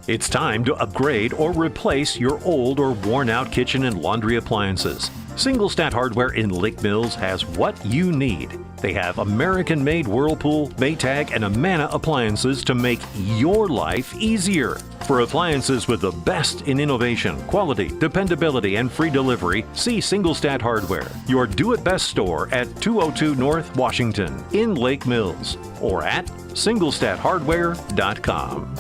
It's time to upgrade or replace your old or worn-out kitchen and laundry appliances. Single Stat Hardware in Lake Mills has what you need. They have American-made Whirlpool, Maytag, and Amana appliances to make your life easier. For appliances with the best in innovation, quality, dependability, and free delivery, see Single Stat Hardware, your do-it-best store at 202 North Washington in Lake Mills, or at singlestathardware.com.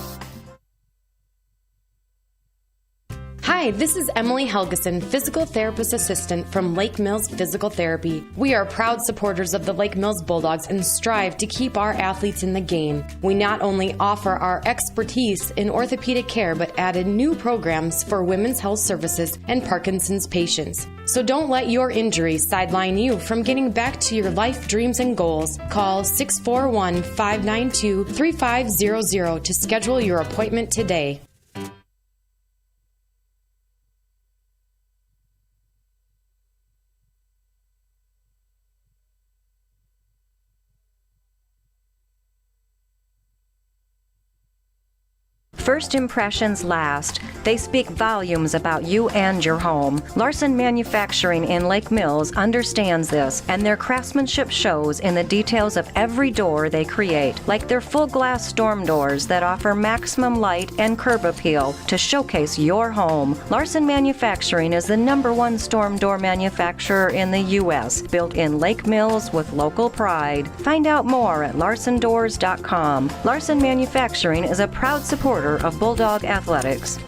Hi, this is Emily Helgeson, Physical Therapist Assistant from Lake Mills Physical Therapy. We are proud supporters of the Lake Mills Bulldogs and strive to keep our athletes in the game. We not only offer our expertise in orthopedic care, but added new programs for women's health services and Parkinson's patients. So don't let your injuries sideline you from getting back to your life dreams and goals. Call 641-592-3500 to schedule your appointment today. First impressions last. They speak volumes about you and your home. Larson Manufacturing in Lake Mills understands this, and their craftsmanship shows in the details of every door they create, like their full glass storm doors that offer maximum light and curb appeal to showcase your home. Larson Manufacturing is the #1 storm door manufacturer in the U.S., built in Lake Mills with local pride. Find out more at larsondoors.com. Larson Manufacturing is a proud supporter of Bulldog Athletics.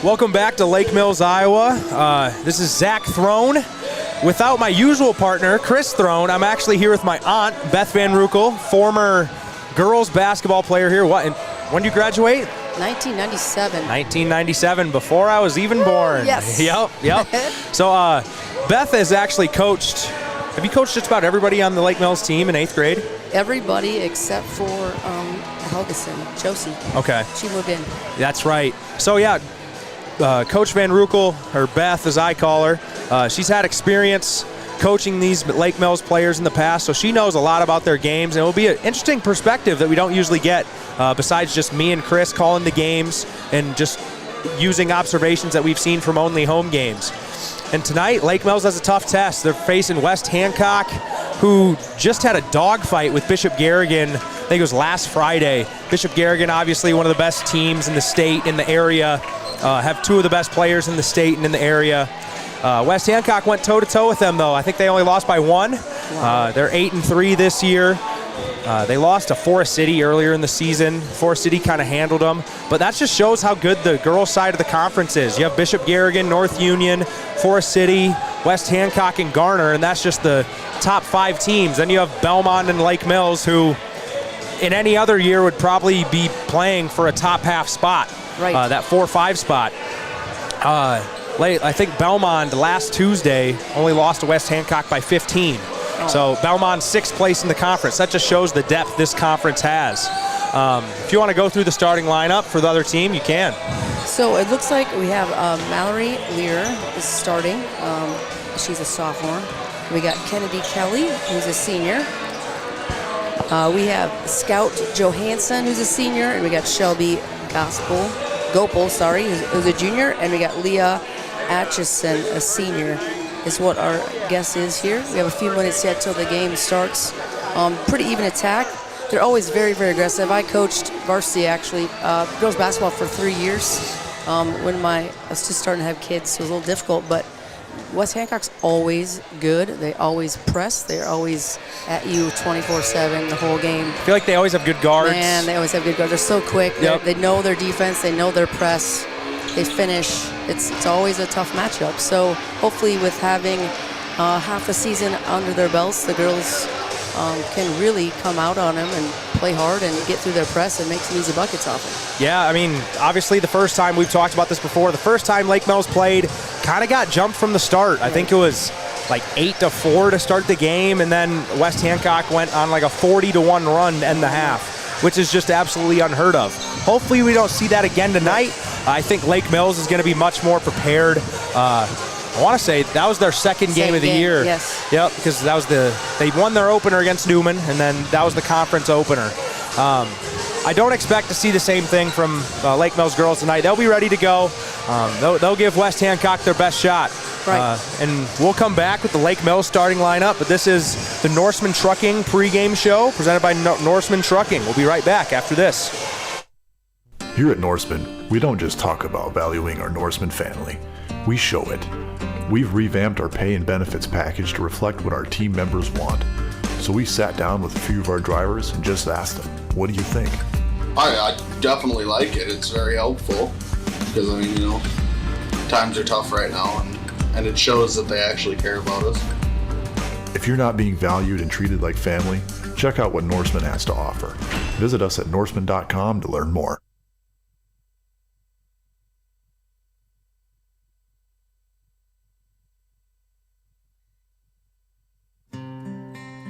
Welcome back to Lake Mills, Iowa. This is Zach Throne. Without my usual partner, Chris Throne, I'm actually here with my aunt, Beth Van Rukel, former girls basketball player here. When did you graduate? 1997. 1997, before I was even born. Yes. Yep. So Beth has actually coached, have you coached just about everybody on the Lake Mills team in 8th grade? Everybody except for Helgeson, Josie. Okay. She moved in. That's right. So yeah, Coach Van Rukel, or Beth as I call her, she's had experience coaching these Lake Mills players in the past, so she knows a lot about their games, and it will be an interesting perspective that we don't usually get besides just me and Chris calling the games and just using observations that we've seen from only home games. And tonight, Lake Mills has a tough test. They're facing West Hancock, who just had a dogfight with Bishop Garrigan. I think it was last Friday. Bishop Garrigan, obviously one of the best teams in the state, in the area, have two of the best players in the state and in the area. West Hancock went toe-to-toe with them, though. I think they only lost by 1. Wow. They're 8-3 this year. They lost to Forest City earlier in the season. Forest City kind of handled them. But that just shows how good the girls' side of the conference is. You have Bishop Garrigan, North Union, Forest City, West Hancock, and Garner, and that's just the top 5 teams. Then you have Belmont and Lake Mills, who in any other year would probably be playing for a top half spot, right. That 4-5 spot. I think Belmont last Tuesday only lost to West Hancock by 15. So Belmont's 6th place in the conference. That just shows the depth this conference has. If you want to go through the starting lineup for the other team, you can. So it looks like we have Mallory Lear is starting. She's a sophomore. We got Kennedy Kelly, who's a senior. We have Scout Johansson, who's a senior, and we got Shelby Gopel, who's a junior, and we got Leah Atchison, a senior, is what our guess is here. We have a few minutes yet till the game starts. Pretty even attack. They're always very, very aggressive. I coached varsity, actually, girls basketball for 3 years when I was just starting to have kids, so it was a little difficult, but West Hancock's always good. They always press. They're always at you 24/7 the whole game. I feel like they always have good guards. Man, they always have good guards. They're so quick. Yep. They know their defense. They know their press. They finish. It's always a tough matchup. So hopefully with having half the season under their belts, the girls can really come out on them and play hard and get through their press and make some easy buckets off them. Yeah, I mean, obviously the first time, we've talked about this before, the first time Lake Mills played, kind of got jumped from the start. I think it was like 8-4 to start the game, and then West Hancock went on like a 40-1 run to end the half, which is just absolutely unheard of. Hopefully we don't see that again tonight. I think Lake Mills is going to be much more prepared. I want to say that was their second game of the year. Yes. Yep, because that was they won their opener against Newman, and then that was the conference opener. I don't expect to see the same thing from Lake Mills girls tonight. They'll be ready to go. They'll give West Hancock their best shot. Right. And we'll come back with the Lake Mills starting lineup, but this is the Norseman Trucking pregame show presented by Norseman Trucking. We'll be right back after this. Here at Norseman, we don't just talk about valuing our Norseman family. We show it. We've revamped our pay and benefits package to reflect what our team members want. So we sat down with a few of our drivers and just asked them, what do you think? I definitely like it. It's very helpful because, I mean, you know, times are tough right now, and it shows that they actually care about us. If you're not being valued and treated like family, check out what Norseman has to offer. Visit us at norseman.com to learn more.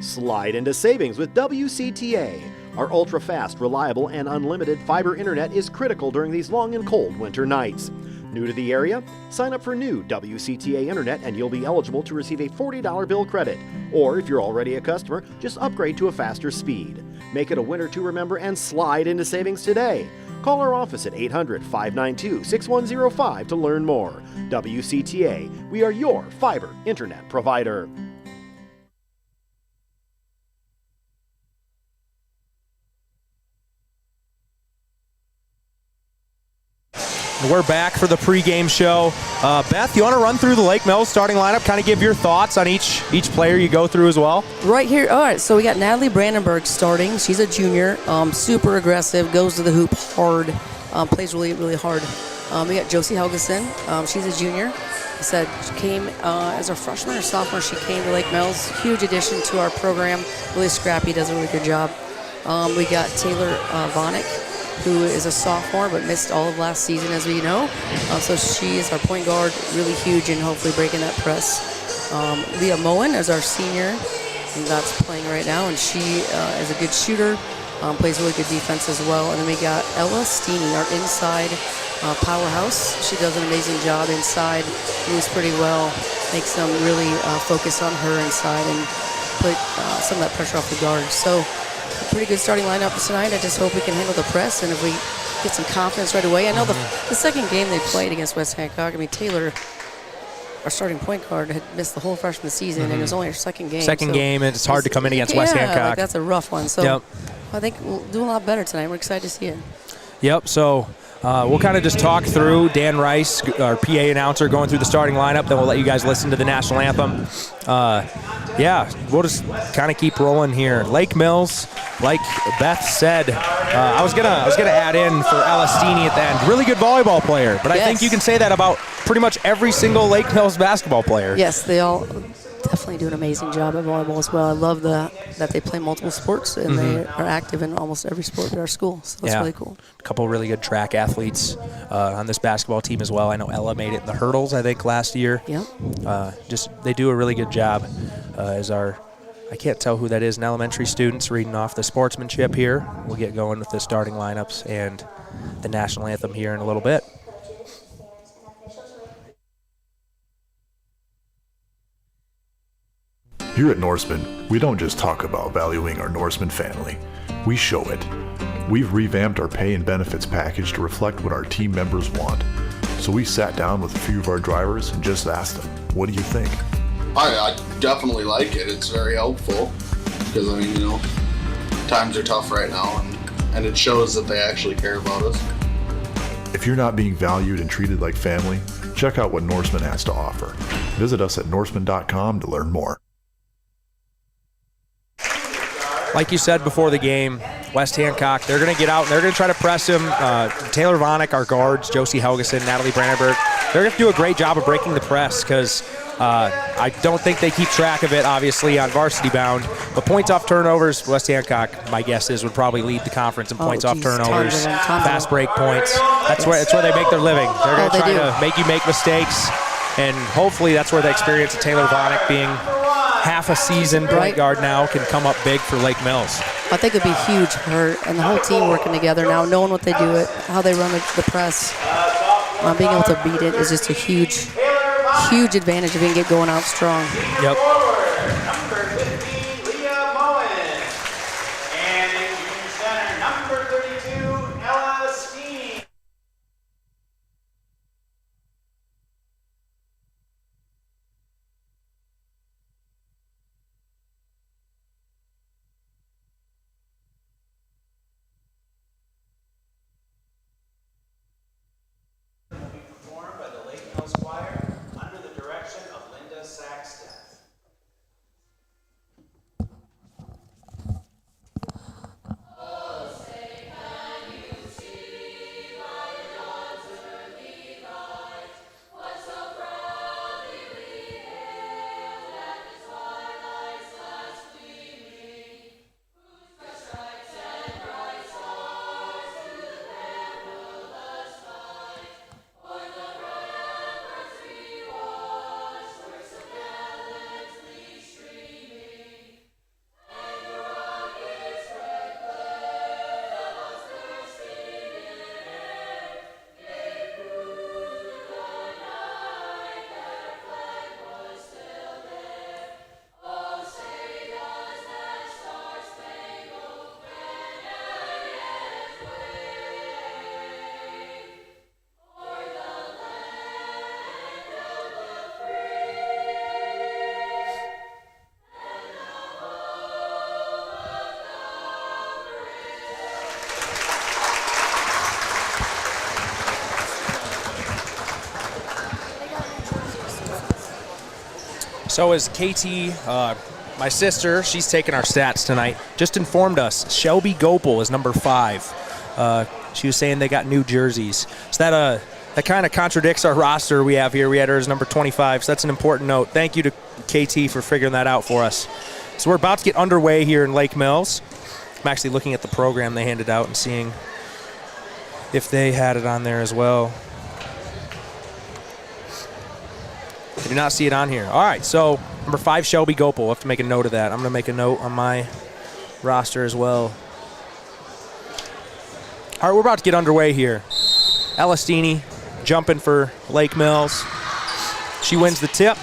Slide into savings with WCTA. Our ultra-fast, reliable, and unlimited fiber internet is critical during these long and cold winter nights. New to the area? Sign up for new WCTA internet and you'll be eligible to receive a $40 bill credit. Or if you're already a customer, just upgrade to a faster speed. Make it a winter to remember and slide into savings today. Call our office at 800-592-6105 to learn more. WCTA, we are your fiber internet provider. We're back for the pregame show. Beth, you want to run through the Lake Mills starting lineup, kind of give your thoughts on each player you go through as well? Right here. All right, so we got Natalie Brandenburg starting. She's a junior, super aggressive, goes to the hoop hard, plays really, really hard. We got Josie Helgeson. She's a junior. I said she came as a freshman or sophomore. She came to Lake Mills. Huge addition to our program. Really scrappy, does a really good job. We got Taylor Vonick, who is a sophomore but missed all of last season, as we know. So she is our point guard, really huge and hopefully breaking that press. Leah Moen is our senior, and that's playing right now, and she is a good shooter, plays really good defense as well. And then we got Ella Steeney, our inside powerhouse. She does an amazing job inside, moves pretty well, makes them really focus on her inside and put some of that pressure off the guard. So a pretty good starting lineup tonight. I just hope we can handle the press, and if we get some confidence right away. I know the second game they played against West Hancock, I mean, Taylor, our starting point guard, had missed the whole freshman season, and it was only her second game. And it's hard to come in against West Hancock. Like that's a rough one. So I think we'll do a lot better tonight. We're excited to see it. Yep, so we'll kind of just talk through Dan Rice, our PA announcer, going through the starting lineup. Then we'll let you guys listen to the national anthem. We'll just kind of keep rolling here. Lake Mills, like Beth said, I was gonna add in for Ella Steeney at the end. Really good volleyball player, but I think you can say that about pretty much every single Lake Mills basketball player. Yes, they all definitely do an amazing job at volleyball as well. I love that they play multiple sports, and they are active in almost every sport at our school. So that's really cool. A couple really good track athletes on this basketball team as well. I know Ella made it in the hurdles, I think, last year. Yep. They do a really good job as I can't tell who that is, an elementary student's reading off the sportsmanship here. We'll get going with the starting lineups and the national anthem here in a little bit. Here at Norseman, we don't just talk about valuing our Norseman family. We show it. We've revamped our pay and benefits package to reflect what our team members want. So we sat down with a few of our drivers and just asked them, what do you think? I definitely like it. It's very helpful because, I mean, you know, times are tough right now, and it shows that they actually care about us. If you're not being valued and treated like family, check out what Norseman has to offer. Visit us at norseman.com to learn more. Like you said before the game, West Hancock, they're going to get out and they're going to try to press him. Taylor Vonick, our guards, Josie Helgeson, Natalie Brandenburg, they're going to do a great job of breaking the press because I don't think they keep track of it, obviously, on varsity bound. But points off turnovers, West Hancock, my guess is, would probably lead the conference in points off turnovers, fast break points. That's where they make their living. They're going to try to make you make mistakes, and hopefully that's where the experience of Taylor Vonick being half a season point guard now can come up big for Lake Mills. I think it'd be huge for her and the whole team working together now, knowing what they do, how they run the press. being able to beat it is just a huge advantage if you can get going out strong. Yep. Number 15, Leah Moen. And in junior center, number 32, Ella Steen. Performed by the Lake Mills Choir under the direction of Linda Saxton. So is KT, my sister, she's taking our stats tonight, just informed us Shelby Gopel is number 5. She was saying they got new jerseys. So that kind of contradicts our roster we have here. We had her as number 25, so that's an important note. Thank you to KT for figuring that out for us. So we're about to get underway here in Lake Mills. I'm actually looking at the program they handed out and seeing if they had it on there as well. I do not see it on here. All right, so number 5, Shelby Gopel. We'll have to make a note of that. I'm going to make a note on my roster as well. All right, we're about to get underway here. Elastini jumping for Lake Mills. She wins the tip.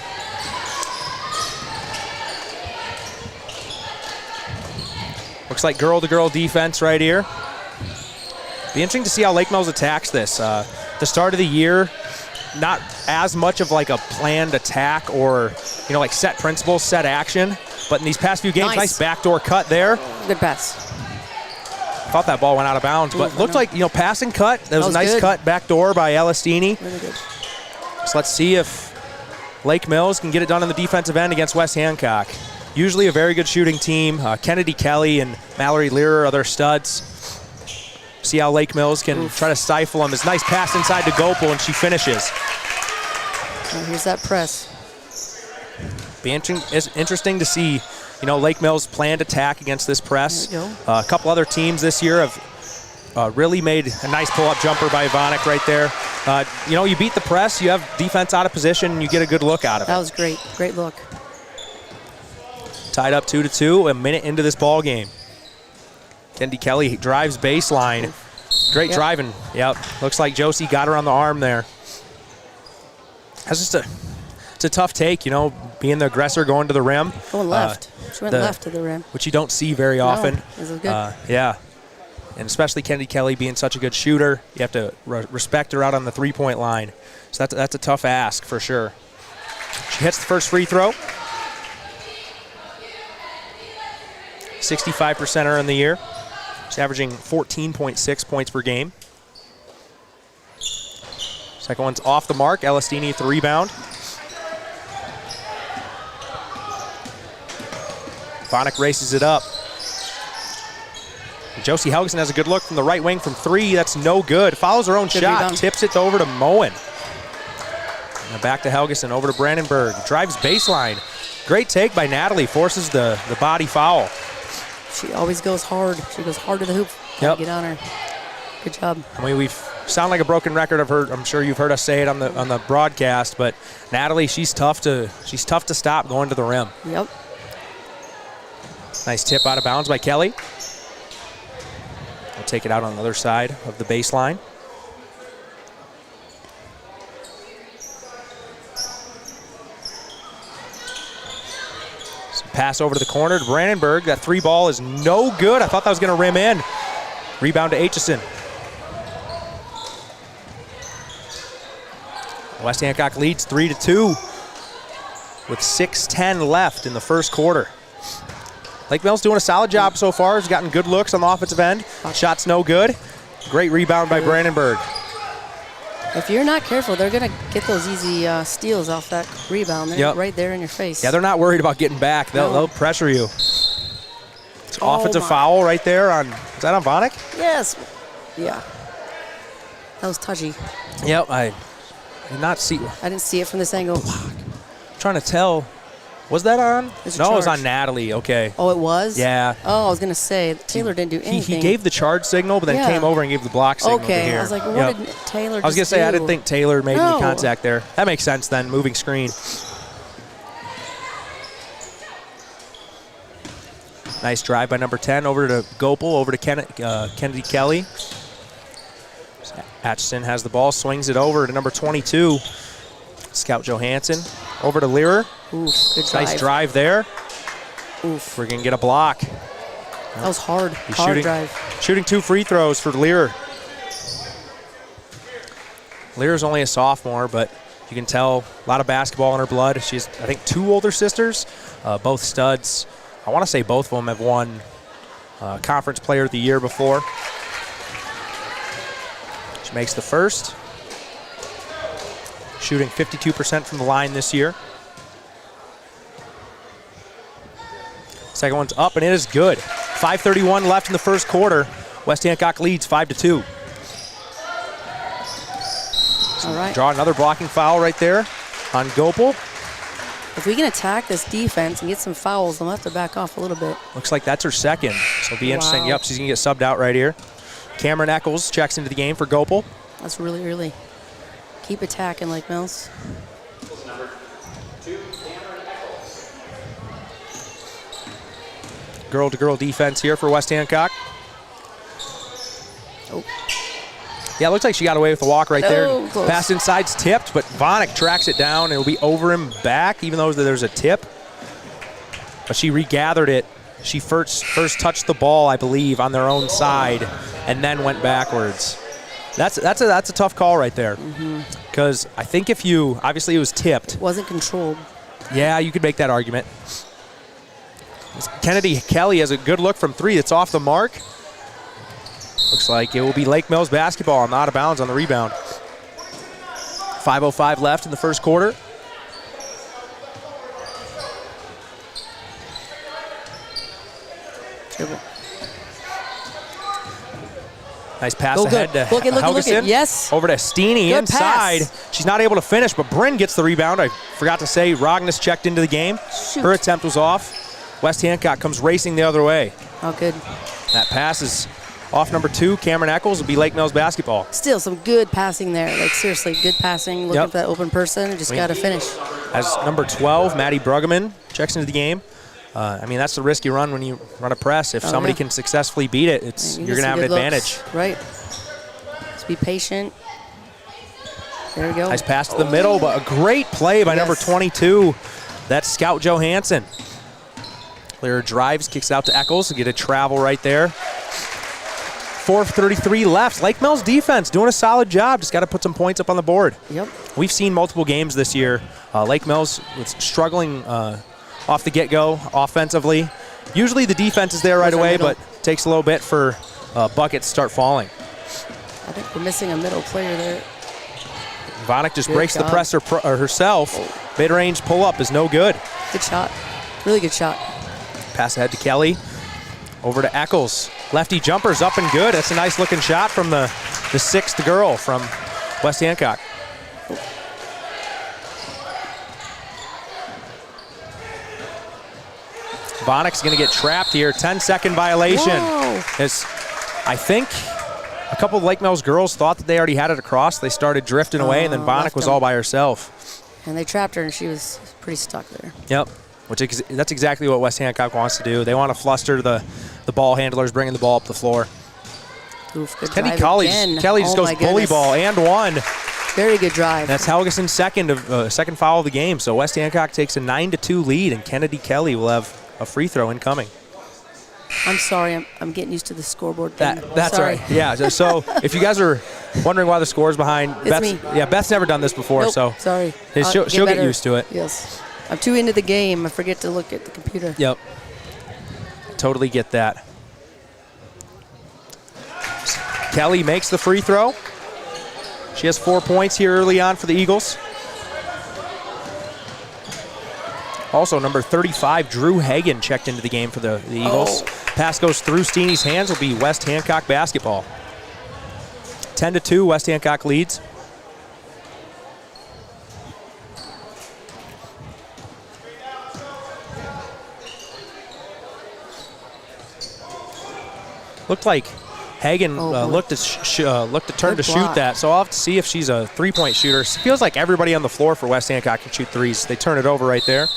Looks like girl-to-girl defense right here. Be interesting to see how Lake Mills attacks this. The start of the year, not as much of like a planned attack or, you know, like set principles, set action. But in these past few games, nice backdoor cut there. Good pass. Thought that ball went out of bounds, but looked like, you know, passing cut. That was a nice cut backdoor by Elastini. Really good. So let's see if Lake Mills can get it done on the defensive end against West Hancock. Usually a very good shooting team. Kennedy Kelly and Mallory Lear are their studs. See how Lake Mills can try to stifle them. It's a nice pass inside to Gopel, and she finishes. Oh, here's that press. Be interesting to see, you know, Lake Mills' planned attack against this press. A couple other teams this year have really made a nice pull-up jumper by Ivanek right there. You know, you beat the press, you have defense out of position, and you get a good look out of it. That was great. Great look. Tied up 2-2, a minute into this ball game. Kennedy Kelly drives baseline. Great driving. Yep. Looks like Josie got her on the arm there. That's just it's a tough take, you know, being the aggressor going to the rim. Going left. She went left to the rim. Which you don't see very often. This is good. Yeah. And especially Kennedy Kelly being such a good shooter, you have to respect her out on the three-point line. So that's a tough ask for sure. She hits the first free throw. 65%er in the year. She's averaging 14.6 points per game. Second one's off the mark. Elastini with the rebound. Ivanek races it up. Josie Helgeson has a good look from the right wing from 3. That's no good. Follows her own shot. Rebound. Tips it over to Moen. And back to Helgeson. Over to Brandenburg. Drives baseline. Great take by Natalie. Forces the body foul. She always goes hard. She goes hard to the hoop. Yep. Get on her. Good job. I mean, we've sound like a broken record. I'm sure you've heard us say it on the broadcast, but Natalie, she's tough to stop going to the rim. Yep. Nice tip out of bounds by Kelly. We'll take it out on the other side of the baseline. Pass over to the corner to Brandenburg. That 3 ball is no good. I thought that was going to rim in. Rebound to Aitchison. West Hancock leads 3-2 with 6:10 left in the first quarter. Lake Mills doing a solid job so far. He's gotten good looks on the offensive end. Shot's no good. Great rebound by Brandenburg. If you're not careful, they're going to get those easy steals off that rebound. They're right there in your face. Yeah, they're not worried about getting back. They'll pressure you. It's offensive foul right there on, is that on Vonik? Yes. Yeah. That was touchy. Yep, I did not see. I didn't see it from this angle. I'm trying to tell. Was that on? No, it was on Natalie. Okay. Oh, it was? Yeah. Oh, I was going to say, Taylor didn't do anything. He gave the charge signal, but then came over and gave the block signal to here. I was like, what did Taylor I was going to say, I didn't think Taylor made any contact there. That makes sense then, moving screen. Nice drive by number 10 over to Gopel, over to Kennedy Kelly. Atchison has the ball, swings it over to number 22, Scout Johansson. Over to Learer. Oof, good drive. Nice drive there. Oof. We're going to get a block. That was hard. He's hard drive. Shooting 2 free throws for Learer. Learer's only a sophomore, but you can tell a lot of basketball in her blood. She has, I think, 2 older sisters, both studs. I want to say both of them have won Conference Player of the Year before. She makes the first. Shooting 52% from the line this year. Second one's up, and it is good. 5:31 left in the first quarter. West Hancock leads 5-2. All right. Draw another blocking foul right there on Gopel. If we can attack this defense and get some fouls, they'll have to back off a little bit. Looks like that's her second, so it'll be interesting. Yep, she's going to get subbed out right here. Cameron Eccles checks into the game for Gopel. That's really early. Keep attacking, Lake Mills. Number 2, Cameron Eccles. Girl-to-girl defense here for West Hancock. Oh. Yeah, it looks like she got away with the walk right there. Close. Pass inside's tipped, but Vonik tracks it down, and it'll be over him back, even though there's a tip. But she regathered it. She first touched the ball, I believe, on their own side, and then went backwards. That's a tough call right there. Because I think if you, obviously it was tipped. It wasn't controlled. Yeah, you could make that argument. Kennedy Kelly has a good look from 3. It's off the mark. Looks like it will be Lake Mills basketball on the out of bounds on the rebound. 5:05 left in the first quarter. Dribble. Nice pass ahead to Helgeson. Yes. Over to Steeny Good inside. pass. She's not able to finish, but Bryn gets the rebound. I forgot to say, Rognes checked into the game. Shoot. Her attempt was off. West Hancock comes racing the other way. Oh, good. That pass is off number 2, Cameron Eccles. Will be Lake Mills basketball. Still some good passing there. Like, seriously, good passing. Looking for that open person. Just got to finish. As number 12, Maddie Bruggeman checks into the game. I mean, that's the risk you run when you run a press. If somebody can successfully beat it, you're going to have an advantage. Right. Just be patient. There we go. Nice pass to the middle, but a great play by number 22. That's Scout Johansson. Clear drives, kicks it out to Eccles to get a travel right there. 4:33 left. Lake Mills defense doing a solid job. Just got to put some points up on the board. Yep. We've seen multiple games this year. Lake Mills was struggling off the get-go offensively. Usually the defense is there right away, but takes a little bit for buckets to start falling. I think we're missing a middle player there. Vonik just breaks the press herself. Mid-range pull-up is no good. Good shot. Really good shot. Pass ahead to Kelly. Over to Eccles. Lefty jumper's up and good. That's a nice looking shot from the 6th girl from West Hancock. Vonik's going to get trapped here. 10-second violation. I think a couple of Lake Mills girls thought that they already had it across. They started drifting away, and then Vonik was all by herself. And they trapped her, and she was pretty stuck there. Yep. That's exactly what West Hancock wants to do. They want to fluster the ball handlers, bringing the ball up the floor. Oof, good Kelly drive just goes bully ball and 1. Very good drive. That's Helgeson's second foul of the game. So West Hancock takes a 9-2 lead, and Kennedy Kelly will have a free throw incoming. I'm sorry, I'm getting used to the scoreboard thing. That's sorry. right. Yeah. So if you guys are wondering why the score's behind, It's me. Beth's never done this before, Nope, so sorry. she'll get better. used to it. Yes. I'm too into the game. I forget to look at the computer. Yep. Totally get that. Kelly makes the free throw. She has 4 points here early on for the Eagles. Also, number 35, Drew Hagan, checked into the game for the Eagles. Pass goes through Steeny's hands. Will be West Hancock basketball. 10-2, West Hancock leads. Looked like Hagan looked to turn to shoot that, so I'll have to see if she's a three-point shooter. It feels like everybody on the floor for West Hancock can shoot threes. They turn it over right there.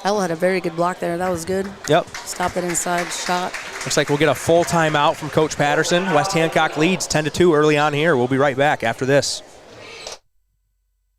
Ella had a very good block there. That was good. Yep. Stop that inside shot. Looks like we'll get a full timeout from Coach Patterson. West Hancock leads 10-2 early on here. We'll be right back after this.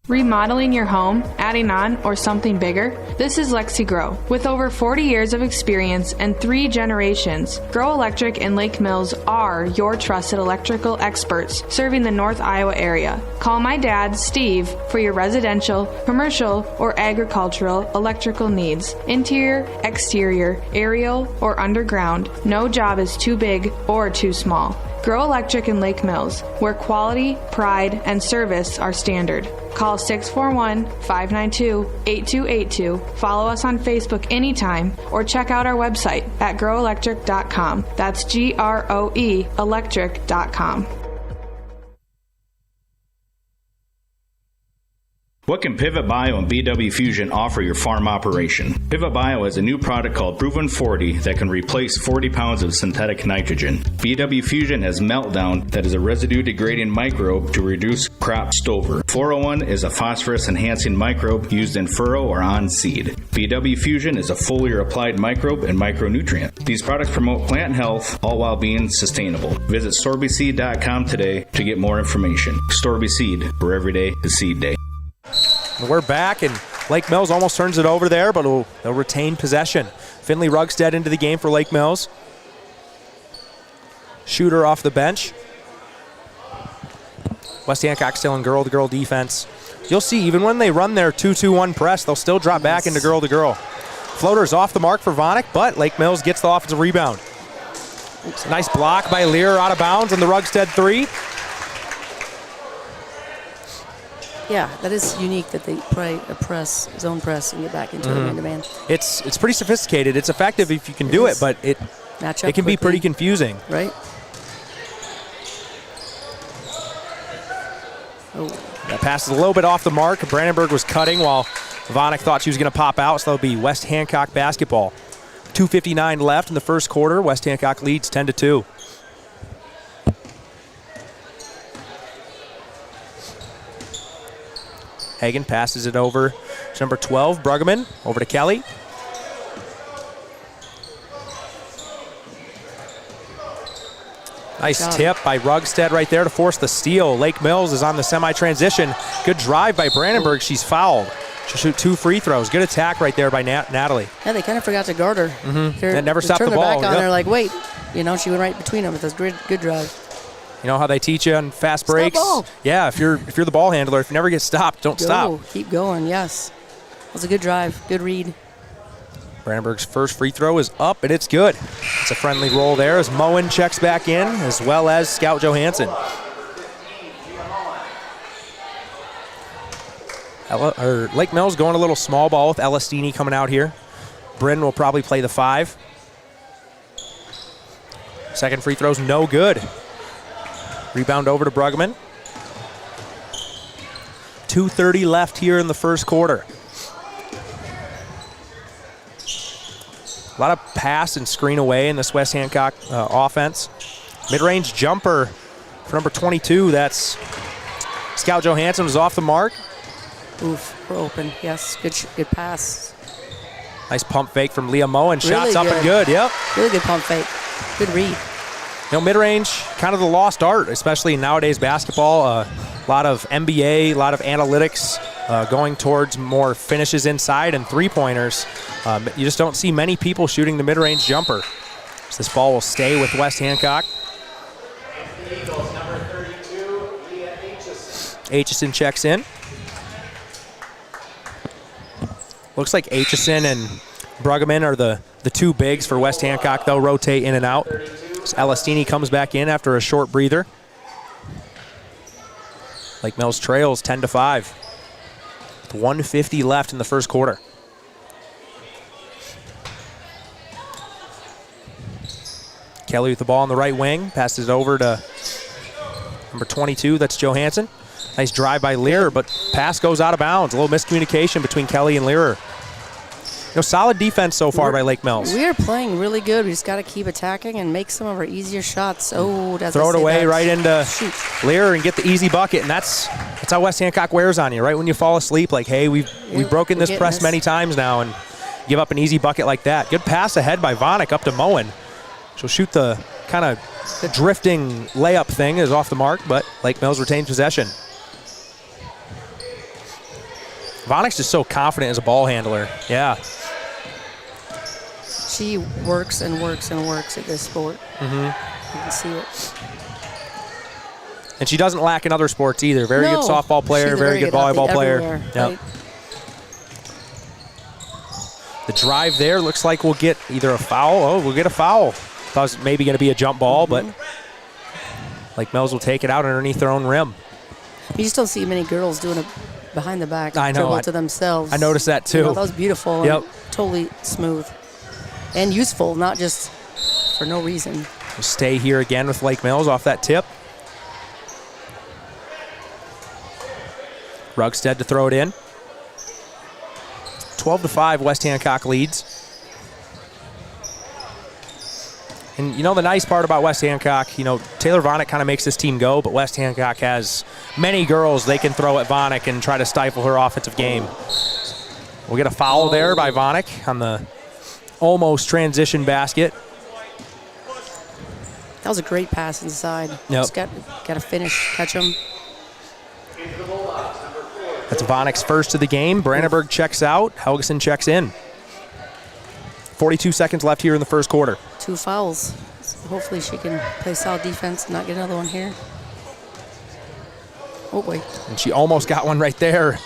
Remodeling your home, adding on, or something bigger? This is Lexi Grow. With over 40 years of experience and 3 generations, Grow Electric and Lake Mills are your trusted electrical experts serving the North Iowa area. Call my dad, Steve, for your residential, commercial, or agricultural electrical needs. Interior, exterior, aerial, or underground. No job is too big or too small. Grow Electric in Lake Mills, where quality, pride, and service are standard. Call 641-592-8282. Follow us on Facebook anytime or check out our website at growelectric.com. That's GROE electric.com. What can Pivot Bio and BW Fusion offer your farm operation? Pivot Bio has a new product called Proven 40 that can replace 40 pounds of synthetic nitrogen. BW Fusion has Meltdown that is a residue-degrading microbe to reduce crop stover. 401 is a phosphorus-enhancing microbe used in furrow or on seed. BW Fusion is a foliar-applied microbe and micronutrient. These products promote plant health, all while being sustainable. Visit StorbySeed.com today to get more information. Storby Seed, where every day is seed day. We're back, and Lake Mills almost turns it over there, but they'll retain possession. Finley Rugstead into the game for Lake Mills. Shooter off the bench. West Hancock still in girl-to-girl defense. You'll see, even when they run their 2-2-1 press, they'll still drop back into girl-to-girl. Floater's off the mark for Vonik, but Lake Mills gets the offensive rebound. Nice block by Lear out of bounds on the Rugstead three. Yeah, that is unique that they play a press, zone press, and get back into a man-to-man. It's pretty sophisticated. It's effective if you can do it, but it can be pretty confusing. Right. Oh. That pass is a little bit off the mark. Brandenburg was cutting while Vonik thought she was going to pop out, so that'll be West Hancock basketball. 2:59 left in the first quarter. West Hancock leads 10-2. Hagan passes it over to number 12, Bruggeman, over to Kelly. Nice tip by Rugstead right there to force the steal. Lake Mills is on the semi-transition. Good drive by Brandenburg. She's fouled. She'll shoot 2 free throws. Good attack right there by Natalie. Yeah, they kind of forgot to guard her. That never stopped the ball. Turned their back on her like, wait. You know, she went right between them with this good drive. You know how they teach you on fast breaks? Stop ball. Yeah, if you're the ball handler, if you never get stopped, don't stop. Keep going, yes. That was a good drive, good read. Brandenburg's first free throw is up, and it's good. It's a friendly roll there as Moen checks back in, as well as Scout Johansson. Lake Mills going a little small ball with Elastini coming out here. Bryn will probably play the 5. Second free throw's no good. Rebound over to Bruggeman. 2:30 left here in the first quarter. A lot of pass and screen away in this West Hancock offense. Mid-range jumper for number 22. That's Scout Johansson was off the mark. Oof, we're open. Yes, good pass. Nice pump fake from Leah Moen. Shots Really up and good. Yep. Really good pump fake. Good read. You know, mid-range, kind of the lost art, especially in nowadays basketball. A lot of NBA, a lot of analytics going towards more finishes inside and three-pointers. You just don't see many people shooting the mid-range jumper. So this ball will stay with West Hancock. Eagles, number 32, Leah Aitchison checks in. Looks like Aitchison and Bruggeman are the two bigs for West Hancock. They'll rotate in and out. So Elastini comes back in after a short breather. Lake Mills trails 10-5. With 1:50 left in the first quarter. Kelly with the ball on the right wing. Passes it over to number 22. That's Johansson. Nice drive by Lear, but pass goes out of bounds. A little miscommunication between Kelly and Lear. Solid defense so far by Lake Mills. We are playing really good. We just got to keep attacking and make some of our easier shots. Oh, does throw it away right into Lear and get the easy bucket, and that's how West Hancock wears on you. Right when you fall asleep, like, hey, we've broken this press many times now, and give up an easy bucket like that. Good pass ahead by Vonik up to Moen. She'll shoot the kind of drifting layup thing, is off the mark, but Lake Mills retains possession. Vonik's just so confident as a ball handler. Yeah. She works and works and works at this sport. Mm-hmm. You can see it. And she doesn't lack in other sports either. Very good softball player, very good volleyball player. Yep. Right? The drive there looks like we'll get either a foul. Oh, we'll get a foul. Thought it was maybe going to be a jump ball, but Lake Mills will take it out underneath their own rim. You just don't see many girls doing a behind the back dribble to themselves. I noticed that too. That was beautiful. Yep. And totally smooth and useful, not just for no reason. We'll stay here again with Lake Mills off that tip. Rugstead to throw it in. 12-5, West Hancock leads. And the nice part about West Hancock, Taylor Vonik kind of makes this team go, but West Hancock has many girls they can throw at Vonik and try to stifle her offensive game. We'll get a foul there by Vonik on the almost transition basket. That was a great pass inside. Yep. Just got to finish, catch him. That's Vonik's first of the game. Brandenburg checks out. Helgeson checks in. 42 seconds left here in the first quarter. 2 fouls. So hopefully she can play solid defense and not get another one here. Oh, wait. And she almost got one right there.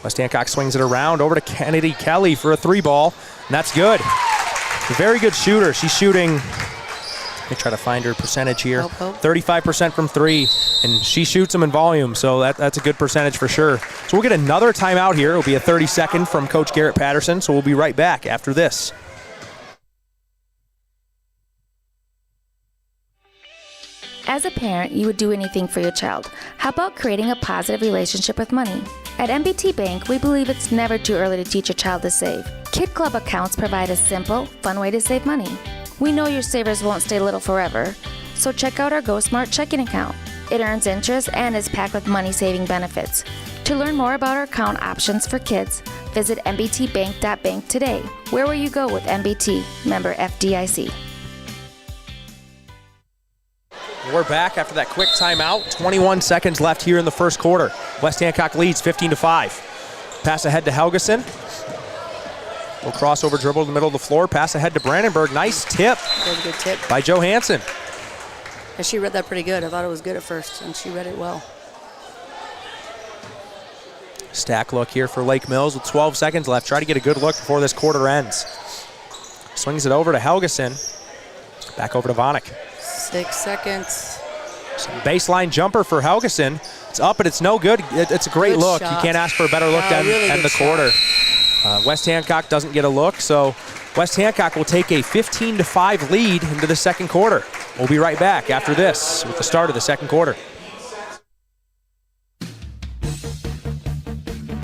West Hancock swings it around over to Kennedy Kelly for a 3-ball, and that's good. A very good shooter. She's shooting, let me try to find her percentage here, 35% from 3, and she shoots them in volume, so that's a good percentage for sure. So we'll get another timeout here. It'll be a 30-second from Coach Garrett Patterson, so we'll be right back after this. As a parent, you would do anything for your child. How about creating a positive relationship with money? At MBT Bank, we believe it's never too early to teach a child to save. Kid Club accounts provide a simple, fun way to save money. We know your savers won't stay little forever, so check out our Go Smart checking account. It earns interest and is packed with money-saving benefits. To learn more about our account options for kids, visit mbtbank.bank today. Where will you go with MBT? Member FDIC. We're back after that quick timeout. 21 seconds left here in the first quarter. West Hancock leads 15-5. Pass ahead to Helgeson. Little crossover dribble in the middle of the floor. Pass ahead to Brandenburg. Nice tip. Very good tip. By Johansson. And she read that pretty good. I thought it was good at first, and she read it well. Stack look here for Lake Mills with 12 seconds left. Try to get a good look before this quarter ends. Swings it over to Helgeson. Back over to Vonik. 6 seconds. Baseline jumper for Helgeson. It's up, but it's no good. It's a great look. Shot. You can't ask for a better look than really end the quarter. West Hancock doesn't get a look, so West Hancock will take a 15-5 lead into the second quarter. We'll be right back after this with the start of the second quarter.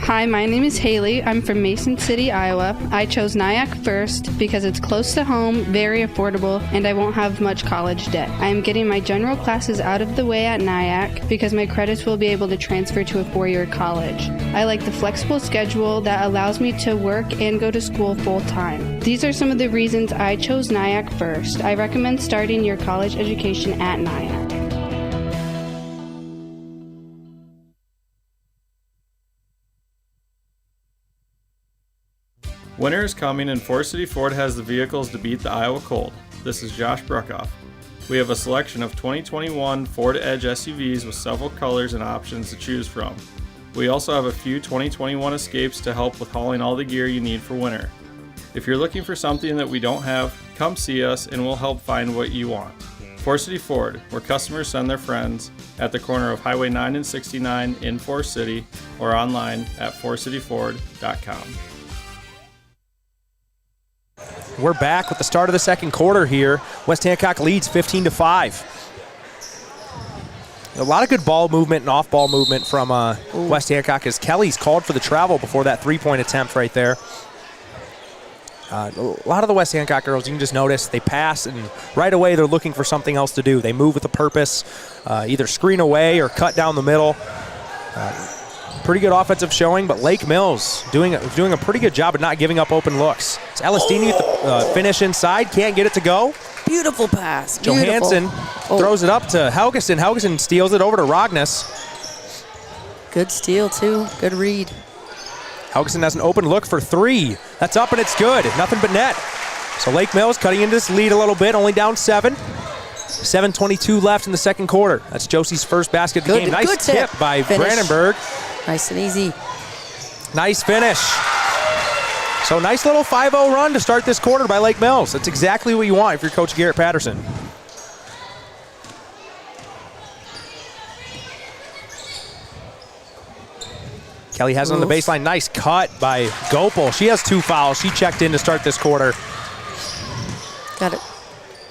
Hi, my name is Haley. I'm from Mason City, Iowa. I chose Nyack first because it's close to home, very affordable, and I won't have much college debt. I am getting my general classes out of the way at Nyack because my credits will be able to transfer to a 4-year college. I like the flexible schedule that allows me to work and go to school full-time. These are some of the reasons I chose Nyack first. I recommend starting your college education at Nyack. Winter is coming and Forest City Ford has the vehicles to beat the Iowa cold. This is Josh Bruckoff. We have a selection of 2021 Ford Edge SUVs with several colors and options to choose from. We also have a few 2021 Escapes to help with hauling all the gear you need for winter. If you're looking for something that we don't have, come see us and we'll help find what you want. Forest City Ford, where customers send their friends, at the corner of Highway 9 and 69 in Forest City, or online at forestcityford.com. We're back with the start of the second quarter here. West Hancock leads 15-5. A lot of good ball movement and off-ball movement from West Hancock as Kelly's called for the travel before that three-point attempt right there. A lot of the West Hancock girls, you can just notice, they pass and right away they're looking for something else to do. They move with a purpose, either screen away or cut down the middle. Pretty good offensive showing, but Lake Mills doing a pretty good job of not giving up open looks. It's Alestini with the finish inside, can't get it to go. Beautiful pass. Johansson throws it up to Helgeson. Helgeson steals it over to Rognes. Good steal, too. Good read. Helgeson has an open look for three. That's up and it's good. Nothing but net. So Lake Mills cutting into this lead a little bit, only down 7. 7:22 left in the second quarter. That's Josie's first basket of the game. Nice tip by Brandenburg. Nice and easy. Nice finish. So nice little 5-0 run to start this quarter by Lake Mills. That's exactly what you want if you're Coach Garrett Patterson. Kelly has it on the baseline. Nice cut by Gopal. She has 2 fouls. She checked in to start this quarter. Got it.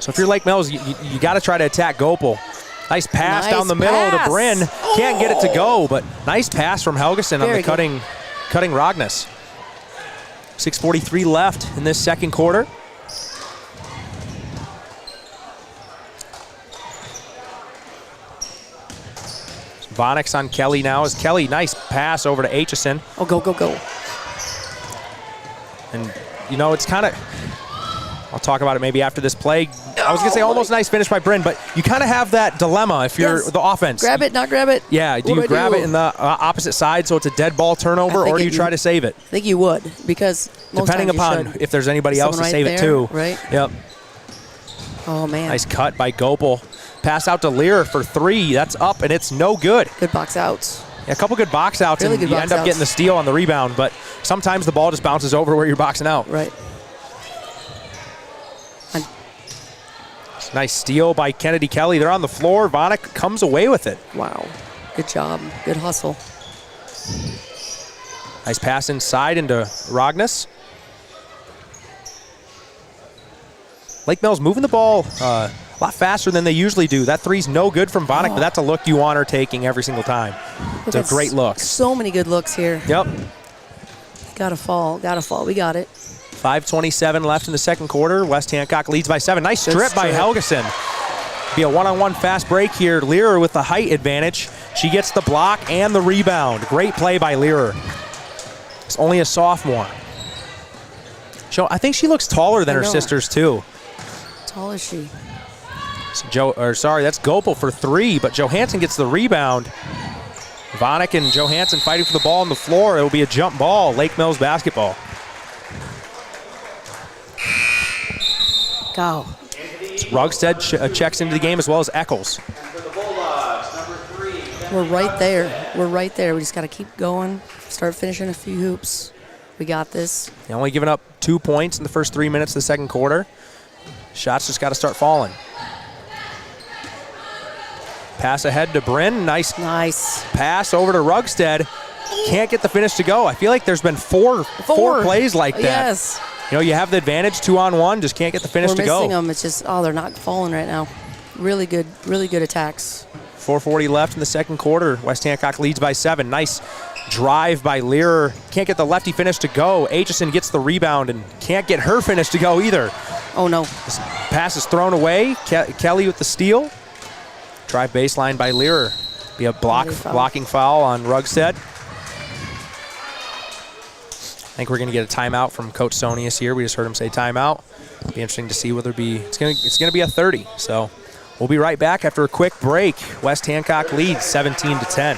So if you're Lake Mills, you got to try to attack Gopal. Nice pass down the middle to Bryn. Can't get it to go, but nice pass from Helgeson on the cutting Rognes. 6:43 left in this second quarter. Vonix on Kelly now. As Kelly, nice pass over to Aitchison. Oh, go, go, go. And, you know, it's kind of, I'll talk about it maybe after this play. I was going to say almost nice finish by Bryn, but you kind of have that dilemma if you're the offense. Grab it, not grab it. Yeah, do you grab it in the opposite side so it's a dead ball turnover, or do you try to save it? I think you would, because most depending upon if there's anybody else to save it too. Right? Yep. Oh, man. Nice cut by Gopal. Pass out to Lear for 3. That's up, and it's no good. Good box outs. Yeah, a couple good box outs, and you end up getting the steal on the rebound, but sometimes the ball just bounces over where you're boxing out. Right. Nice steal by Kennedy Kelly. They're on the floor. Vonnick comes away with it. Wow. Good job. Good hustle. Nice pass inside into Rognes. Lake Mills moving the ball a lot faster than they usually do. That three's no good from Vonnick, but that's a look you want her taking every single time. It's a great look. So many good looks here. Yep. Gotta fall. Gotta fall. We got it. 5:27 left in the second quarter. West Hancock leads by 7. Nice strip by Helgeson. Be a one-on-one fast break here. Learer with the height advantage. She gets the block and the rebound. Great play by Learer. It's only a sophomore. I think she looks taller than her sisters too. How tall is she? That's Gopal for 3, but Johansson gets the rebound. Vonnick and Johansson fighting for the ball on the floor. It will be a jump ball. Lake Mills basketball. Go. Rugstead checks into the game as well as Eccles. We're right there. We're right there. We just got to keep going, start finishing a few hoops. We got this. They only given up 2 points in the first 3 minutes of the second quarter. Shots just got to start falling. Pass ahead to Bryn. Nice pass over to Rugstead. Can't get the finish to go. I feel like there's been four plays like that. Yes. You know, you have the advantage 2-on-1, just can't get the finish to go. We're missing them. It's just, they're not falling right now. Really good attacks. 4:40 left in the second quarter. West Hancock leads by 7. Nice drive by Learer. Can't get the lefty finish to go. Aitchison gets the rebound and can't get her finish to go either. Oh, no. This pass is thrown away. Kelly with the steal. Drive baseline by Learer. Be a blocking foul on Rugstead. I think we're going to get a timeout from Coach Sonius here. We just heard him say timeout. Be interesting to see whether it's going to be a 30. So we'll be right back after a quick break. West Hancock leads 17-10.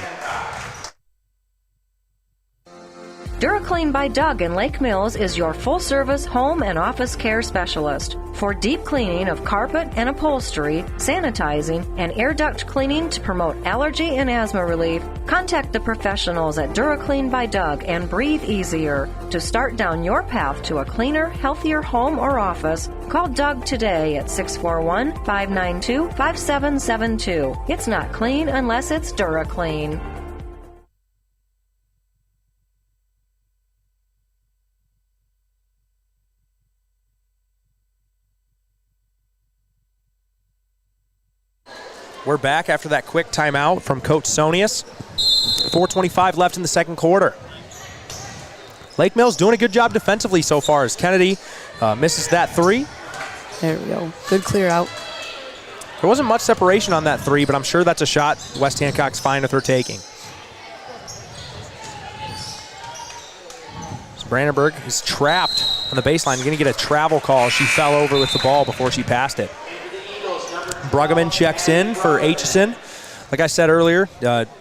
DuraClean by Doug in Lake Mills is your full-service home and office care specialist. For deep cleaning of carpet and upholstery, sanitizing, and air duct cleaning to promote allergy and asthma relief, contact the professionals at DuraClean by Doug and breathe easier. To start down your path to a cleaner, healthier home or office, call Doug today at 641-592-5772. It's not clean unless it's DuraClean. We're back after that quick timeout from Coach Sonius. 4:25 left in the second quarter. Lake Mills doing a good job defensively so far as Kennedy misses that three. There we go. Good clear out. There wasn't much separation on that three, but I'm sure that's a shot West Hancock's fine with her taking. So Brandenburg is trapped on the baseline, going to get a travel call. She fell over with the ball before she passed it. Bruggeman checks in for Aitchison. Like I said earlier,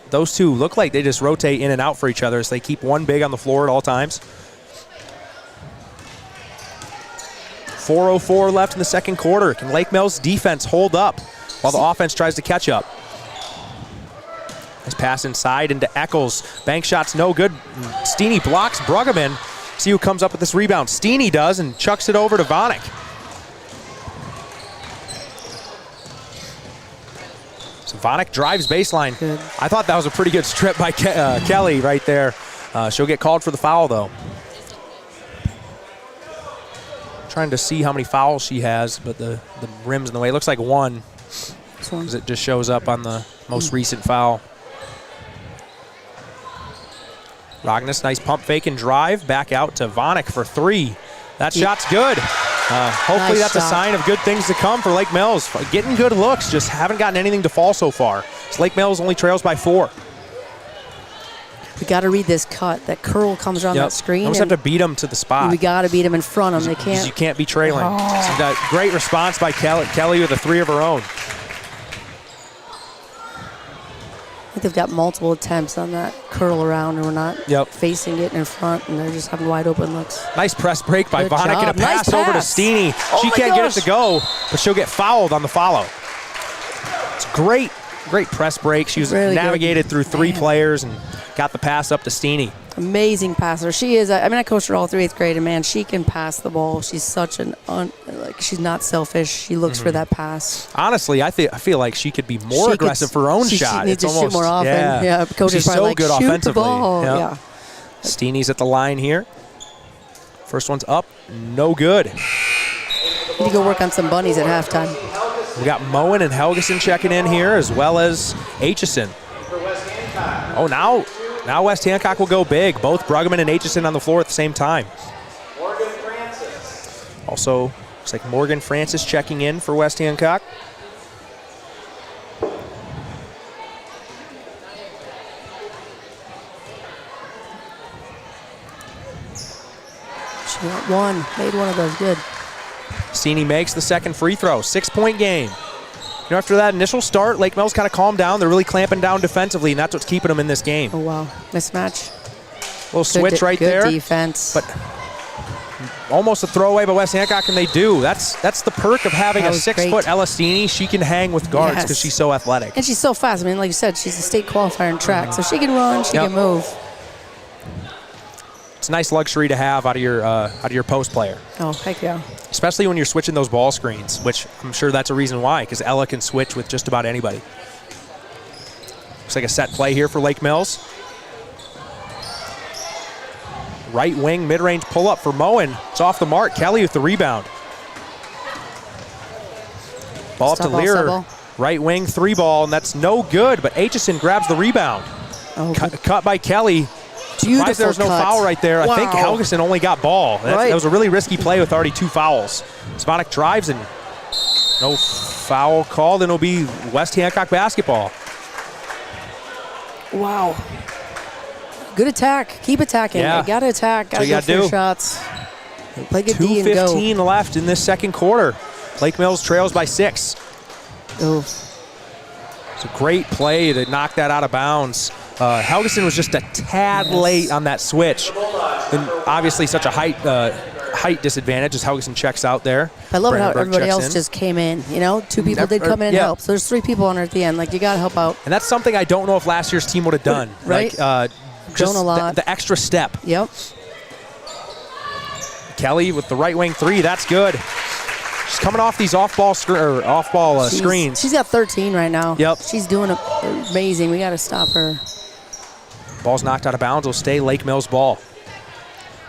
those two look like they just rotate in and out for each other, so they keep one big on the floor at all times. 4:04 left in the second quarter. Can Lake Mills defense hold up while the offense tries to catch up? Nice pass inside into Eccles. Bank shot's no good. Steeney blocks Bruggeman. See who comes up with this rebound. Steeney does and chucks it over to Vanek. So Vanek drives baseline. Good. I thought that was a pretty good strip by Kelly right there. She'll get called for the foul though. Trying to see how many fouls she has, but the rim's in the way. It looks like one, because it just shows up on the most recent foul. Rognes, nice pump fake and drive. Back out to Vanek for three. That shot's good. Hopefully that's a sign of good things to come for Lake Mills. Getting good looks, just haven't gotten anything to fall so far. So Lake Mills only trails by 4. We got to read this cut. That curl comes around that screen. You almost have to beat them to the spot. We got to beat them in front of them. They can't. You can't be trailing. Oh. So that great response by Kelly with a three of her own. I think they've got multiple attempts on that curl around, and we're not facing it in front, and they're just having wide open looks. Nice press break by Vanek and a pass over to Steeney. She can't get it to go, but she'll get fouled on the follow. It's great press break. She was really navigated through 3 players and got the pass up to Steeney. Amazing passer. She is. I mean, I coached her all through 8th grade, and man, she can pass the ball. She's such she's not selfish. She looks for that pass. Honestly, I feel like she could be more aggressive for her own shot. She needs to shoot more often. Yeah, coach she's is so good shoot offensively. The ball. Yeah. Steeney's at the line here. First one's up, no good. Need to go work on some bunnies at halftime. We got Moen and Helgeson checking in here, as well as Aitchison. Oh, now West Hancock will go big. Both Bruggeman and Aitchison on the floor at the same time. Morgan Francis. Also, looks like Morgan Francis checking in for West Hancock. She got one. Made one of those. Good. Steeney makes the second free throw. 6-point game. You know, after that initial start, Lake Mills kind of calmed down. They're really clamping down defensively, and that's what's keeping them in this game. Oh, wow. Mismatch. Little switch right there. Good defense. But almost a throwaway by West Hancock, and they do. That's the perk of having a 6-foot Ella Steeney. She can hang with guards because she's so athletic. And she's so fast. I mean, like you said, she's a state qualifier in track, so she can run, she can move. It's a nice luxury to have out of your post player. Oh, heck yeah. Especially when you're switching those ball screens, which I'm sure that's a reason why, because Ella can switch with just about anybody. Looks like a set play here for Lake Mills. Right wing mid-range pull-up for Moen. It's off the mark. Kelly with the rebound. Ball up to Lear. Right wing 3-ball, and that's no good, but Aitchison grabs the rebound. Oh, cut by Kelly. Surprised there was no foul right there. Wow. I think Helgeson only got ball. That was a really risky play with already 2 fouls. Spanik drives and no foul called, and it'll be West Hancock basketball. Wow. Good attack. Keep attacking. You got to attack. Got to go for shots. Play good D and go. 2:15 left in this second quarter. Lake Mills trails by 6. Oh. It's a great play to knock that out of bounds. Helgeson was just a tad late on that switch. And obviously such a height disadvantage as Helgeson checks out there. I love how Brandenburg everybody checks else in. just came in. You know, 2 people did come in and help. So there's 3 people on her at the end. Like, you got to help out. And that's something I don't know if last year's team would have done. Right. Like, just Grown a lot. the extra step. Yep. Kelly with the right wing 3. That's good. She's coming off these off-ball screens. She's got 13 right now. Yep. She's doing amazing. We got to stop her. Ball's knocked out of bounds. Will stay Lake Mills ball.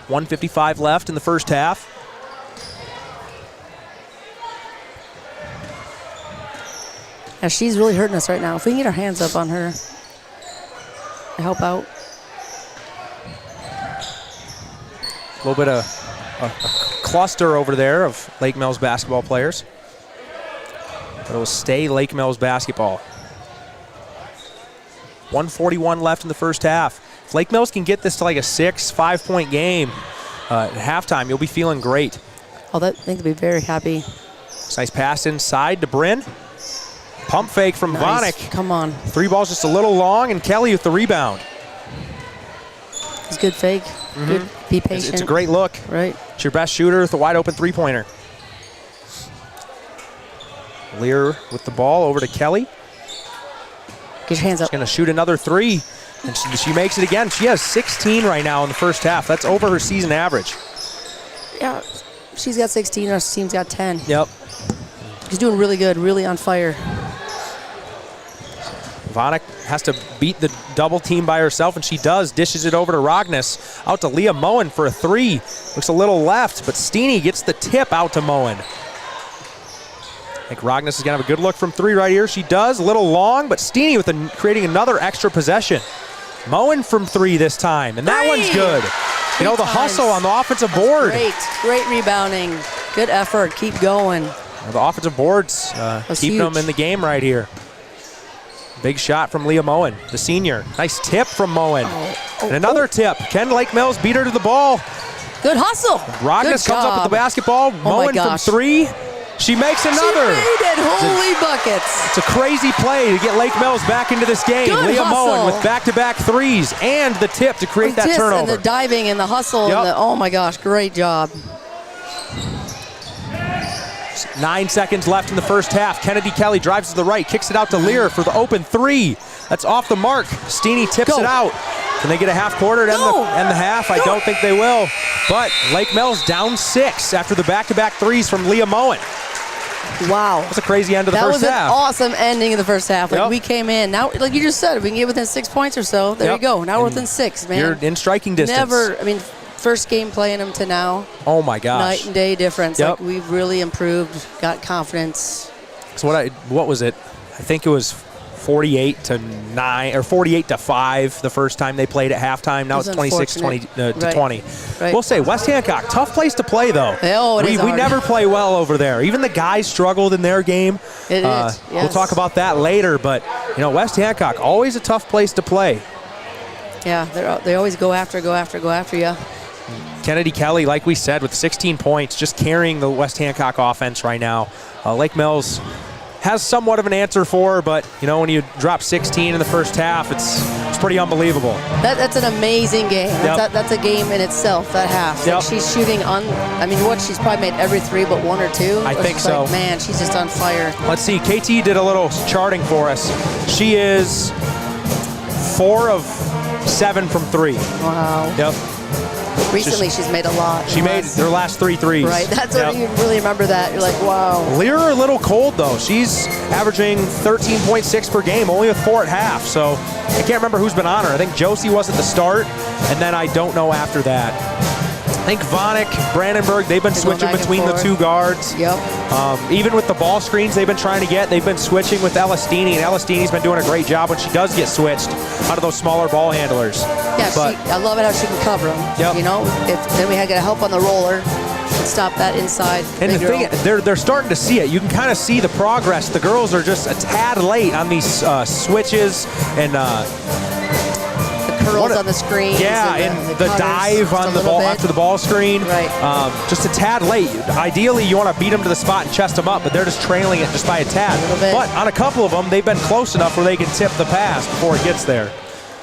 1:55 left in the first half. Now, she's really hurting us right now. If we can get our hands up on her, help out. A little bit of a cluster over there of Lake Mills basketball players. But it will stay Lake Mills basketball. 1:41 left in the first half. If Lake Mills can get this to like a 5-point game at halftime, you'll be feeling great. Oh, I think they'll be very happy. Nice pass inside to Bryn. Pump fake from Nice. Vonik. Come on. 3 balls just a little long, and Kelly with the rebound. It's a good fake. Good. Be patient. It's a great look. Right. It's your best shooter with a wide open 3-pointer. Lear with the ball over to Kelly. Get your hands up. She's going to shoot another 3, and she makes it again. She has 16 right now in the first half. That's over her season average. Yeah, she's got 16. Our team's got 10. Yep. She's doing really good, really on fire. Vonik has to beat the double team by herself, and she does. Dishes it over to Rognes. Out to Leah Moen for a 3. Looks a little left, but Steeny gets the tip out to Moen. I think Rognes is going to have a good look from 3 right here. She does. A little long, but Steeny with creating another extra possession. Moen from 3 this time, and that one's good. You know, the hustle on the offensive board. Great rebounding. Good effort. Keep going. The offensive boards keeping them in the game right here. Big shot from Leah Moen, the senior. Nice tip from Moen. And another tip. Ken Lake Mills beat her to the ball. Good hustle. Rognes comes up with the basketball. Moen from 3. She makes another. She made it. Holy buckets. It's a crazy play to get Lake Mills back into this game. Good Leah hustle. Moen with back-to-back 3s and the tip to create that turnover. And the diving and the hustle. Yep. And oh my gosh, great job. 9 seconds left in the first half. Kennedy Kelly drives to the right, kicks it out to Lear for the open 3. That's off the mark. Steeny tips it out. Can they get a half quarter to end the half? I don't think they will. But Lake Mills down 6 after the back-to-back 3s from Leah Moen. Wow. That's a crazy end of the first half. That was an awesome ending of the first half. Like we came in. Now, like you just said, if we can get within 6 points or so, there you go. Now we're within 6, man. You're in striking distance. First game playing them to now. Oh my gosh. Night and day difference. Yep. Like we've really improved, got confidence. So what was it? I think it was 48-9 or 48-5 the first time they played at halftime. Now it's 26-20. Right. We'll say West Hancock, tough place to play though. We never play well over there. Even the guys struggled in their game. It is. Yes. We'll talk about that later, but West Hancock, always a tough place to play. Yeah, they always go after you. Kennedy Kelly, like we said, with 16 points, just carrying the West Hancock offense right now. Lake Mills has somewhat of an answer for her, but when you drop 16 in the first half, it's pretty unbelievable. That's an amazing game. That's a game in itself, that half. Yep. Like she's shooting she's probably made every 3 but 1 or 2. I think so. Like, man, she's just on fire. Let's see, KT did a little charting for us. She is 4 of 7 from 3. Wow. Yep. Recently, she's made a lot. She made her last 3 threes. Right, that's what you really remember that. You're like, wow. Lear a little cold, though. She's averaging 13.6 per game, only with 4 at half. So I can't remember who's been on her. I think Josie was at the start, and then I don't know after that. I think Vonik, Brandenburg, they've been switching between the 2 guards. Yep. Even with the ball screens they've been trying to get, they've been switching with Elastini, and Elastini's been doing a great job when she does get switched out of those smaller ball handlers. Yeah, I love it how she can cover them. Yep. Then we had to get help on the roller and stop that inside. And the thing, they're starting to see it. You can kind of see the progress. The girls are just a tad late on these switches and curls on the screen. Yeah, and the dive on the ball after the ball screen. Right. Just a tad late. Ideally, you want to beat them to the spot and chest them up, but they're just trailing it just by a tad. But on a couple of them, they've been close enough where they can tip the pass before it gets there.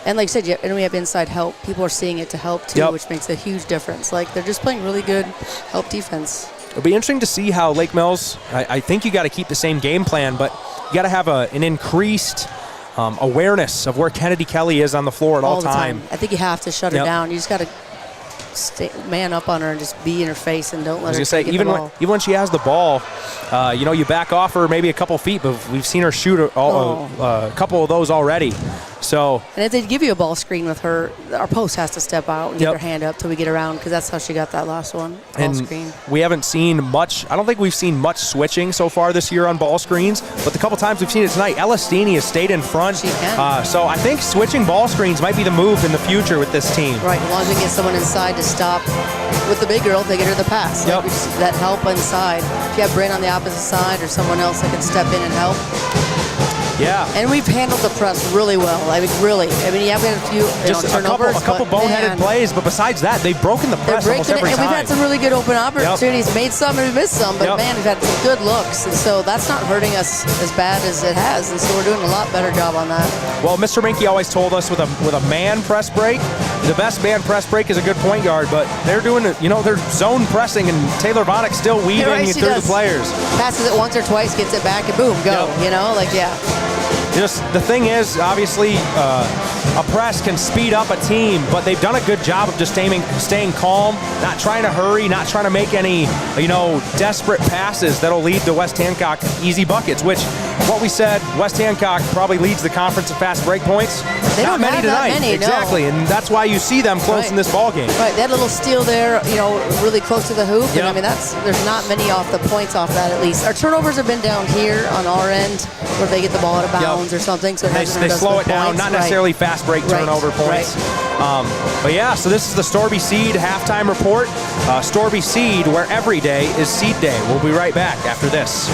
And like I said, and we have inside help. People are seeing it to help too, which makes a huge difference. Like they're just playing really good help defense. It'll be interesting to see how Lake Mills, I think you got to keep the same game plan, but you got to have an increased awareness of where Kennedy Kelly is on the floor at all time. I think you have to shut her down. You just got to man up on her and just be in her face and don't let her take the ball. Even when she has the ball, you back off her maybe a couple feet, but we've seen her shoot a couple of those already. So, and if they give you a ball screen with her, our post has to step out and get her hand up till we get around, because that's how she got that last one, ball screen. We haven't seen much. I don't think we've seen much switching so far this year on ball screens, but the couple times we've seen it tonight, Elastini has stayed in front. She can. So I think switching ball screens might be the move in the future with this team. Right, as long as we get someone inside to stop with the big girl, they get her the pass. Like that help inside. If you have Bryn on the opposite side or someone else that can step in and help. Yeah. And we've handled the press really well. I mean, really. I mean, you have had a few turnovers. A couple boneheaded plays, but besides that, they've broken the press almost every time. And we've had some really good open opportunities. Made some and we've missed some, but man, we've had some good looks. And so that's not hurting us as bad as it has. And so we're doing a lot better job on that. Well, Mr. Minke always told us with a man press break, the best man press break is a good point guard, but they're doing it, they're zone pressing, and Taylor Bonnick's still weaving through the players. Passes it once or twice, gets it back, and boom, go. Just the thing is, obviously, a press can speed up a team, but they've done a good job of just staying calm, not trying to hurry, not trying to make any, desperate passes that'll lead to West Hancock easy buckets, which, what we said, West Hancock probably leads the conference in fast break points. They not don't many have tonight. That many, exactly, and that's why you see them close in this ball game. Right, that little steal there, really close to the hoop. And I mean, there's not many off the points off that at least. Our turnovers have been down here on our end, where they get the ball out of bounds or something. So they slow it down, not necessarily fast break turnover points. But yeah, so this is the Storby Seed halftime report. Storby Seed, where every day is seed day. We'll be right back after this.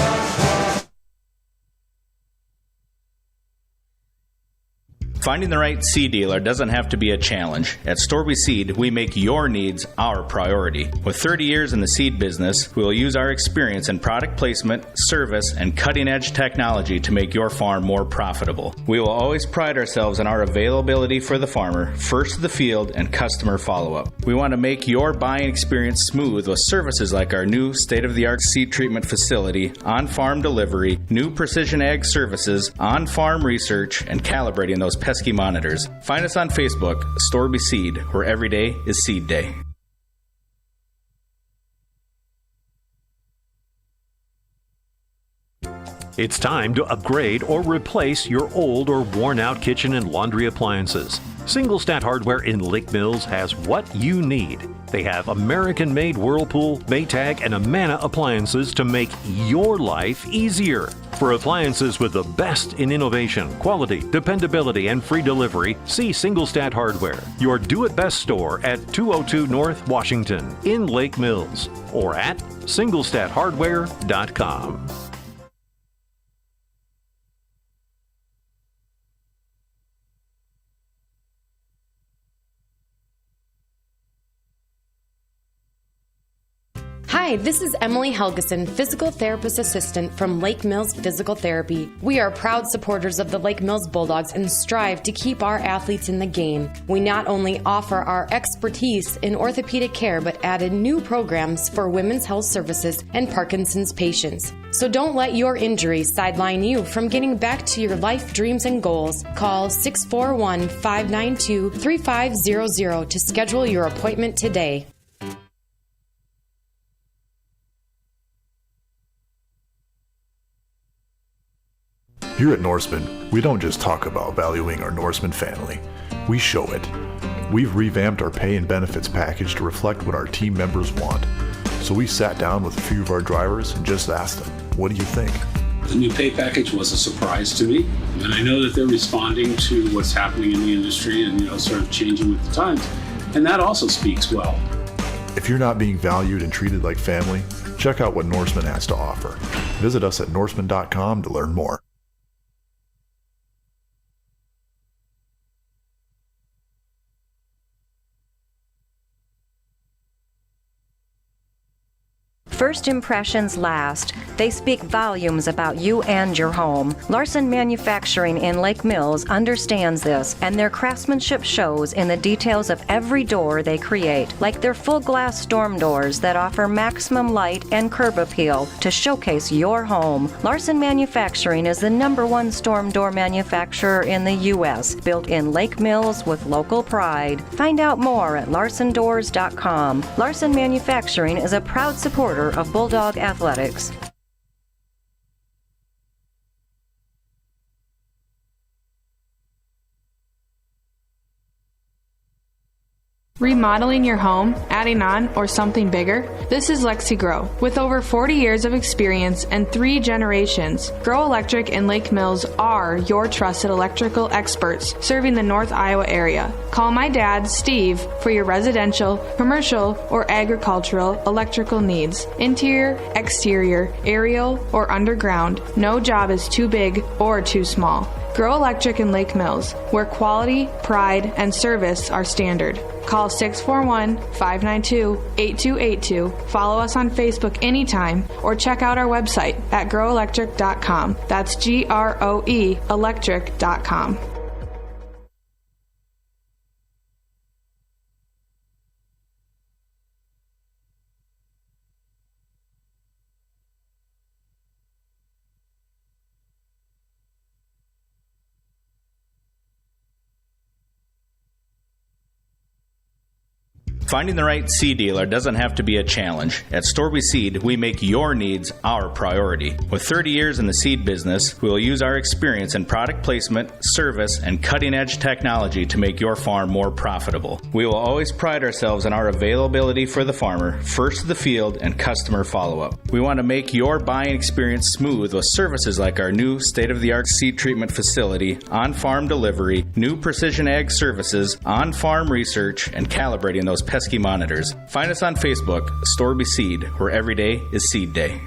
Finding the right seed dealer doesn't have to be a challenge. At Storby Seed, we make your needs our priority. With 30 years in the seed business, we will use our experience in product placement, service, and cutting-edge technology to make your farm more profitable. We will always pride ourselves on our availability for the farmer, first to the field, and customer follow-up. We want to make your buying experience smooth with services like our new state-of-the-art seed treatment facility, on-farm delivery, new precision ag services, on-farm research, and calibrating those pesky monitors. Find us on Facebook, Storby Seed, where every day is seed day. It's time to upgrade or replace your old or worn-out kitchen and laundry appliances. Single Stat Hardware in Lake Mills has what you need. They have American-made Whirlpool, Maytag, and Amana appliances to make your life easier. For appliances with the best in innovation, quality, dependability, and free delivery, see Single Stat Hardware, your do-it-best store at 202 North Washington in Lake Mills, or at singlestathardware.com. Hi, this is Emily Helgeson, Physical Therapist Assistant from Lake Mills Physical Therapy. We are proud supporters of the Lake Mills Bulldogs and strive to keep our athletes in the game. We not only offer our expertise in orthopedic care, but added new programs for women's health services and Parkinson's patients. So don't let your injury sideline you from getting back to your life dreams and goals. Call 641-592-3500 to schedule your appointment today. Here at Norseman, we don't just talk about valuing our Norseman family, we show it. We've revamped our pay and benefits package to reflect what our team members want. So we sat down with a few of our drivers and just asked them, what do you think? The new pay package was a surprise to me, and I know that they're responding to what's happening in the industry and sort of changing with the times, and that also speaks well. If you're not being valued and treated like family, check out what Norseman has to offer. Visit us at norseman.com to learn more. First impressions last. They speak volumes about you and your home. Larson Manufacturing in Lake Mills understands this, and their craftsmanship shows in the details of every door they create, like their full glass storm doors that offer maximum light and curb appeal to showcase your home. Larson Manufacturing is the #1 storm door manufacturer in the U.S., built in Lake Mills with local pride. Find out more at larsondoors.com. Larson Manufacturing is a proud supporter of Bulldog Athletics. Remodeling your home, adding on, or something bigger? This is Lexi Grow. With over 40 years of experience and 3 generations, Grow Electric and Lake Mills are your trusted electrical experts serving the North Iowa area. Call my dad, Steve, for your residential, commercial, or agricultural electrical needs. Interior, exterior, aerial, or underground. No job is too big or too small. Grow Electric in Lake Mills, where quality, pride, and service are standard. Call 641-592-8282. Follow us on Facebook anytime or check out our website at growelectric.com. That's GROE electric.com. Finding the right seed dealer doesn't have to be a challenge. At Storby Seed, we make your needs our priority. With 30 years in the seed business, we will use our experience in product placement, service, and cutting-edge technology to make your farm more profitable. We will always pride ourselves on our availability for the farmer, first to the field, and customer follow-up. We want to make your buying experience smooth with services like our new state-of-the-art seed treatment facility, on-farm delivery, new precision ag services, on-farm research, and calibrating those pesky monitors. Find us on Facebook, Storby Seed, where every day is seed day.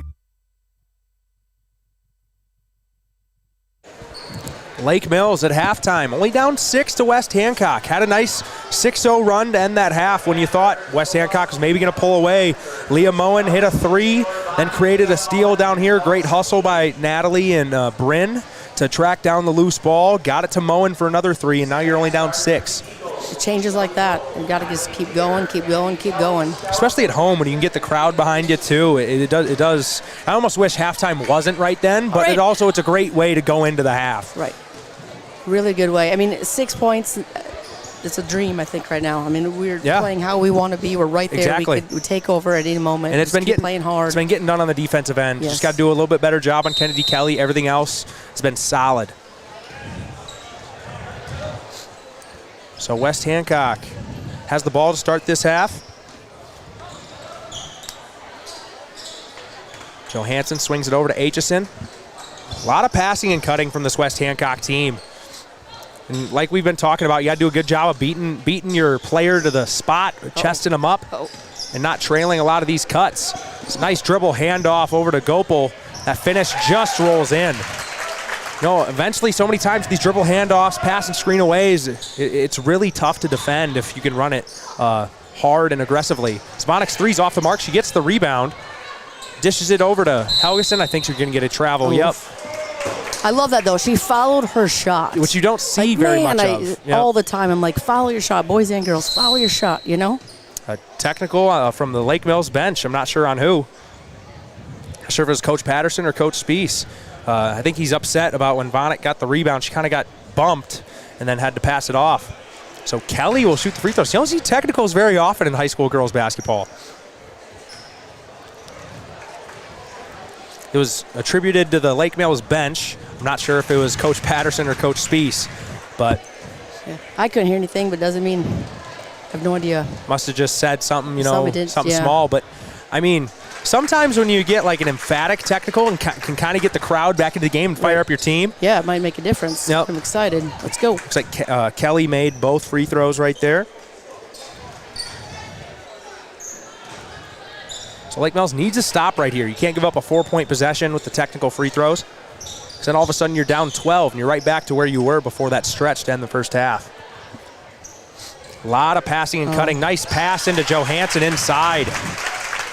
Lake Mills at halftime, only down 6 to West Hancock. Had a nice 6-0 run to end that half when you thought West Hancock was maybe going to pull away. Leah Moen hit a 3, then created a steal down here. Great hustle by Natalie and Bryn to track down the loose ball. Got it to Moen for another 3, and now you're only down 6. Changes like that. You got to just keep going, keep going, keep going. Especially at home when you can get the crowd behind you too. It does. I almost wish halftime wasn't right then, but Right. it's a great way to go into the half. Right. Really good way. I mean, 6 points. It's a dream, I think, right now. I mean, we're playing how we want to be. We're right there. Exactly. We take over at any moment. And it's been playing hard. It's been getting done on the defensive end. Yes. Just got to do a little bit better job on Kennedy Kelly. Everything else has been solid. So West Hancock has the ball to start this half. Johansson swings it over to Aitchison. A lot of passing and cutting from this West Hancock team. And like we've been talking about, you got to do a good job of beating your player to the spot, chesting him up, and not trailing a lot of these cuts. It's a nice dribble handoff over to Gopal. That finish just rolls in. Eventually, so many times these dribble handoffs, pass and screen aways, it's really tough to defend if you can run it hard and aggressively. Smonik's 3's off the mark. She gets the rebound, dishes it over to Helgeson. I think she's going to get a travel. Yep. I love that, though. She followed her shot. Which you don't see very much of. Yep. All the time, I'm like, follow your shot. Boys and girls, follow your shot, you know? A technical from the Lake Mills bench. I'm not sure on who. Not sure if it was Coach Patterson or Coach Spies. I think he's upset about when Vonnet got the rebound. She kind of got bumped and then had to pass it off. So Kelly will shoot the free throws. You don't see technicals very often in high school girls basketball. It was attributed to the Lake Mills bench. I'm not sure if it was Coach Patterson or Coach Spies, but I couldn't hear anything, but doesn't mean I have no idea. Must have just said something, Something small. But, I mean, sometimes when you get like an emphatic technical and can kind of get the crowd back into the game and fire up your team. Yeah, it might make a difference. Yep. I'm excited. Let's go. Looks like Kelly made both free throws right there. So Lake Mills needs to stop right here. You can't give up a 4-point possession with the technical free throws. Because then all of a sudden you're down 12 and you're right back to where you were before that stretch to end the first half. A lot of passing and cutting. Nice pass into Johansson inside.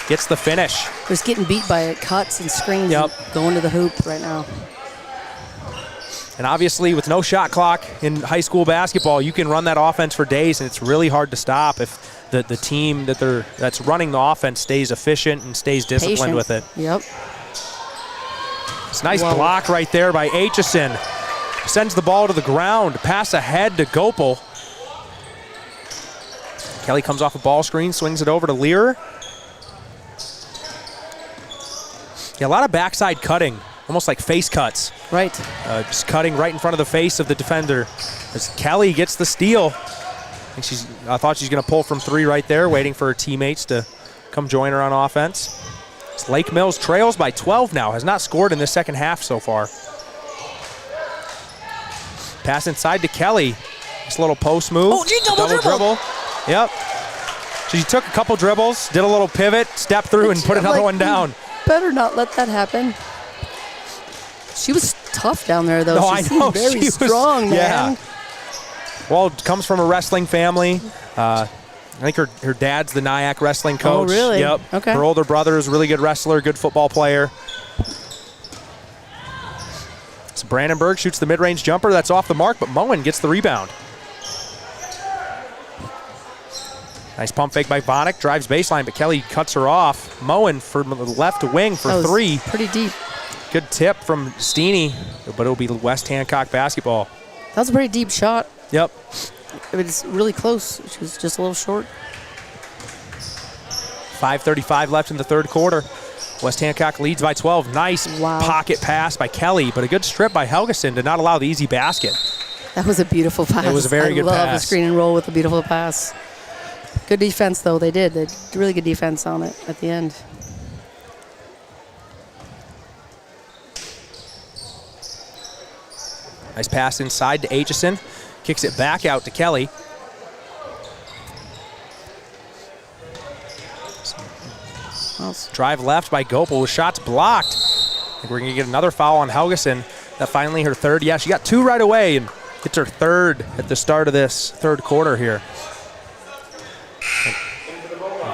gets the finish. Just getting beat by cuts and screens. Yep. And going to the hoop right now. And obviously, with no shot clock in high school basketball, you can run that offense for days, and it's really hard to stop if the team that's running the offense stays efficient and stays disciplined with it. Yep. It's a nice block right there by Aitchison. Sends the ball to the ground. Pass ahead to Gopel. Kelly comes off a ball screen, swings it over to Lear. Yeah, a lot of backside cutting, almost like face cuts. Right. Just cutting right in front of the face of the defender. As Kelly gets the steal. I thought she's going to pull from 3 right there, waiting for her teammates to come join her on offense. Lake Mills trails by 12 now, has not scored in the second half so far. Pass inside to Kelly. This little post move. Oh, gee, double dribble. Yep. She took a couple dribbles, did a little pivot, stepped through, and put another one down. Better not let that happen. She was tough down there, though. No, She I seemed know. very She was- strong, yeah. man. Well, comes from a wrestling family. I think her dad's the Nyack wrestling coach. Oh, really? Yep. Okay. Her older brother is a really good wrestler, good football player. So Brandenburg shoots the mid-range jumper. That's off the mark, but Moen gets the rebound. Nice pump fake by Vonick. Drives baseline, but Kelly cuts her off. Moen from the left wing for 3. Pretty deep. Good tip from Steeny, but it'll be West Hancock basketball. That was a pretty deep shot. Yep. It was really close. She was just a little short. 5:35 left in the third quarter. West Hancock leads by 12. Nice pocket pass by Kelly, but a good strip by Helgeson to not allow the easy basket. That was a beautiful pass. It was a very good I love pass. the screen and roll with a beautiful pass. Good defense, though. They did really good defense on it at the end. Nice pass inside to Aitchison. Kicks it back out to Kelly. Drive left by Gopel with shots blocked. I think we're going to get another foul on Helgeson. That finally her third. Yeah, she got 2 right away and gets her third at the start of this third quarter here.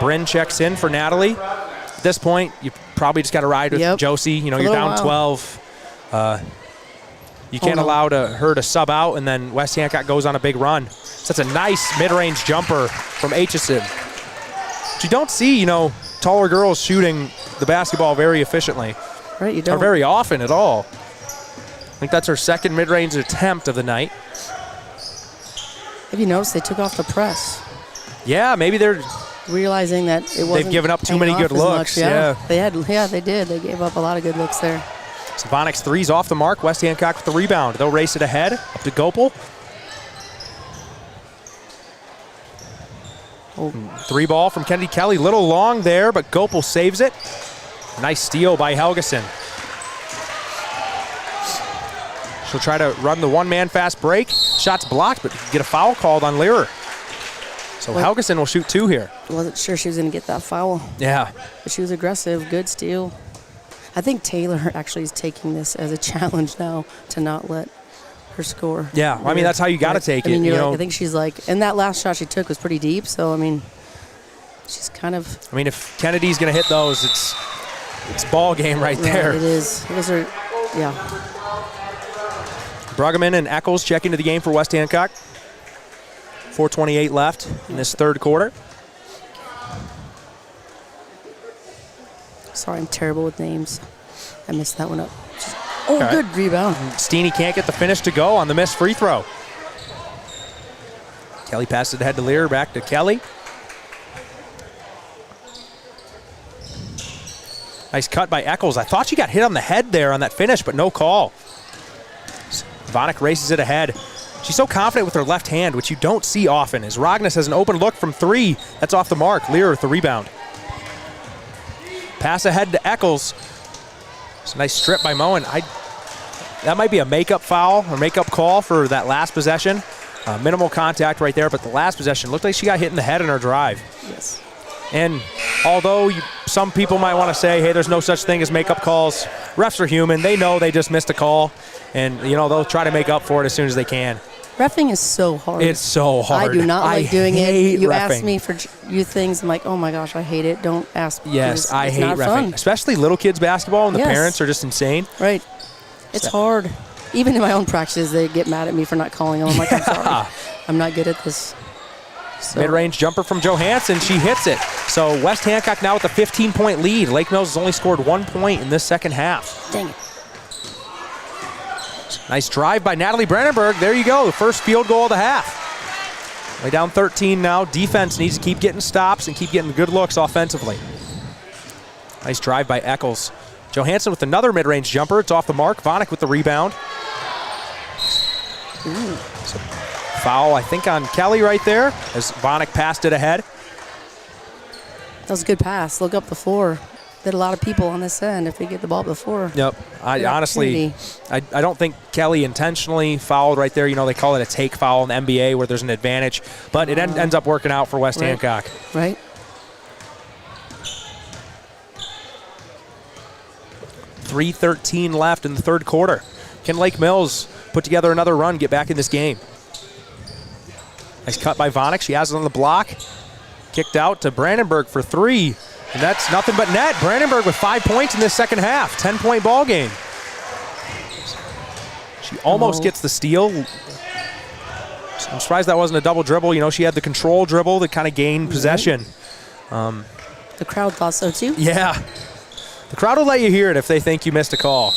Bryn checks in for Natalie. At this point, you probably just got to ride with Josie. You know, you're down 12. You can't allow her to sub out, and then West Hancock goes on a big run. So that's a nice mid-range jumper from Aitchison. But you don't see, taller girls shooting the basketball very efficiently. Right, you don't. Or very often at all. I think that's her second mid-range attempt of the night. Have you noticed they took off the press? Yeah, maybe they're realizing that it wasn't. They've given up too many paying good off as looks. much. Yeah, they did. They gave up a lot of good looks there. Savonick's 3's off the mark. West Hancock with the rebound. They'll race it ahead up to Gopel. 3 ball from Kennedy Kelly. Little long there, but Gopel saves it. Nice steal by Helgeson. She'll try to run the one-man fast break. Shots blocked, but get a foul called on Learer. So Helgeson will shoot 2 here. Wasn't sure she was going to get that foul. Yeah. But she was aggressive. Good steal. I think Taylor actually is taking this as a challenge now to not let her score. Yeah, I mean, that's how you got to take it. I think she's like, and that last shot she took was pretty deep, so, I mean, she's kind of. I mean, if Kennedy's going to hit those, it's ball game right there. It is. It was her, yeah. Bruggeman and Eccles check into the game for West Hancock. 4:28 left in this third quarter. Sorry, I'm terrible with names. I messed that one up. Good rebound. Steeny can't get the finish to go on the missed free throw. Kelly passes it ahead to Lear, back to Kelly. Nice cut by Eccles. I thought she got hit on the head there on that finish, but no call. Vonick races it ahead. She's so confident with her left hand, which you don't see often, as Rognes has an open look from 3. That's off the mark. Lear with the rebound. Pass ahead to Eccles. It's a nice strip by Moen. That might be a makeup foul or makeup call for that last possession. Minimal contact right there, but the last possession looked like she got hit in the head in her drive. Yes. And although some people might want to say, hey, there's no such thing as makeup calls, refs are human. They know they just missed a call, and they'll try to make up for it as soon as they can. Reffing is so hard. It's so hard. I do not like doing it. You reffing. ask me for you things, I'm like, oh my gosh, I hate it. Don't ask me. Yes, I it's hate not reffing. fun. Especially little kids basketball, and the parents are just insane. Right. It's hard. Even in my own practices, they get mad at me for not calling them. I'm like, I'm sorry. I'm not good at this. So. Mid-range jumper from Johansson. She hits it. So West Hancock now with a 15-point lead. Lake Mills has only scored 1 point in this second half. Dang it. Nice drive by Natalie Brandenburg. There you go, the first field goal of the half. Way down 13 now. Defense needs to keep getting stops and keep getting good looks offensively. Nice drive by Eccles. Johansson with another mid-range jumper. It's off the mark. Vonik with the rebound. So foul, I think, on Kelly right there as Vonik passed it ahead. That was a good pass. Look up the floor. Did a lot of people on this end if they get the ball before. Yep. I honestly, I don't think Kelly intentionally fouled right there. You know, they call it a take foul in the NBA where there's an advantage, but it ends up working out for West Hancock. Right. .313 left in the third quarter. Can Lake Mills put together another run, get back in this game? Nice cut by Vonik. She has it on the block. Kicked out to Brandenburg for three. And that's nothing but net. Brandenburg with 5 points in this second half. 10-point ball game. She almost gets the steal. I'm surprised that wasn't a double dribble. You know, she had the control dribble that kind of gained possession. The crowd thought so too. Yeah. The crowd will let you hear it if they think you missed a call.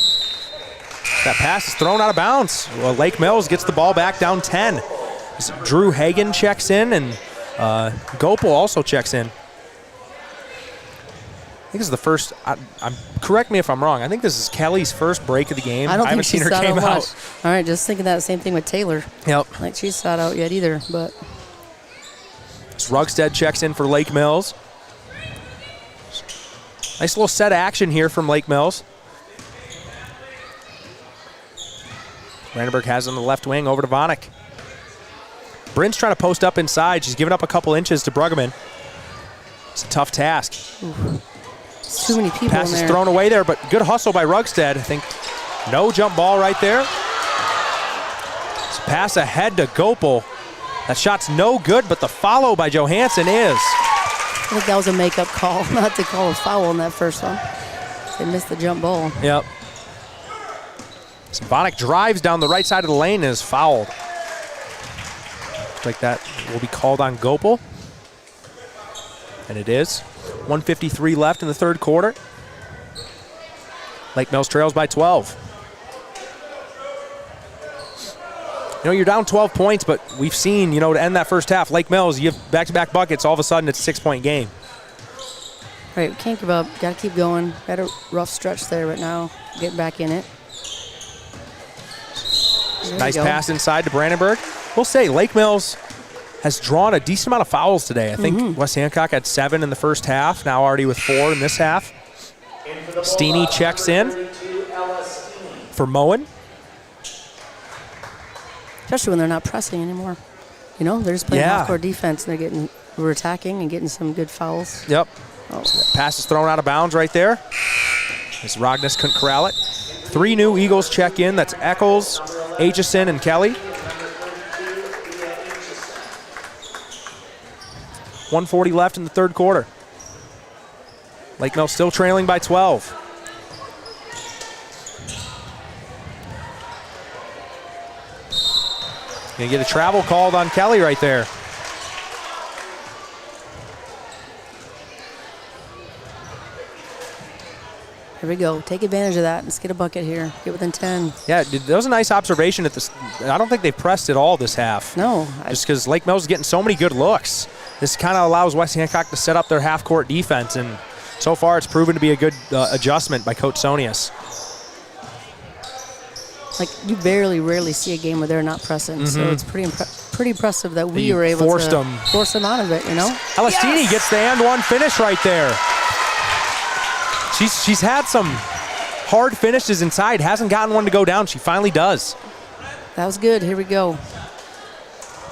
That pass is thrown out of bounds. Well, Lake Mills gets the ball back down 10. Drew Hagen checks in, and Gopal also checks in. I think this is the first, correct me if I'm wrong, I think this is Kelly's first break of the game. I haven't seen her sat game out. All right, just thinking that same thing with Taylor. Yep. Like she's sat out yet either, but. Rugstead checks in for Lake Mills. Nice little set of action here from Lake Mills. Brandenburg has it on the left wing over to Vonik. Bryn's trying to post up inside. She's giving up a couple inches to Bruggeman. It's a tough task. It's too many people Pass in there. is thrown away there, but good hustle by Rugstead. I think no jump ball right there. Pass ahead to Gopal. That shot's no good, but the follow by Johansson is. I think that was a makeup call, not to call a foul in that first one. They missed the jump ball. Yep. So Vonik drives down the right side of the lane and is fouled. Looks like that will be called on Gopal. And it is. 1:53 left in the third quarter. Lake Mills trails by 12. You know, you're down 12 points, but we've seen, you know, to end that first half, Lake Mills, you have back-to-back buckets, all of a sudden it's a 6-point game. Right, we can't give up. Got to keep going. Got a rough stretch there, but now getting back in it. Nice pass inside to Brandenburg. We'll say Lake Mills has drawn a decent amount of fouls today. I think West Hancock had 7 in the first half, now already with 4 in this half. Steeney checks in for Moen. Especially when they're not pressing anymore. You know, they're just playing half-court defense, and we're attacking and getting some good fouls. Yep. Pass is thrown out of bounds right there. As Rogness couldn't corral it. 3 new Eagles check in. That's Eccles, Aitchison, and Kelly. 1:40 left in the third quarter. Lake Mills still trailing by 12. Gonna get a travel called on Kelly right there. Here we go. Take advantage of that. Let's get a bucket here. Get within 10. Yeah, that was a nice observation. I don't think they've pressed at all this half. No. Just because Lake Mills is getting so many good looks. This kind of allows West Hancock to set up their half-court defense, and so far it's proven to be a good adjustment by Coach Sonius. Like, you rarely see a game where they're not pressing, so it's pretty impressive that we were able to force them out of it, you know? Alestini gets the and-one finish right there. She's had some hard finishes inside, hasn't gotten one to go down. She finally does. That was good. Here we go.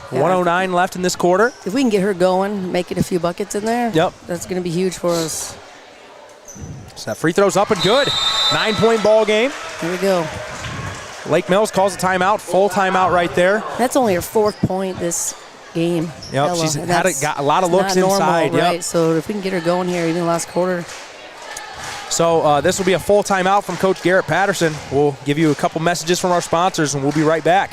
1:09 left in this quarter. If we can get her going, making a few buckets in there, that's going to be huge for us. So that free throw's up and good. 9-point ball game. Here we go. Lake Mills calls a timeout, full timeout right there. That's only her 4th point this game. Yep, Ella. she's And got a lot of looks not normal, inside. right? Yep. So if we can get her going here, even last quarter. So this will be a full timeout from Coach Garrett Patterson. We'll give you a couple messages from our sponsors, and we'll be right back.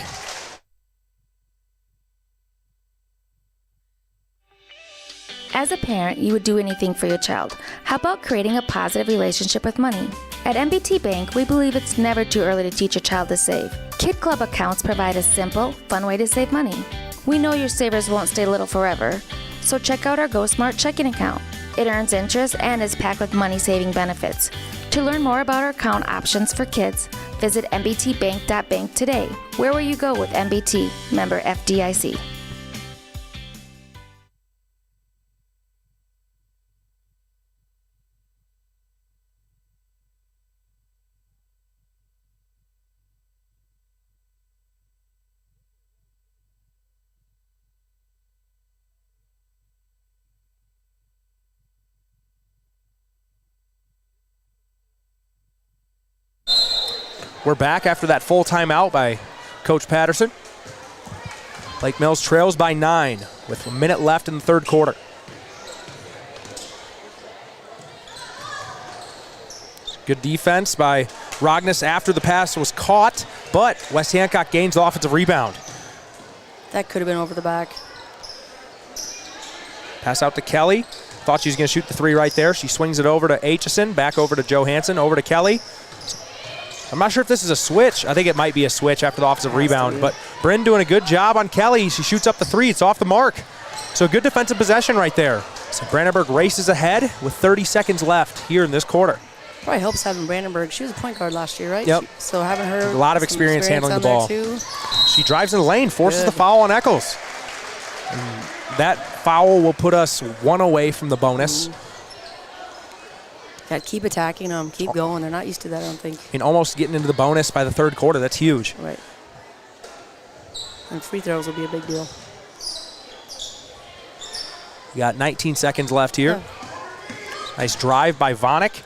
As a parent, you would do anything for your child. How about creating a positive relationship with money? At MBT Bank, we believe it's never too early to teach your child to save. Kid Club accounts provide a simple, fun way to save money. We know your savers won't stay little forever, so check out our Go Smart checking account. It earns interest and is packed with money-saving benefits. To learn more about our account options for kids, visit mbtbank.bank today. Where will you go with MBT? Member FDIC. We're back after that full timeout by Coach Patterson. Lake Mills trails by 9 with a minute left in the third quarter. Good defense by Rognus after the pass was caught, but West Hancock gains the offensive rebound. That could have been over the back. Pass out to Kelly. Thought she was going to shoot the 3 right there. She swings it over to Aitchison, back over to Johansson, over to Kelly. I'm not sure if this is a switch. I think it might be a switch after the offensive rebound, but Bryn doing a good job on Kelly. She shoots up the 3. It's off the mark. So good defensive possession right there. So Brandenburg races ahead with 30 seconds left here in this quarter. Probably helps having Brandenburg. She was a point guard last year, right? Yep. So having her a lot of experience handling the ball. Too. She drives in the lane, forces the foul on Eccles. And that foul will put us 1 away from the bonus. Got to keep attacking them, keep going. They're not used to that, I don't think. And almost getting into the bonus by the third quarter. That's huge. Right. And free throws will be a big deal. We got 19 seconds left here. Nice drive by Vonik.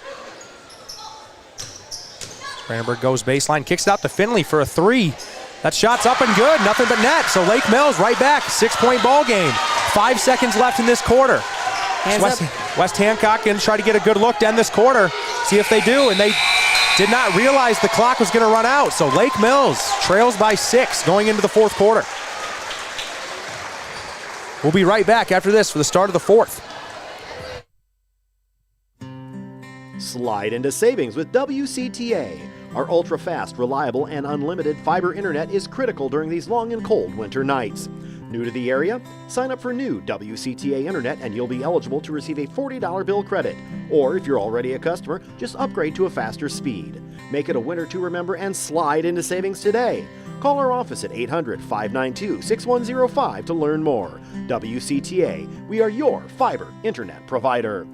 Brandenburg goes baseline, kicks it out to Finley for a 3. That shot's up and good, nothing but net. So Lake Mills right back, 6-point ball game. 5 seconds left in this quarter. West Hancock going to try to get a good look to end this quarter. See if they do, and they did not realize the clock was going to run out. So Lake Mills trails by 6 going into the fourth quarter. We'll be right back after this for the start of the fourth. Slide into savings with WCTA. Our ultra-fast, reliable, and unlimited fiber internet is critical during these long and cold winter nights. New to the area? Sign up for new WCTA Internet and you'll be eligible to receive a $40 bill credit. Or if you're already a customer, just upgrade to a faster speed. Make it a winter to remember and slide into savings today. Call our office at 800-592-6105 to learn more. WCTA, we are your fiber internet provider.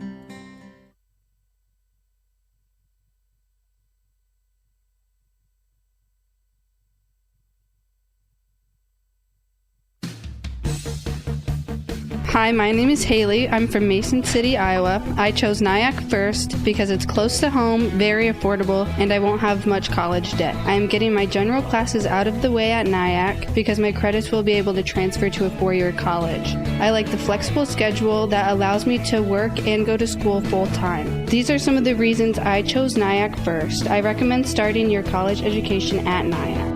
Hi, my name is Haley. I'm from Mason City, Iowa. I chose Nyack first because it's close to home, very affordable, and I won't have much college debt. I am getting my general classes out of the way at Nyack because my credits will be able to transfer to a 4-year college. I like the flexible schedule that allows me to work and go to school full-time. These are some of the reasons I chose Nyack first. I recommend starting your college education at Nyack.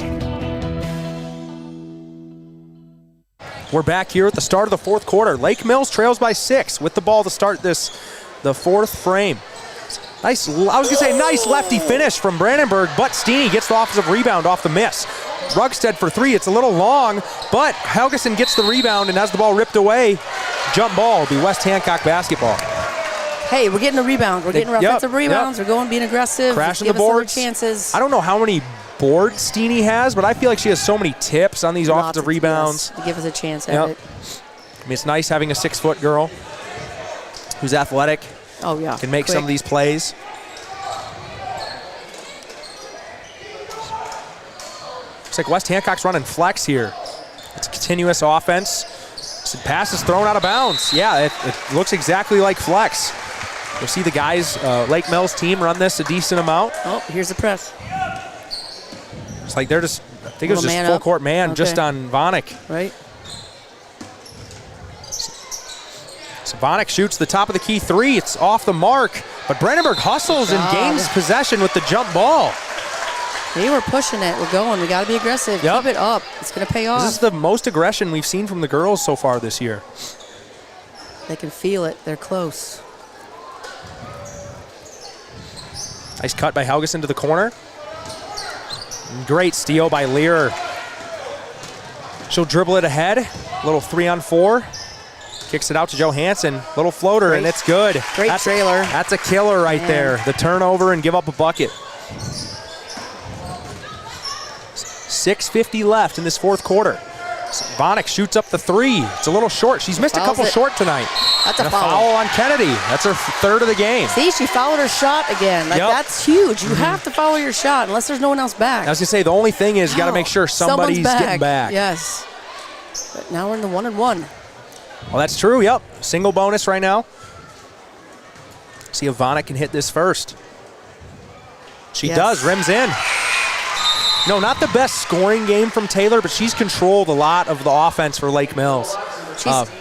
We're back here at the start of the fourth quarter. Lake Mills trails by 6 with the ball to start the fourth frame. Nice, I was going to say nice lefty finish from Brandenburg, but Steeney gets the offensive rebound off the miss. Rugstead for 3, it's a little long, but Helgeson gets the rebound and has the ball ripped away. Jump ball will be West Hancock basketball. Hey, we're getting a rebound. We're getting offensive rebounds. We're going, being aggressive. Crashing the boards. Chances. I don't know how many boards Steeney has, but I feel like she has so many tips on these offensive rebounds. To give us a chance at it. I mean, it's nice having a 6-foot girl who's athletic. Oh, yeah. Can make some of these plays. Looks like West Hancock's running flex here. It's a continuous offense. Some passes thrown out of bounds. Yeah, it looks exactly like flex. You'll see the guys, Lake Mills team, run this a decent amount. Oh, here's the press. It's like they're just, I think it was just full court man just on Vonik. Right. So Vonik shoots the top of the key three. It's off the mark, but Brandenburg hustles and gains possession with the jump ball. They were pushing it. We're going. We got to be aggressive. Keep it up. It's going to pay off. This is the most aggression we've seen from the girls so far this year. They can feel it. They're close. Nice cut by Helgeson to the corner. Great steal by Lear. She'll dribble it ahead. Little 3-on-4. Kicks it out to Johansson. Little floater, and it's good. Great trailer. That's a killer right there. The turnover and give up a bucket. 6:50 left in this fourth quarter. Vonik shoots up the three. It's a little short. She's missed a couple short tonight. That's a foul on Kennedy. That's her third of the game. See, she fouled her shot again. That's huge. You have to follow your shot unless there's no one else back. I was going to say, the only thing is you got to make sure somebody's getting back. Yes. But now we're in the 1-and-1. Well, that's true. Yep. Single bonus right now. See if Vonik can hit this first. She does. Rims in. No, not the best scoring game from Taylor, but she's controlled a lot of the offense for Lake Mills.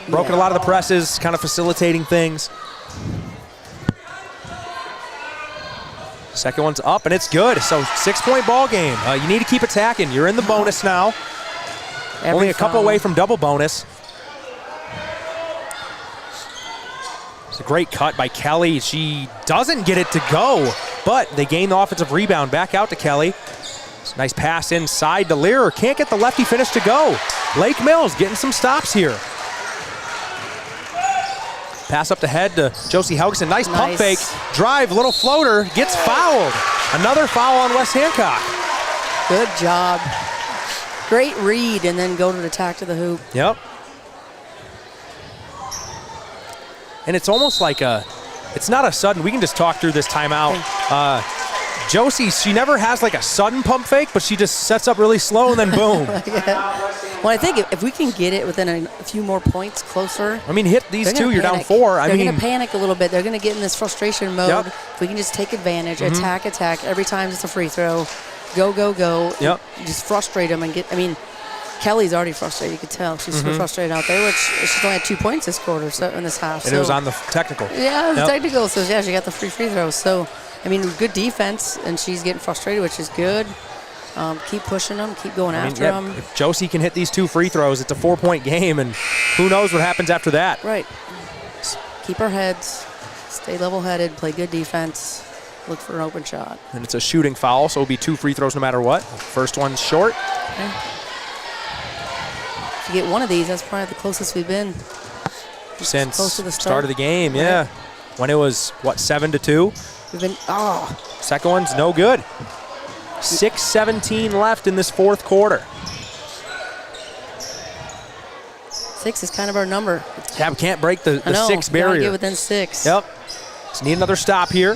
Broken a lot of the presses, kind of facilitating things. Second one's up, and it's good. So 6-point ball game. You need to keep attacking. You're in the bonus now. Only a couple away from double bonus. It's a great cut by Kelly. She doesn't get it to go, but they gain the offensive rebound. Back out to Kelly. Nice pass inside to Lear. Can't get the lefty finish to go. Lake Mills getting some stops here. Pass up the head to Josie Helgeson. Nice pump fake. Drive, little floater. Gets fouled. Another foul on West Hancock. Good job. Great read and then go to the attack to the hoop. Yep. And it's almost like it's not a sudden, we can just talk through this timeout. Josie, she never has like a sudden pump fake, but she just sets up really slow and then boom. Well, I think if we can get it within a few more points closer. I mean, hit these two, you're down 4. They're going to panic a little bit. They're going to get in this frustration mode. If we can just take advantage, attack. Every time it's a free throw. Go. Yep. Just frustrate them and get, I mean, Kelly's already frustrated. You could tell. She's super frustrated out there, which she's only had 2 points this quarter, so in this half. And it was on the technical. Yeah, it was technical. So, yeah, she got the free throws. So, I mean, good defense, and she's getting frustrated, which is good. Keep pushing them, keep going after them. If Josie can hit these 2 free throws, it's a 4-point game, and who knows what happens after that. Right. Keep our heads, stay level-headed, play good defense, look for an open shot. And it's a shooting foul, so it'll be 2 free throws no matter what. First one's short. Okay. If you get one of these, that's probably the closest we've been since close to the start of the game, yeah. When it was, 7-2? We've been, Second one's no good. 6:17 left in this fourth quarter. 6 is kind of our number. Yeah, we can't break the 6 barrier. Get within 6. Yep. Just need another stop here.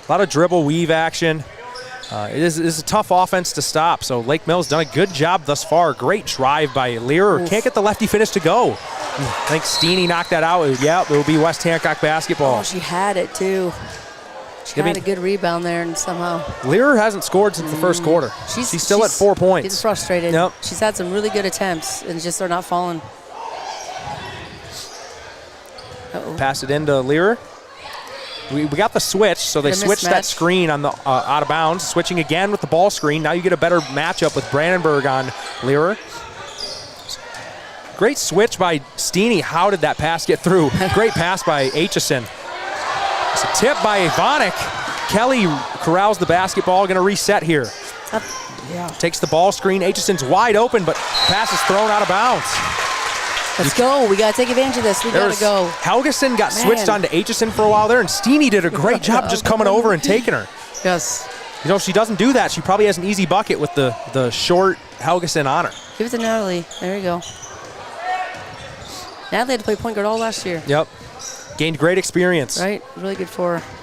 A lot of dribble weave action. It is a tough offense to stop, so Lake Mills done a good job thus far. Great drive by Lear. Can't get the lefty finish to go. I think Steeny knocked that out. Yeah, it will be West Hancock basketball. Oh, she had it too. She had a good rebound there, and somehow. Lear hasn't scored since the first quarter. She's still at 4 points. Getting frustrated. Yep. She's had some really good attempts, and just they're not falling. Pass it into Lear. We got the switch, so they switched that screen on the out of bounds. Switching again with the ball screen. Now you get a better matchup with Brandenburg on Lear. Great switch by Steeny. How did that pass get through? Great pass by Aitchison. It's a tip by Vonik. Kelly corrals the basketball. Going to reset here. Takes the ball screen. Aitchison's wide open, but pass is thrown out of bounds. Let's go. We got to take advantage of this. We got to go. Helgeson got switched onto Aitchison for a while there, and Steeny did a great job just coming over and taking her. Yes. You know, if she doesn't do that, she probably has an easy bucket with the short Helgeson on her. Give it to Natalie. There you go. Natalie had to play point guard all last year. Yep. Gained great experience. Right. Really good for her.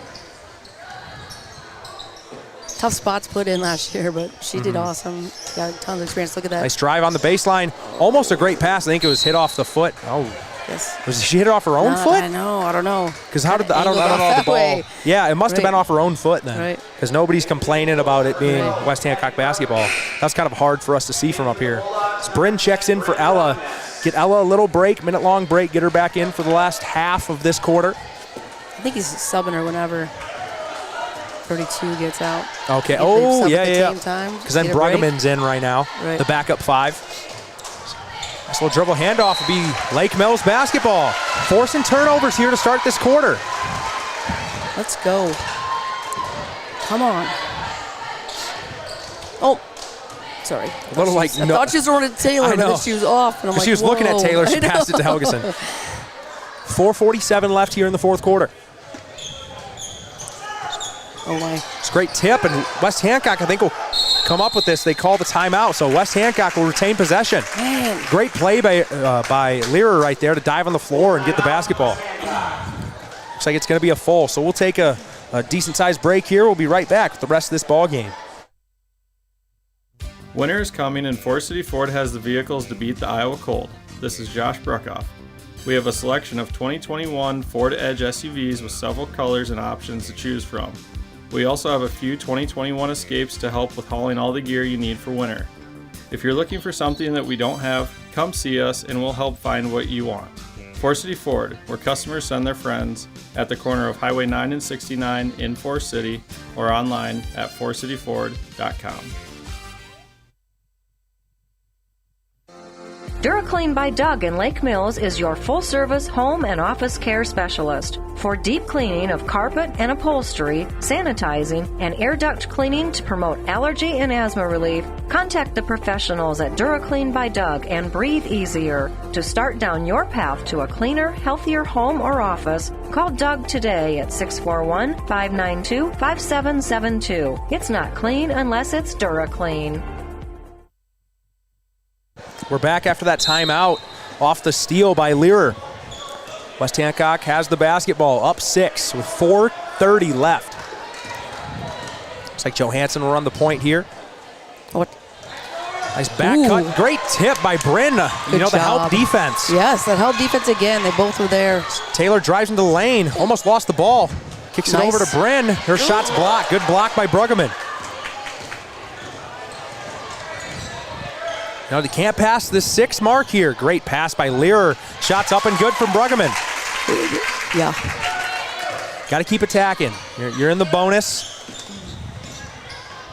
Tough spots put in last year, but she did awesome. Got tons of experience. Look at that. Nice drive on the baseline. Almost a great pass. I think it was hit off the foot. Oh, Yes. Did she hit it off her own foot? I know. I don't know. Because how did I don't know the ball? Way. Yeah, it must have Right. been off her own foot then. Right. Because nobody's complaining about it being West Hancock basketball. That's kind of hard for us to see from up here. As Bryn checks in for Ella. Get Ella a little break, minute-long break. Get her back in for the last half of this quarter. I think he's subbing her whenever 32 gets out. Okay. Sub Yeah. at the same time. Because then Get a break. Bruggeman's in right now. Right. The backup 5. This little dribble handoff will be Lake Mills basketball. Forcing turnovers here to start this quarter. Let's go. Come on. Oh, sorry. A little like I thought she was throwing it to Taylor, but then she was off. And I'm like, she was looking at Taylor. She passed it to Helgeson. 4:47 left here in the fourth quarter. Oh my. It's a great tip, and West Hancock, I think, will come up with this. They call the timeout, so West Hancock will retain possession. Man. Great play by Learer right there to dive on the floor and get the basketball. Looks like it's going to be a full, so we'll take a decent-sized break here. We'll be right back with the rest of this ball game. Winter is coming, and Forest City Ford has the vehicles to beat the Iowa cold. This is Josh Bruckoff. We have a selection of 2021 Ford Edge SUVs with several colors and options to choose from. We also have a few 2021 Escapes to help with hauling all the gear you need for winter. If you're looking for something that we don't have, come see us and we'll help find what you want. Forest City Ford, where customers send their friends, at the corner of Highway 9 and 69 in Forest City, or online at forestcityford.com. DuraClean by Doug in Lake Mills is your full-service home and office care specialist. For deep cleaning of carpet and upholstery, sanitizing, and air duct cleaning to promote allergy and asthma relief, contact the professionals at DuraClean by Doug and breathe easier. To start down your path to a cleaner, healthier home or office, call Doug today at 641-592-5772. It's not clean unless it's DuraClean. We're back after that timeout off the steal by Learer. West Hancock has the basketball up 6 with 4:30 left. Looks like Johansson will run the point here. What? Nice back cut. Great tip by Bryn. Good the help job. defense. Yes, that help defense again. They both were there. Taylor drives into the lane. Almost lost the ball. Kicks it over to Bryn. Her shot's blocked. Good block by Bruggeman. Now they can't pass the 6 mark here. Great pass by Learer. Shots up and good from Bruggeman. Yeah. Got to keep attacking. You're in the bonus.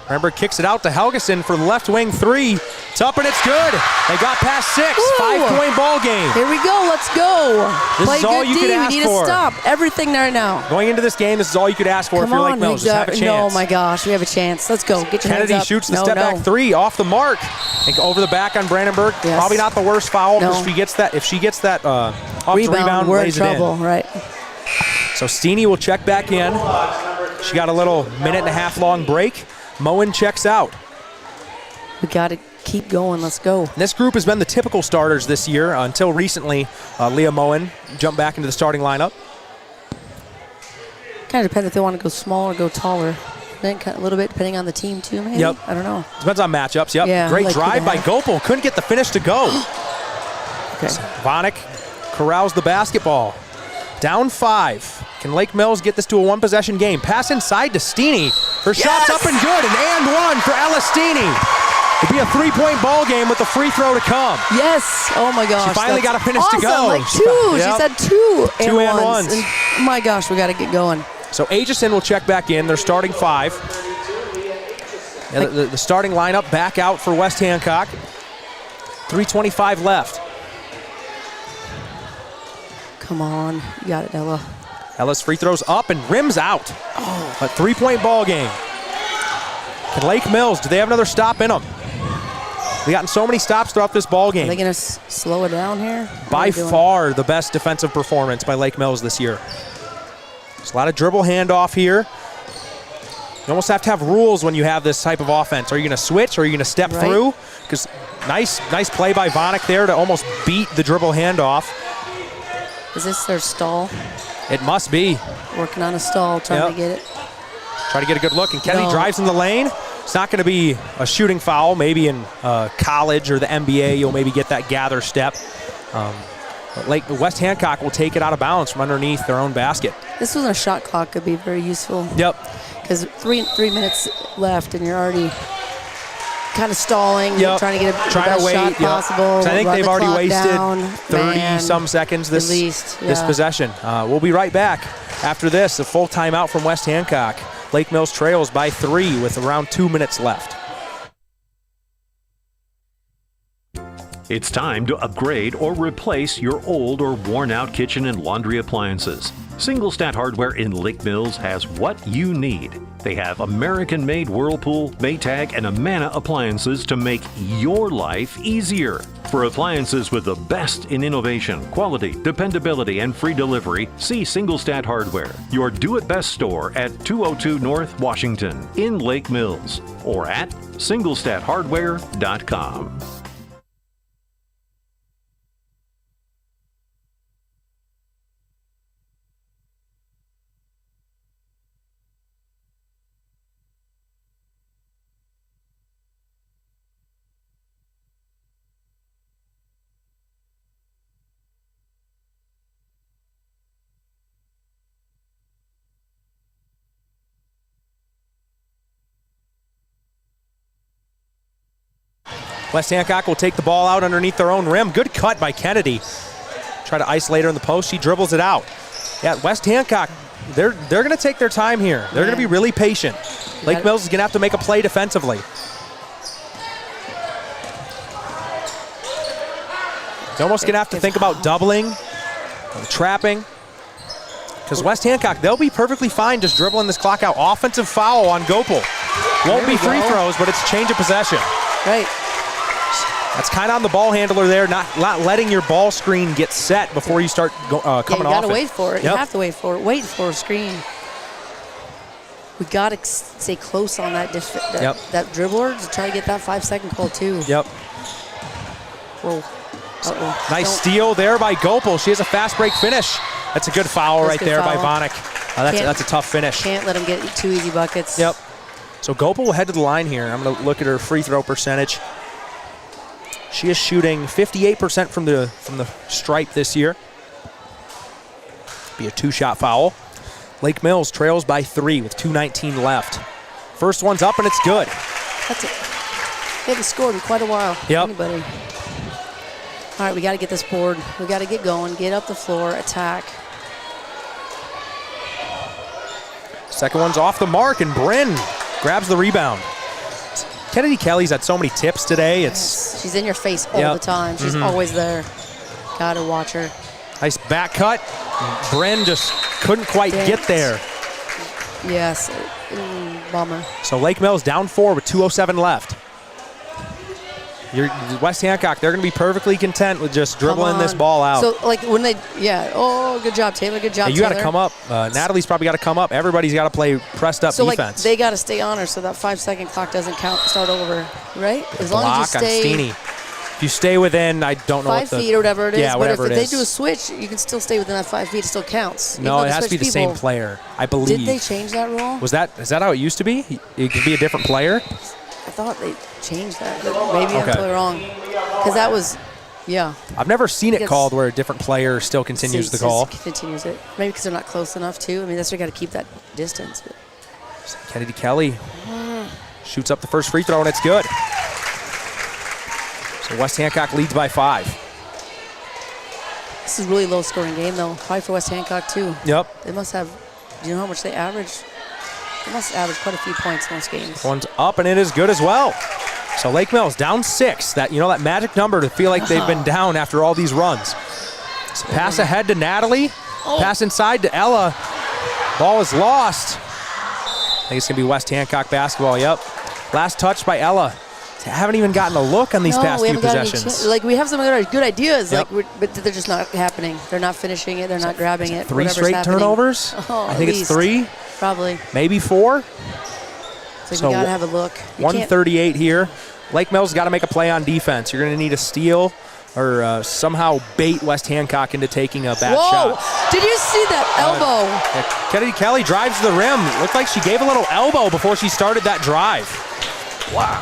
Remember, kicks it out to Helgeson for the left wing 3. It's up and it's good. They got past 6. Woo. 5-point ball game. Here we go. Let's go. This Play is all good you D. could ask We need for. to stop everything right now. Going into this game, this is all you could ask for if you're Lake Mills. Just have a chance. Oh my gosh, we have a chance. Let's go. Get your Kennedy hands up. shoots the step back 3 off the mark. And over the back on Brandenburg. Yes. Probably not the worst foul No. if she gets that off rebound, we're in lays trouble, right? So Steeny will check back in. She got a little minute-and-a-half long break. Moen checks out. We got to keep going. Let's go. And this group has been the typical starters this year until recently. Leah Moen jumped back into the starting lineup. Kind of depends if they want to go small or go taller. Then a little bit depending on the team too, maybe. Yep. I don't know. Depends on matchups. Yep. Yeah, Great like drive by Gopal. Couldn't get the finish to go. Okay. Vonik corrals the basketball. Down 5. Can Lake Mills get this to a 1-possession game? Pass inside to Steeny. Her shot's up and good. And one for Ella Steeny. It'll be a 3-point ball game with the free throw to come. Yes. Oh my gosh. She finally got a finish awesome. to go. Like 2. Yep. She said 2 and 2 and ones. ones. And, oh my gosh, we got to get going. So Aegison will check back in. They're starting 5. Yeah, the starting lineup back out for West Hancock. 3:25 left. Come on. You got it, Ella. Ella's free throws up and rims out. Oh. A 3-point ball game. Can Lake Mills, do they have another stop in them? They've gotten so many stops throughout this ball game. Are they going to slow it down here? By far the best defensive performance by Lake Mills this year. There's a lot of dribble handoff here. You almost have to have rules when you have this type of offense. Are you going to switch or are you going to step through? Because nice play by Vonik there to almost beat the dribble handoff. Is this their stall? It must be. Working on a stall, trying to get it. Try to get a good look. And Kennedy drives in the lane. It's not going to be a shooting foul. Maybe in college or the NBA, you'll maybe get that gather step. West Hancock will take it out of bounds from underneath their own basket. This was a shot clock could be very useful. Yep. Because three minutes left and you're already kind of stalling, yep. trying to get the trying best to wait, shot yep. possible. I think they've already wasted 30 some seconds this least, this possession. We'll be right back after this. A full timeout from West Hancock. Lake Mills trails by 3 with around 2 minutes left. It's time to upgrade or replace your old or worn-out kitchen and laundry appliances. Single Stat Hardware in Lake Mills has what you need. They have American-made Whirlpool, Maytag, and Amana appliances to make your life easier. For appliances with the best in innovation, quality, dependability, and free delivery, see Single Stat Hardware, your do-it-best store at 202 North Washington in Lake Mills, or at singlestathardware.com. West Hancock will take the ball out underneath their own rim. Good cut by Kennedy. Try to isolate her in the post. She dribbles it out. Yeah, West Hancock, they're going to take their time here. They're going to be really patient. Lake Mills is going to have to make a play defensively. They're almost going to have to think about doubling, trapping. Because West Hancock, they'll be perfectly fine just dribbling this clock out. Offensive foul on Gopal. Won't be free throws, but it's change of possession. Right. That's kind of on the ball handler there, not letting your ball screen get set before you start coming off it. You got to wait for it. Yep. You have to wait for it. Wait for a screen. We got to stay close on that that dribbler to try to get that 5-second call too. Yep. Whoa. Uh-oh. Nice steal there by Gopal. She has a fast break finish. That's a good foul right there by Vonik. That's a tough finish. Can't let him get 2 easy buckets. Yep. So Gopal will head to the line here. I'm going to look at her free throw percentage. She is shooting 58% from the stripe this year. Be a 2-shot foul. Lake Mills trails by 3 with 2:19 left. First one's up and it's good. That's it. They haven't scored in quite a while. Yep. Anybody. All right, we got to get this board. We got to get going, get up the floor, attack. Second one's off the mark and Bryn grabs the rebound. Kennedy Kelly's had so many tips today. She's in your face all the time. She's always there. Got to watch her. Nice back cut. Bryn just couldn't quite get there. Yes. Bummer. So Lake Mills down 4 with 2:07 left. West Hancock, they're going to be perfectly content with just dribbling this ball out. So, like, when they, good job, Taylor, good job, You got to come up. Natalie's probably got to come up. Everybody's got to play pressed up defense. Like, they got to stay on her so that 5-second clock doesn't start over, right? As long as you stay. On Steeny. If you stay within, I don't know 5 feet or whatever it is. Yeah, whatever but it is. if they do a switch, you can still stay within that 5 feet. It still counts. No, it has to be the same player, I believe. Did they change that rule? Is that how it used to be? It could be a different player? I thought they changed that, but maybe I'm totally wrong. Because that was, I've never seen it called where a different player still continues the call. Continues it. Maybe because they're not close enough, too. I mean, that's why you got to keep that distance. But. Kennedy Kelly shoots up the first free throw, and it's good. So West Hancock leads by 5. This is a really low-scoring game, though. Probably for West Hancock, too. Yep. They must have, do you know how much they average? They must average quite a few points in most games. One's up, and it is good as well. So Lake Mills down 6. That magic number to feel like they've been down after all these runs. So pass ahead to Natalie. Pass inside to Ella. Ball is lost. I think it's going to be West Hancock basketball. Yep. Last touch by Ella. They haven't even gotten a look on these past few possessions. We have some good ideas, but they're just not happening. They're not finishing it. They're not grabbing it. 3 straight turnovers? I think it's 3. Probably. Maybe 4. So we got to have a look. 138 here. Lake Mills got to make a play on defense. You're going to need a steal or somehow bait West Hancock into taking a bad shot. Did you see that elbow? Kennedy Kelly drives to the rim. Looked like she gave a little elbow before she started that drive. Wow.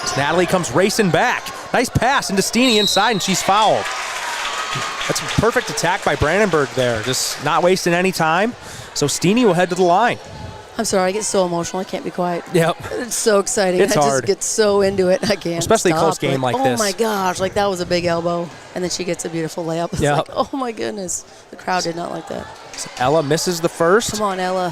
So Natalie comes racing back. Nice pass into Steeny inside, and she's fouled. That's a perfect attack by Brandenburg there, just not wasting any time. So Steeny will head to the line. I'm sorry, I get so emotional. I can't be quiet. Yep. It's so exciting. It's I hard. just get so into it. I can't Especially stop. a close game like this. Oh my gosh, like that was a big elbow. And then she gets a beautiful layup. It's Yep. like, oh my goodness. The crowd did not like that. So Ella misses the first. Come on, Ella.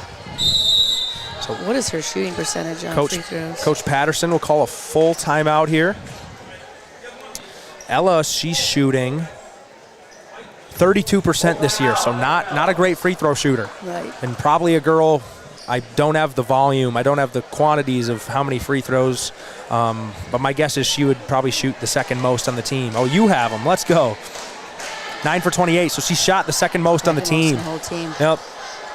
So what is her shooting percentage on free throws? Coach Patterson will call a full timeout here. Ella, she's shooting 32% this year, so not a great free throw shooter. Right. And probably a girl, I don't have the volume, I don't have the quantities of how many free throws, but my guess is she would probably shoot the second most on the team. Oh, you have them. Let's go. 9 for 28, so she shot the second most on the team. The whole team. Yep.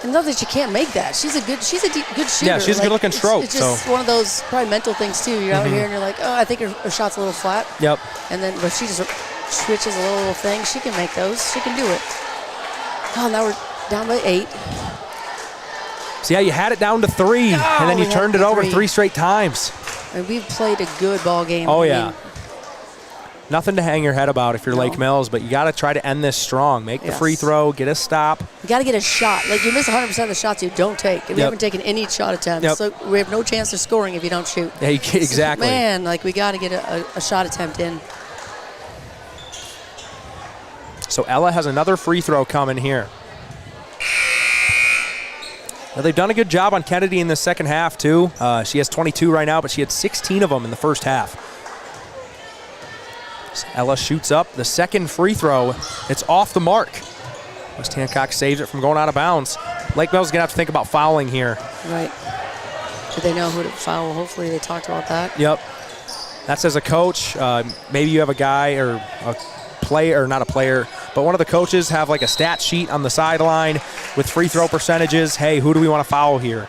And not that she can't make that. She's a good shooter. Yeah, she's a good-looking stroke. It's just one of those probably mental things, too. You're out here and you're like, oh, I think her shot's a little flat. Yep. And then if she just switches a little thing, she can make those. She can do it. Oh, now we're down by 8. So, yeah, you had it down to 3, and then you turned it over 3 straight times. And we've played a good ball game. Oh, yeah. Nothing to hang your head about if you're Lake Mills, but you got to try to end this strong. Make the free throw, get a stop. You got to get a shot. Like, you miss 100% of the shots you don't take. And we haven't taken any shot attempts. So we have no chance of scoring if you don't shoot. Yeah, exactly. So, man, like, we got to get a shot attempt in. So Ella has another free throw coming here. Now, they've done a good job on Kennedy in the second half, too. She has 22 right now, but she had 16 of them in the first half. So Ella shoots up the second free throw. It's off the mark. West Hancock saves it from going out of bounds. Lake Mills is going to have to think about fouling here. Right. Did they know who to foul? Hopefully they talked about that. Yep. That's as a coach. Maybe you have a guy or a player, or not a player, but one of the coaches have like a stat sheet on the sideline with free throw percentages. Hey, who do we want to foul here?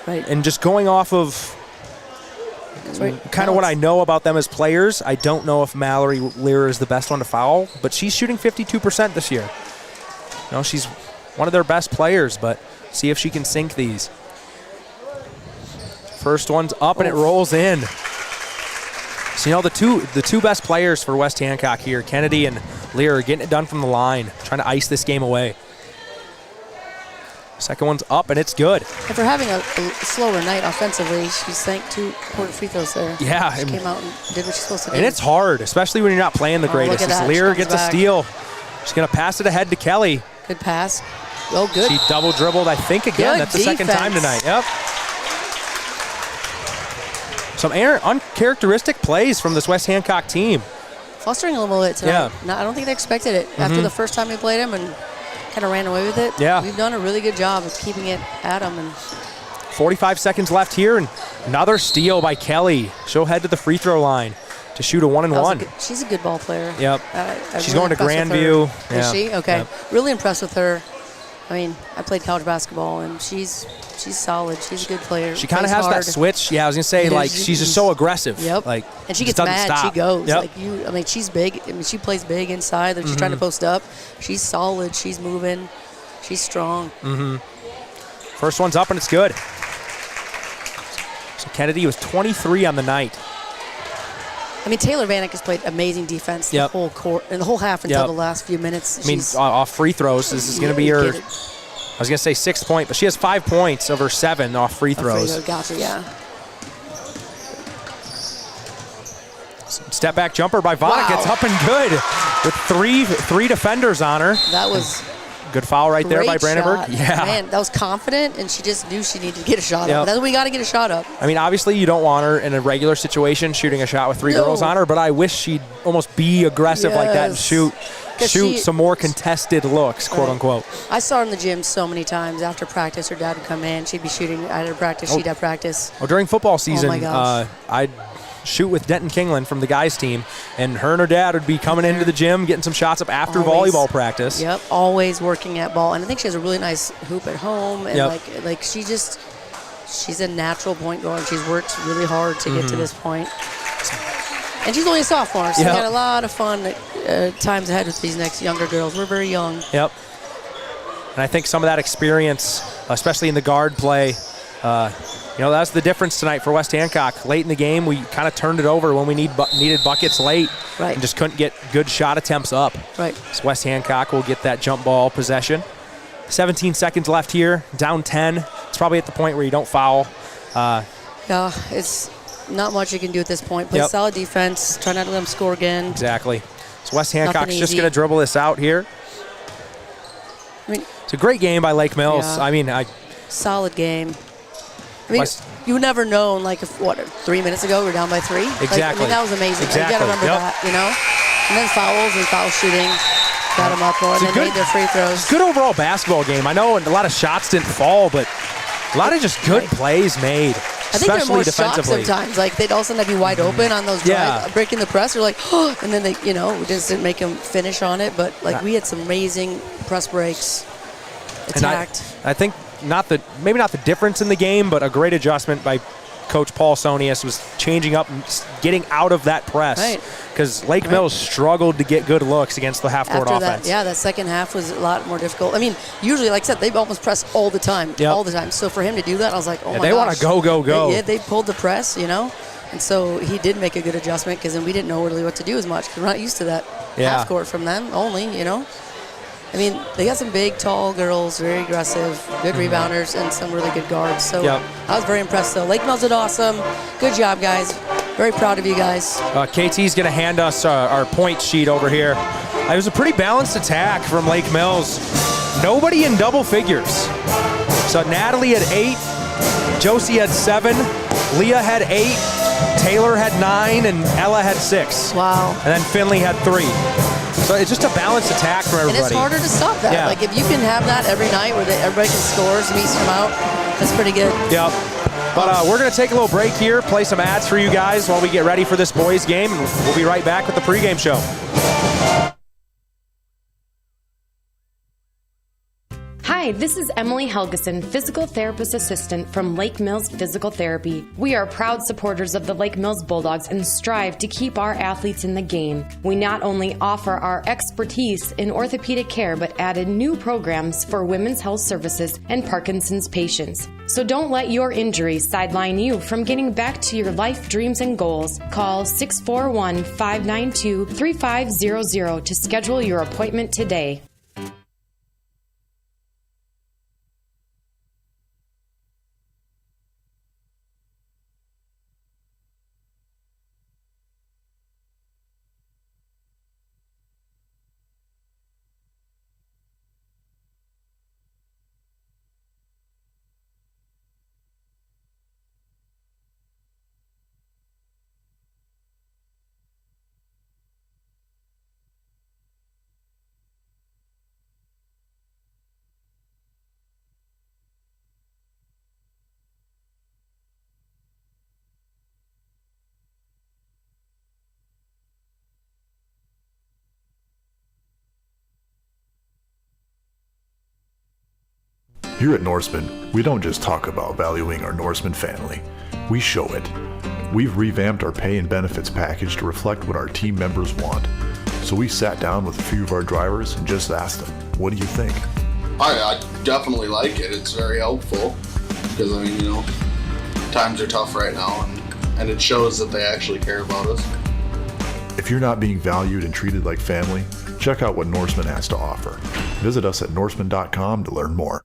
Right. And just going off of kind of what I know about them as players, I don't know if Mallory Lear is the best one to foul, but she's shooting 52% this year. You know, she's one of their best players, but see if she can sink these. First one's up and it rolls in. So, you know, the two best players for West Hancock here, Kennedy and Lear, are getting it done from the line, trying to ice this game away. Second one's up, and it's good. If they're having a slower night offensively, she's sank 2 important free throws there. Yeah. She came out and did what she's supposed to do. And it's hard, especially when you're not playing the greatest. Look at that. Lear gets a steal. She's going to pass it ahead to Kelly. Good pass. Oh, good. She double dribbled, I think, again. Good That's the second time defense. tonight. Yep. Some uncharacteristic plays from this West Hancock team. Flustering a little bit tonight. Yeah. No, I don't think they expected it. After the first time we played them and kind of ran away with it, Yeah. we've done a really good job of keeping it at them. And 45 seconds left here, and another steal by Kelly. She'll head to the free throw line to shoot a 1-and-1. She's a good ball player. Yep. She's going to impressed with Grandview. her. Is she? Okay. Yep. Really impressed with her. I mean, I played college basketball, and she's solid. She's a good player. She kind of Plays has hard. that switch. Yeah, I was going to say, like, she's just so aggressive. Yep. Like, and she just gets doesn't mad, stop. she goes. Yep. Like I mean, she's big. I mean, she plays big inside. Like she's trying to post up. She's solid. She's moving. She's strong. First one's up, and it's good. So Kennedy was 23 on the night. I mean, Taylor Vanek has played amazing defense the Yep. whole court and the whole half until Yep. the last few minutes. I mean, off free throws, this is going to be her, I was going to say 6 point, but she has 5 points of her 7 off free throws. Gotcha, yeah. Step back jumper by Vanek. Wow. It's up and good with three defenders on her. That was good foul right there by great Brandenburg. shot. Yeah. Man, that was confident, and she just knew she needed to get a shot Yep. up. That's what we got to get a shot up. I mean, obviously you don't want her in a regular situation shooting a shot with 3 girls on her, but I wish she'd almost be aggressive like that and Yes. shoot 'Cause some more contested looks, quote unquote. I saw her in the gym so many times. After practice, her dad would come in. She'd be shooting at her practice. She'd have practice. Well, during football season, my gosh. I'd shoot with Denton Kingland from the guys team, and her and her dad would be coming into the gym, getting some shots up after Always. volleyball practice. Yep, always working at ball. And I think she has a really nice hoop at home. And Yep. like she's a natural point guard. She's worked really hard to get to this point. And she's only a sophomore, so Yep. we got a lot of fun times ahead with these next younger girls. We're very young. Yep. And I think some of that experience, especially in the guard play, that's the difference tonight for West Hancock. Late in the game, we kind of turned it over when we needed buckets late, and just couldn't get good shot attempts up. Right. So West Hancock will get that jump ball possession. 17 seconds left here, down 10. It's probably at the point where you don't foul. Yeah, it's not much you can do at this point. Play solid defense. Try not to let them score again. Exactly. So West Hancock's just going to dribble this out here. I mean, it's a great game by Lake Mills. Yeah. I mean, solid game. I mean, you would never known, like, 3 minutes ago we were down by 3? Exactly. I mean, that was amazing. Exactly. You got to remember that, And then fouls and foul shooting got them up more, and they made their free throws. It's a good overall basketball game. I know a lot of shots didn't fall, but a lot of just good plays made, I think they're more defensively. shocked sometimes. Like, they'd all of a sudden be wide open on those drives, breaking the press. You're like, oh, and then they, we just didn't make them finish on it. But, like, we had some amazing press breaks, attacked. And I think maybe not the difference in the game, but a great adjustment by Coach Paul Sonius was changing up and getting out of that press. Because Lake Mills struggled to get good looks against the half-court offense. That second half was a lot more difficult. I mean, usually, like I said, they almost press all the time, all the time. So for him to do that, I was like, oh my gosh. They want to go. They pulled the press, And so he did make a good adjustment because then we didn't know really what to do as much because we're not used to that half-court from them only, I mean, they got some big, tall girls, very aggressive, good rebounders, and some really good guards. So I was very impressed, though. Lake Mills did awesome. Good job, guys. Very proud of you guys. KT's going to hand us our point sheet over here. It was a pretty balanced attack from Lake Mills. Nobody in double figures. So Natalie had 8, Josie had 7, Leah had 8, Taylor had 9, and Ella had 6. Wow. And then Finley had 3. So it's just a balanced attack for everybody. And it's harder to stop that. Yeah. Like, if you can have that every night where everybody can score, meets them out, that's pretty good. Yep. But we're going to take a little break here, play some ads for you guys while we get ready for this boys game, and we'll be right back with the pregame show. Hi, this is Emily Helgeson, Physical Therapist Assistant from Lake Mills Physical Therapy. We are proud supporters of the Lake Mills Bulldogs and strive to keep our athletes in the game. We not only offer our expertise in orthopedic care, but added new programs for women's health services and Parkinson's patients. So don't let your injuries sideline you from getting back to your life dreams and goals. Call 641-592-3500 to schedule your appointment today. Here at Norseman, we don't just talk about valuing our Norseman family, we show it. We've revamped our pay and benefits package to reflect what our team members want. So we sat down with a few of our drivers and just asked them, what do you think? I definitely like it. It's very helpful because, times are tough right now, and it shows that they actually care about us. If you're not being valued and treated like family, check out what Norseman has to offer. Visit us at norseman.com to learn more.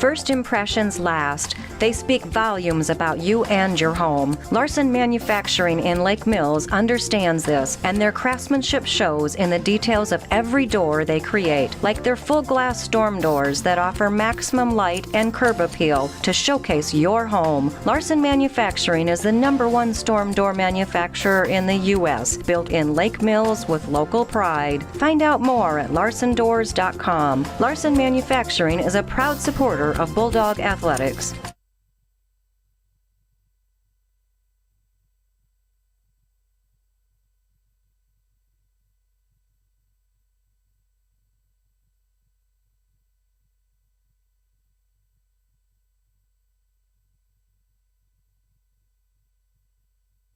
First impressions last. They speak volumes about you and your home. Larson Manufacturing in Lake Mills understands this, and their craftsmanship shows in the details of every door they create, like their full glass storm doors that offer maximum light and curb appeal to showcase your home. Larson Manufacturing is the #1 storm door manufacturer in the U.S., built in Lake Mills with local pride. Find out more at larsondoors.com. Larson Manufacturing is a proud supporter of Bulldog Athletics.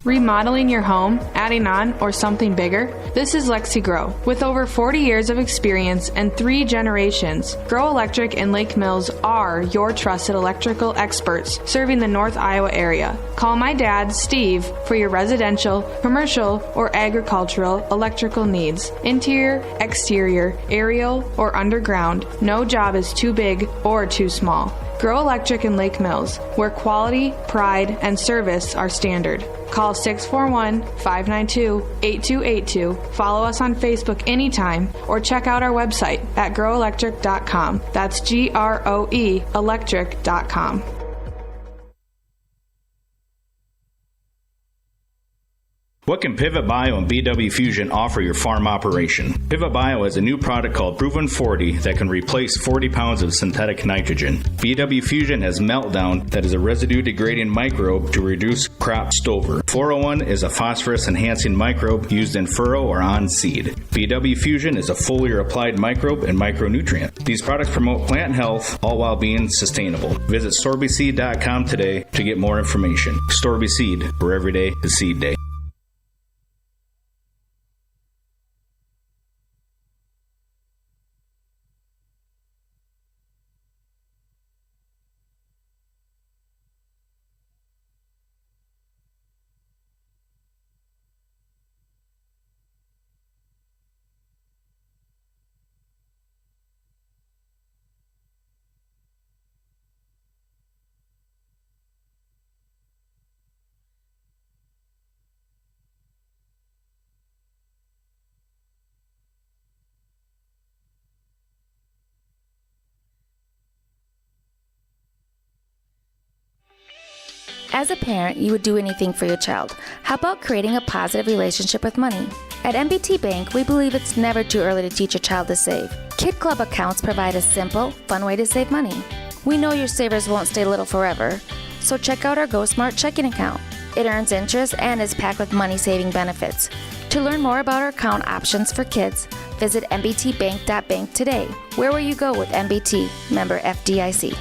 Remodeling your home, adding on, or something bigger? This is Lexi Grow. With over 40 years of experience and 3 generations, Grow Electric and Lake Mills are your trusted electrical experts serving the North Iowa area. Call my dad, Steve, for your residential, commercial, or agricultural electrical needs. Interior, exterior, aerial, or underground, no job is too big or too small. Grow Electric in Lake Mills, where quality, pride, and service are standard. Call 641-592-8282, follow us on Facebook anytime, or check out our website at growelectric.com. That's GROE electric.com. What can Pivot Bio and BW Fusion offer your farm operation? Pivot Bio has a new product called Proven 40 that can replace 40 pounds of synthetic nitrogen. BW Fusion has Meltdown that is a residue-degrading microbe to reduce crop stover. 401 is a phosphorus-enhancing microbe used in furrow or on seed. BW Fusion is a foliar-applied microbe and micronutrient. These products promote plant health, all while being sustainable. Visit storbyseed.com today to get more information. Storby Seed, where every day is seed day. As a parent, you would do anything for your child. How about creating a positive relationship with money? At MBT Bank, we believe it's never too early to teach your child to save. Kid Club accounts provide a simple, fun way to save money. We know your savers won't stay little forever, so check out our Go Smart checking account. It earns interest and is packed with money-saving benefits. To learn more about our account options for kids, visit mbtbank.bank today. Where will you go with MBT? Member FDIC.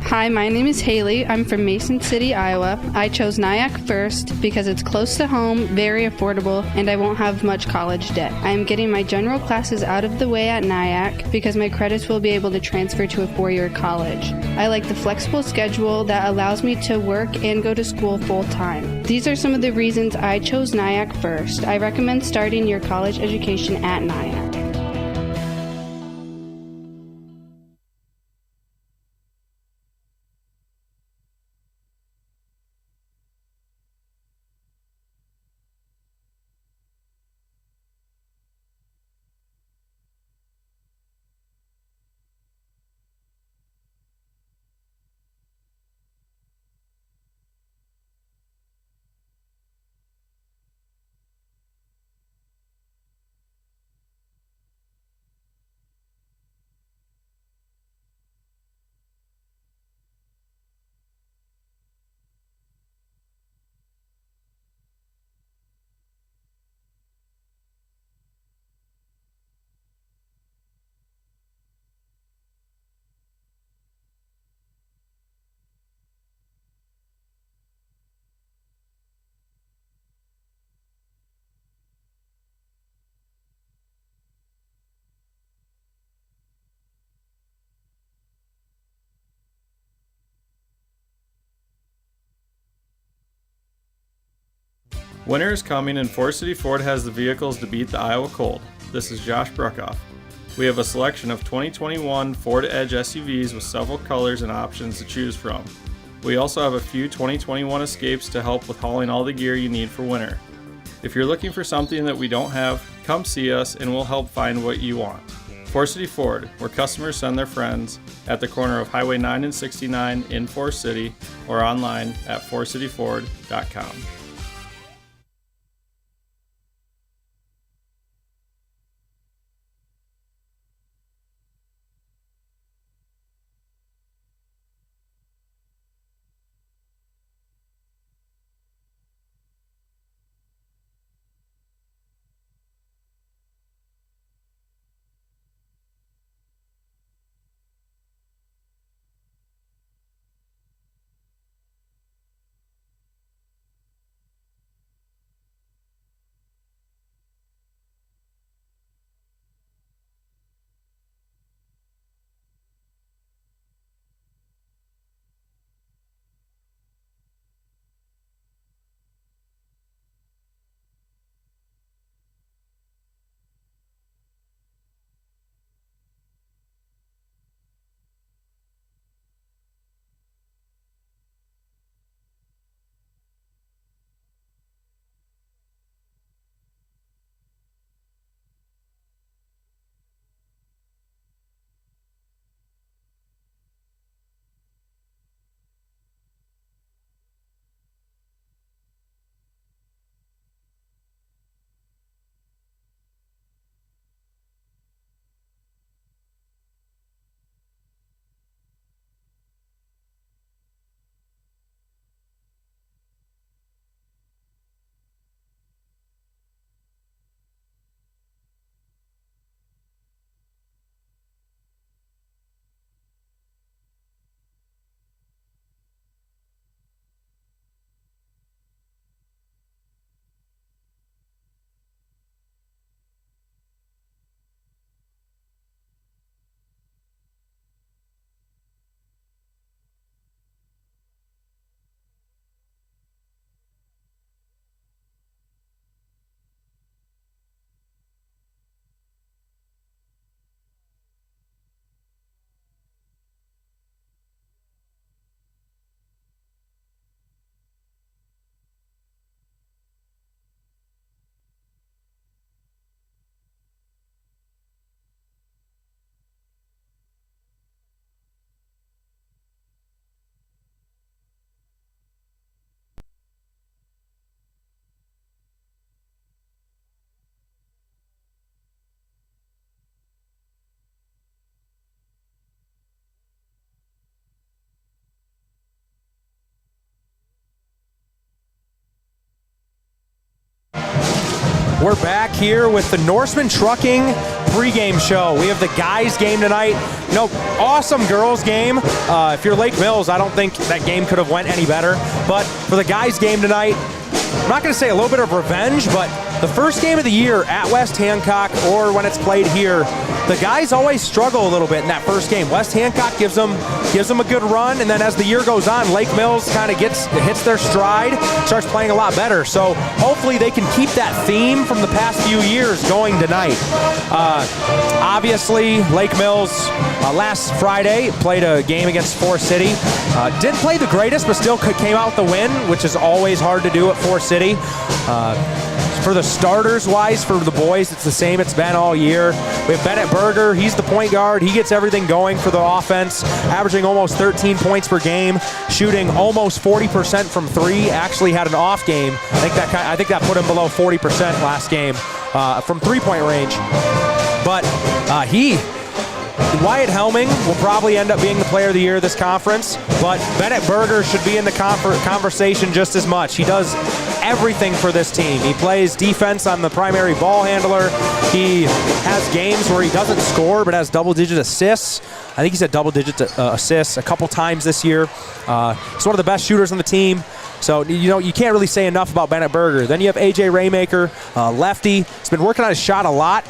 Hi, my name is Haley. I'm from Mason City, Iowa. I chose Nyack first because it's close to home, very affordable, and I won't have much college debt. I am getting my general classes out of the way at Nyack because my credits will be able to transfer to a 4-year college. I like the flexible schedule that allows me to work and go to school full-time. These are some of the reasons I chose Nyack first. I recommend starting your college education at Nyack. Winter is coming and Forest City Ford has the vehicles to beat the Iowa cold. This is Josh Bruckoff. We have a selection of 2021 Ford Edge SUVs with several colors and options to choose from. We also have a few 2021 Escapes to help with hauling all the gear you need for winter. If you're looking for something that we don't have, come see us and we'll help find what you want. Forest City Ford, where customers send their friends, at the corner of Highway 9 and 69 in Forest City, or online at forestcityford.com. We're back here with the Norseman Trucking pregame show. We have the guys game tonight. You know, awesome girls game. If you're Lake Mills, I don't think that game could have went any better. But for the guys game tonight, I'm not going to say a little bit of revenge, but the first game of the year at West Hancock, or when it's played here, the guys always struggle a little bit in that first game. West Hancock gives them a good run, and then as the year goes on, Lake Mills kind of hits their stride, starts playing a lot better. So hopefully they can keep that theme from the past few years going tonight. Obviously, Lake Mills last Friday played a game against Forest City. Didn't play the greatest, but still came out with the win, which is always hard to do at Forest City. For the starters-wise, for the boys, it's the same it's been all year. We have Bennett Berger. He's the point guard. He gets everything going for the offense, averaging almost 13 points per game, shooting almost 40% from three. Actually had an off game. I think that put him below 40% last game from three-point range. But Wyatt Helming will probably end up being the player of the year of this conference, but Bennett Berger should be in the conversation just as much. He does everything for this team. He plays defense on the primary ball handler. He has games where he doesn't score but has double-digit assists. I think he's had double-digit assists a couple times this year. He's one of the best shooters on the team. So, you can't really say enough about Bennett Berger. Then you have A.J. Raymaker, lefty. He's been working on his shot a lot.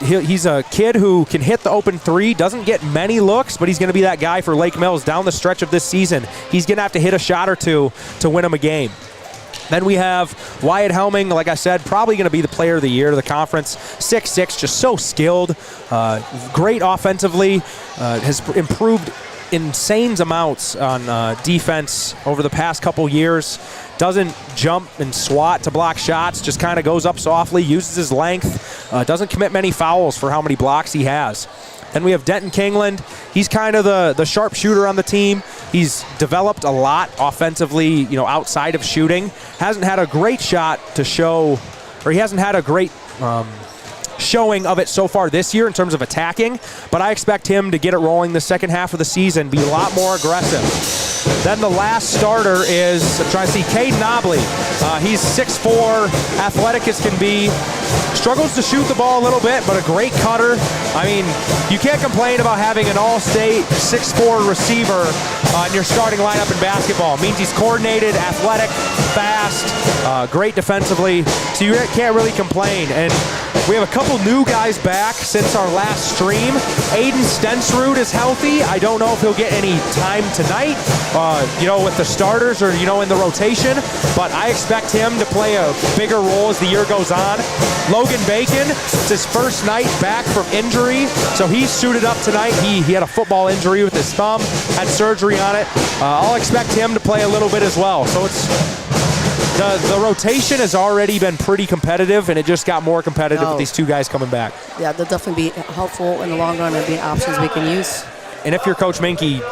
He's a kid who can hit the open three, doesn't get many looks, but he's going to be that guy for Lake Mills down the stretch of this season. He's going to have to hit a shot or two to win him a game. Then we have Wyatt Helming, like I said, probably going to be the player of the year to the conference. 6'6", just so skilled, great offensively, has improved insane amounts on defense over the past couple years. Doesn't jump and swat to block shots, just kind of goes up softly, uses his length, doesn't commit many fouls for how many blocks he has. Then we have Denton Kingland. He's kind of the sharpshooter on the team. He's developed a lot offensively, outside of shooting. Hasn't had a great shot to show, or he hasn't had a great showing of it so far this year in terms of attacking, but I expect him to get it rolling the second half of the season, be a lot more aggressive. Then the last starter is, I'm trying to see, Caden Nobley. He's 6'4", athletic as can be. Struggles to shoot the ball a little bit, but a great cutter. I mean, you can't complain about having an all-state 6'4" receiver in your starting lineup in basketball. It means he's coordinated, athletic, fast, great defensively, so you can't really complain. And we have a couple new guys back since our last stream. Aiden Stensrud is healthy. I don't know if he'll get any time tonight, with the starters or, in the rotation, but I expect him to play a bigger role as the year goes on. Logan Bacon, it's his first night back from injury, so he's suited up tonight. He had a football injury with his thumb, had surgery on it. I'll expect him to play a little bit as well. So it's the rotation has already been pretty competitive, and it just got more competitive with these two guys coming back. Yeah, they'll definitely be helpful in the long run and be options we can use. And if you're Coach Minke,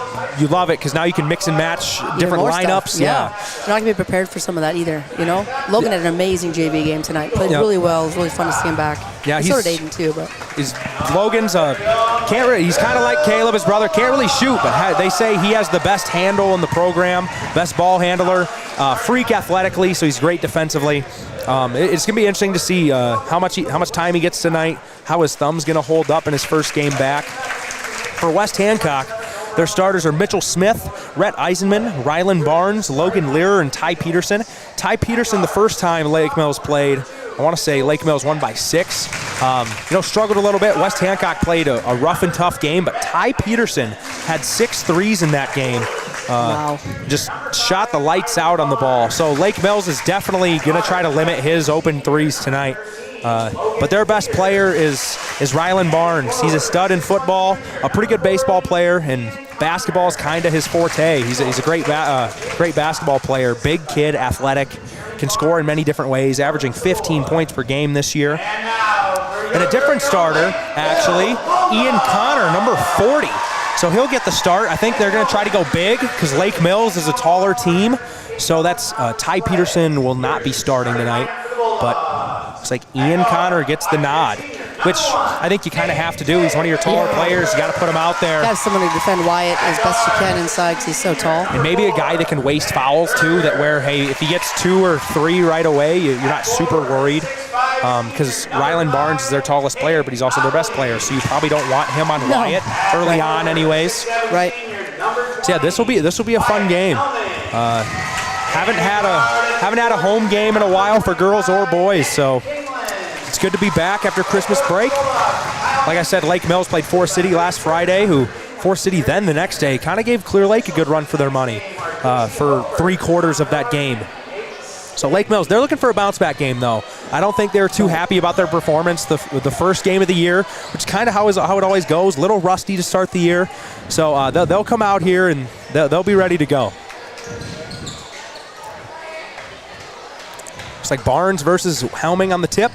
you love it because now you can mix and match different lineups. Yeah. You're not going to be prepared for some of that either, Logan had an amazing JV game tonight. Played really well. It was really fun to see him back. Yeah, he's sort of Aiden too, but Logan's he's kind of like Caleb, his brother. Can't really shoot, but they say he has the best handle in the program, best ball handler, freak athletically, so he's great defensively. It's going to be interesting to see how much time he gets tonight, how his thumb's going to hold up in his first game back. For West Hancock, their starters are Mitchell Smith, Rhett Eisenman, Rylan Barnes, Logan Lear, and Ty Peterson. Ty Peterson, the first time Lake Mills played, I want to say Lake Mills won by 6. Struggled a little bit. West Hancock played a rough and tough game, but Ty Peterson had 6 threes in that game. Wow. Just shot the lights out on the ball. So Lake Mills is definitely going to try to limit his open threes tonight. But their best player is Rylan Barnes. He's a stud in football, a pretty good baseball player, and basketball is kind of his forte. He's a great basketball player, big kid, athletic, can score in many different ways, averaging 15 points per game this year. And a different starter, actually, Ian Connor, number 40. So he'll get the start. I think they're going to try to go big because Lake Mills is a taller team. So that's Ty Peterson will not be starting tonight. But looks like Ian Connor gets the nod, which I think you kind of have to do. He's one of your taller players. You got to put him out there. Have someone to defend Wyatt as best you can inside because he's so tall. And maybe a guy that can waste fouls too, that where, hey, if he gets 2 or 3 right away, you're not super worried. Because Rylan Barnes is their tallest player, but he's also their best player, so you probably don't want him on Wyatt early on anyways. Right. So yeah, this will be a fun game. Haven't had a home game in a while for girls or boys, so it's good to be back after Christmas break. Like I said, Lake Mills played Forest City last Friday, who Forest City then the next day kind of gave Clear Lake a good run for their money for 3/4 of that game. So Lake Mills, they're looking for a bounce-back game, though. I don't think they're too happy about their performance the first game of the year, which is kind of how it always goes. A little rusty to start the year. So they'll come out here, and they'll be ready to go. Looks like Barnes versus Helming on the tip.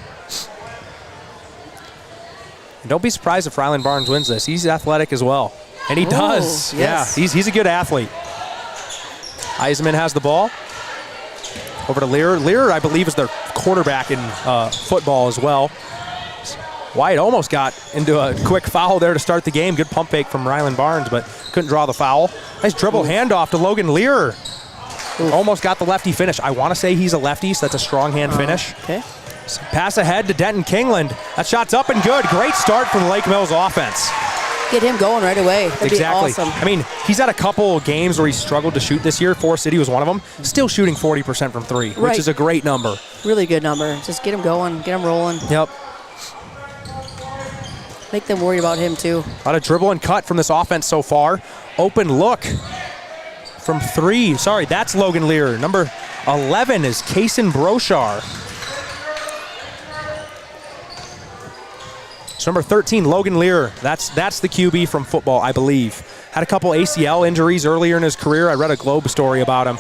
And don't be surprised if Rylan Barnes wins this. He's athletic as well. And he does. Yes. Yeah, he's a good athlete. Eisman has the ball. Over to Lear. Lear, I believe, is their quarterback in football as well. Wyatt almost got into a quick foul there to start the game. Good pump fake from Rylan Barnes, but couldn't draw the foul. Nice dribble handoff to Logan Lear. Almost got the lefty finish. I want to say he's a lefty, so that's a strong hand finish. Okay. So pass ahead to Denton Kingland. That shot's up and good. Great start for the Lake Mills offense. Get him going right away. That'd exactly. be awesome. I mean, he's had a couple games where he struggled to shoot this year. Forest City was one of them. Still shooting 40% from 3, which is a great number. Really good number. Just get him going, get him rolling. Yep. Make them worried about him, too. A lot of dribble and cut from this offense so far. Open look from 3. Sorry, that's Logan Lear. Number 11 is Kaysen Brochar. So number 13, Logan Lear. That's the QB from football, I believe. Had a couple ACL injuries earlier in his career. I read a Globe story about him.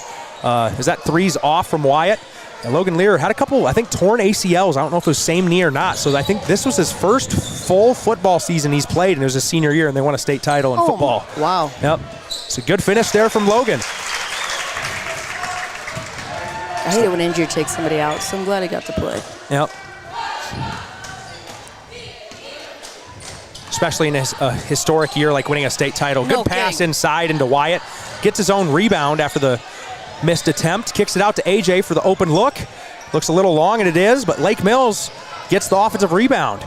Is that 3's off from Wyatt? And Logan Lear had a couple, I think, torn ACLs. I don't know if it was same knee or not. So I think this was his first full football season he's played, and it was his senior year, and they won a state title in football. Wow. Yep. It's a good finish there from Logan. I hate it when injury takes somebody out, so I'm glad he got to play. Yep. Especially in a historic year like winning a state title. Good pass inside into Wyatt. Gets his own rebound after the missed attempt. Kicks it out to AJ for the open look. Looks a little long, and it is, but Lake Mills gets the offensive rebound.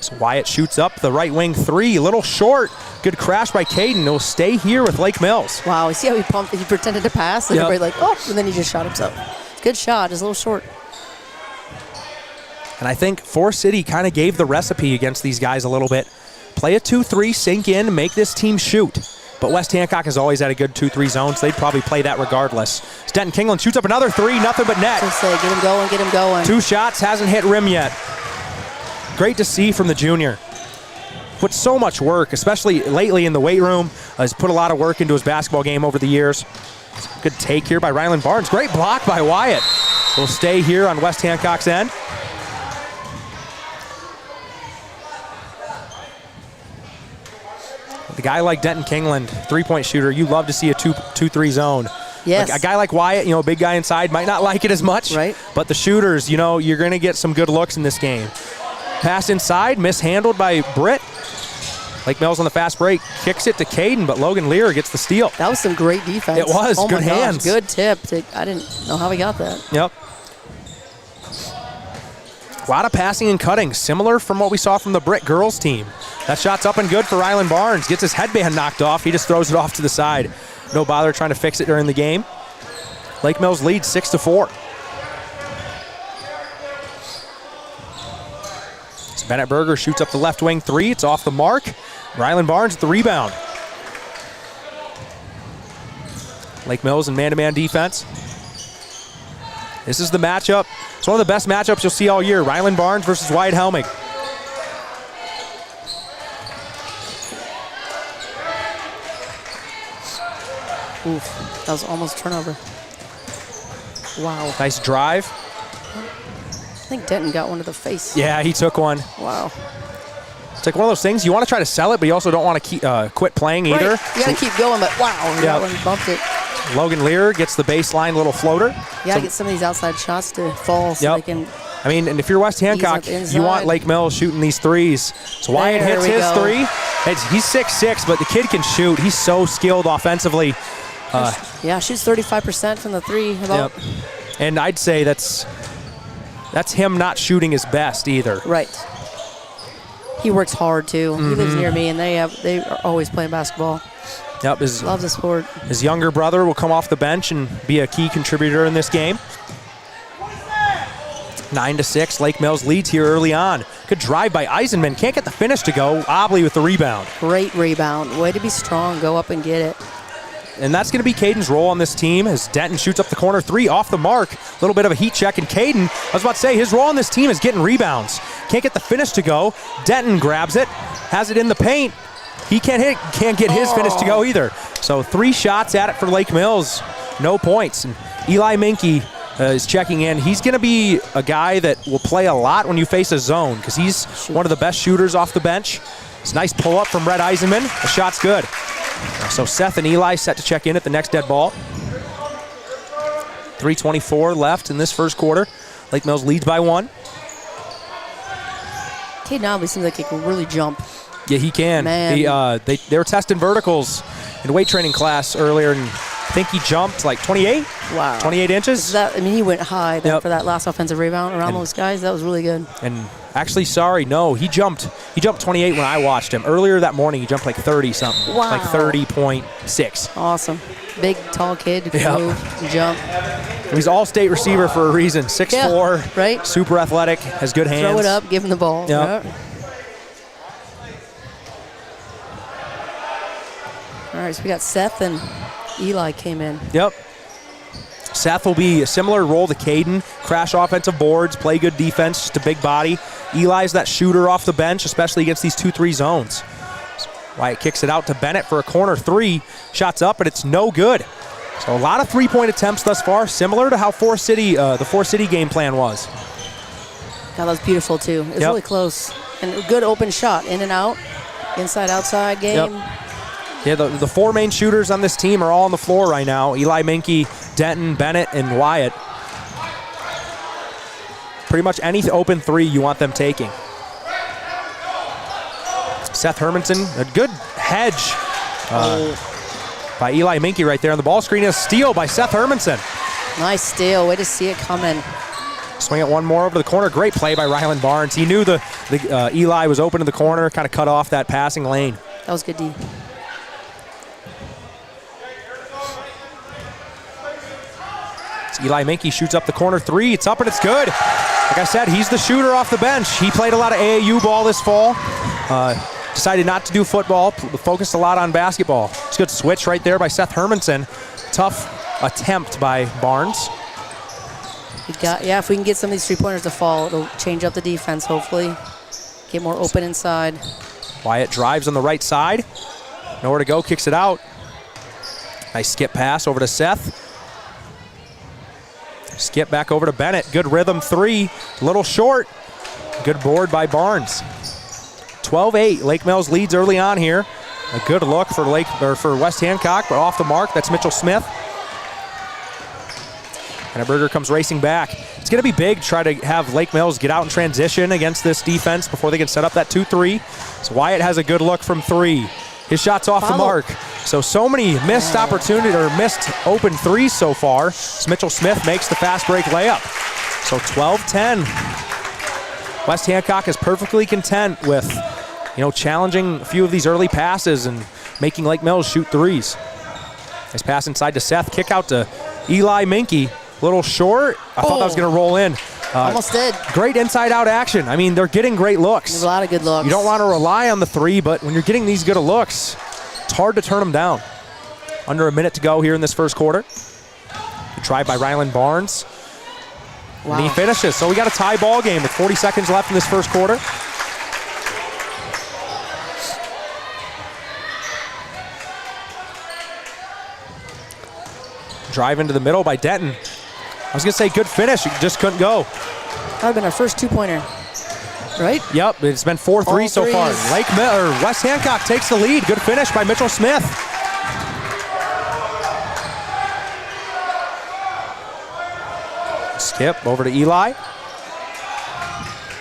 So Wyatt shoots up the right wing 3. A little short. Good crash by Caden. He'll stay here with Lake Mills. Wow, you see how he pumped? He pretended to pass, and everybody like, oh, and then he just shot himself. Good shot, just a little short. And I think Forest City kind of gave the recipe against these guys a little bit. Play a 2-3, sink in, make this team shoot. But West Hancock has always had a good 2-3 zone, so they'd probably play that regardless. Denton Kingland shoots up another 3, nothing but net. Just say, get him going, get him going. 2 shots, hasn't hit rim yet. Great to see from the junior. Put so much work, especially lately in the weight room. Has put a lot of work into his basketball game over the years. Good take here by Ryland Barnes. Great block by Wyatt. Will stay here on West Hancock's end. A guy like Denton Kingland, 3-point shooter, you love to see a 2-3 zone. Yes. Like a guy like Wyatt, you know, a big guy inside, might not like it as much. Right. But the shooters, you know, you're going to get some good looks in this game. Pass inside, mishandled by Britt. Lake Mills on the fast break, kicks it to Caden, but Logan Lear gets the steal. That was some great defense. It was, oh good my hands. Gosh, good tip. I didn't know how he got that. Yep. A lot of passing and cutting, similar from what we saw from the Britt girls team. That shot's up and good for Ryland Barnes. Gets his headband knocked off. He just throws it off to the side. No bother trying to fix it during the game. Lake Mills leads 6-4. So Bennett Berger shoots up the left wing 3. It's off the mark. Ryland Barnes at the rebound. Lake Mills in man-to-man defense. This is the matchup. It's one of the best matchups you'll see all year. Ryland Barnes versus Wyatt Helmig. Oof, that was almost a turnover. Wow. Nice drive. I think Denton got one to the face. Yeah, he took one. Wow. It's like one of those things, you want to try to sell it, but you also don't want to quit playing either. Right. You got to keep going, but wow, that one bumped it. Logan Lear gets the baseline little floater. You got to get some of these outside shots to fall so they can. I mean, and if you're West Hancock, you want Lake Mills shooting these threes. So Wyatt hits his 3. He's 6'6", but the kid can shoot. He's so skilled offensively. Yeah, shoots 35% from the 3. About. Yep. And I'd say that's him not shooting his best either. Right. He works hard too. He lives near me, and they are always playing basketball. Yep. Loves the sport. His younger brother will come off the bench and be a key contributor in this game. 9-6. Lake Mills leads here early on. Good drive by Eisenman. Can't get the finish to go. Obley with the rebound. Great rebound. Way to be strong. Go up and get it. And that's going to be Caden's role on this team as Denton shoots up the corner 3 off the mark. A little bit of a heat check, and Caden, I was about to say, his role on this team is getting rebounds. Can't get the finish to go. Denton grabs it, has it in the paint. He can't get his finish to go either. So 3 shots at it for Lake Mills. No points. And Eli Minke is checking in. He's going to be a guy that will play a lot when you face a zone because he's one of the best shooters off the bench. It's a nice pull-up from Red Eisenman. The shot's good. So Seth and Eli set to check in at the next dead ball. 3:24 left in this first quarter. Lake Mills leads by 1. Caden Obley seems like he can really jump. Yeah, he can. Man. They were testing verticals in weight training class earlier, and I think he jumped like 28. Wow. 28 inches. He went high for that last offensive rebound around those guys. That was really good. And actually, he jumped 28 when I watched him. Earlier that morning, he jumped like 30-something. Wow. Like 30.6. Awesome. Big, tall kid who can move and jump. He's all-state receiver for a reason. 6'4", right? Super athletic, has good hands. Throw it up, give him the ball. Yep. All right, so we got Seth and Eli came in. Yep. Seth will be a similar role to Caden. Crash offensive boards, play good defense, just a big body. Eli's that shooter off the bench, especially against these 2-3 zones. Wyatt kicks it out to Bennett for a corner three. Shots up, but it's no good. So a lot of three-point attempts thus far, similar to how the Forest City game plan was. God, that was beautiful, too. It was really close. And a good open shot, in and out, inside-outside game. Yep. Yeah, the four main shooters on this team are all on the floor right now. Eli Minke, Denton, Bennett, and Wyatt. Pretty much any open three you want them taking. Seth Hermanson, a good hedge by Eli Minke right there on the ball screen. A steal by Seth Hermanson. Nice steal. Way to see it coming. Swing it one more over the corner. Great play by Rylan Barnes. He knew the Eli was open in the corner, kind of cut off that passing lane. That was good D. Eli Minke shoots up the corner three. It's up and it's good. Like I said, he's the shooter off the bench. He played a lot of AAU ball this fall. Decided not to do football. Focused a lot on basketball. It's a good switch right there by Seth Hermanson. Tough attempt by Barnes. If we can get some of these three-pointers to fall, it'll change up the defense, hopefully. Get more open inside. Wyatt drives on the right side. Nowhere to go, kicks it out. Nice skip pass over to Seth. Skip back over to Bennett. Good rhythm three. A little short. Good board by Barnes. 12-8. Lake Mills leads early on here. A good look for West Hancock, but off the mark. That's Mitchell Smith. Henneberger comes racing back. It's going to be big to try to have Lake Mills get out in transition against this defense before they can set up that 2-3. So Wyatt has a good look from three. His shot's off the mark. So many missed opportunities or missed open threes so far. So Mitchell Smith makes the fast break layup. So 12-10. West Hancock is perfectly content with, challenging a few of these early passes and making Lake Mills shoot threes. Nice pass inside to Seth. Kick out to Eli Minke. A little short. I thought that was going to roll in. Almost did. Great inside-out action. I mean, they're getting great looks. There's a lot of good looks. You don't want to rely on the three, but when you're getting these good looks, it's hard to turn them down. Under a minute to go here in this first quarter. Good try by Rylan Barnes. Wow. And he finishes. So we got a tie ball game with 40 seconds left in this first quarter. Drive into the middle by Denton. I was going to say good finish. You just couldn't go. That would have been our first two-pointer, right? Yep, it's been 4-3 so far. West Hancock takes the lead. Good finish by Mitchell Smith. Skip over to Eli.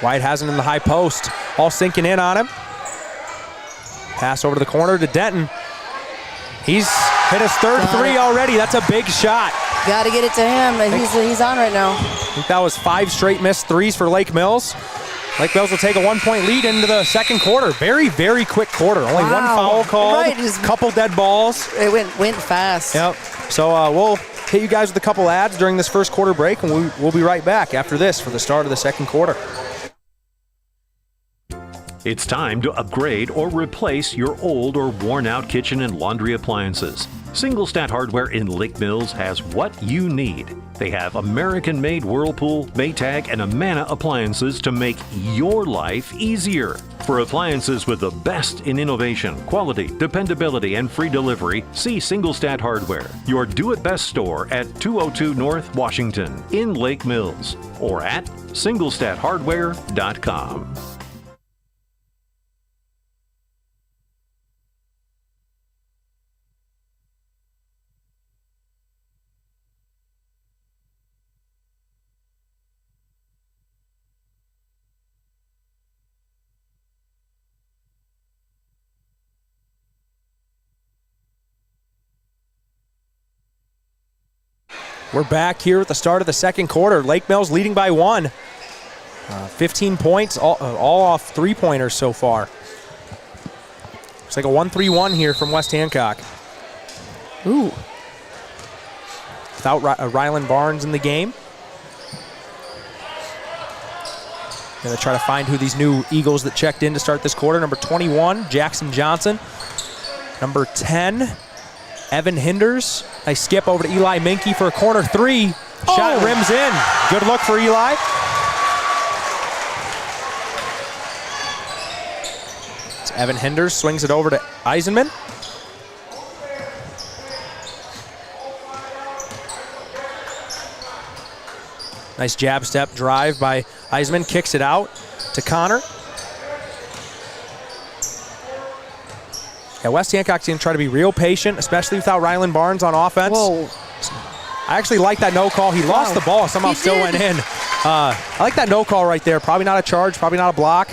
White has it in the high post. All sinking in on him. Pass over to the corner to Denton. He's hit his third three already. That's a big shot. Got to get it to him. He's on right now. I think that was 5 straight missed threes for Lake Mills. Lake Mills will take a 1-point lead into the second quarter. Very, very quick quarter. Only one foul called, right, couple dead balls. It went fast. Yep. So we'll hit you guys with a couple ads during this first quarter break, and we'll be right back after this for the start of the second quarter. It's time to upgrade or replace your old or worn-out kitchen and laundry appliances. Single Stat Hardware in Lake Mills has what you need. They have American-made Whirlpool, Maytag, and Amana appliances to make your life easier. For appliances with the best in innovation, quality, dependability, and free delivery, see Single Stat Hardware, your do-it-best store at 202 North Washington in Lake Mills, or at singlestathardware.com. We're back here at the start of the second quarter. Lake Mills leading by 1. 15 points, all off three-pointers so far. Looks like a 1-3-1 here from West Hancock. Ooh. Without Rylan Barnes in the game. Going to try to find who these new Eagles that checked in to start this quarter. Number 21, Jackson Johnson. Number 10, Evan Hinders. Nice skip over to Eli Minke for a corner three. Shot rims in. Good look for Eli. It's Evan Hinders swings it over to Eisenman. Nice jab step drive by Eisenman. Kicks it out to Connor. Yeah, West Hancock's going to try to be real patient, especially without Rylan Barnes on offense. Whoa. I actually like that no call. He lost the ball, somehow still went in. I like that no call right there. Probably not a charge, probably not a block.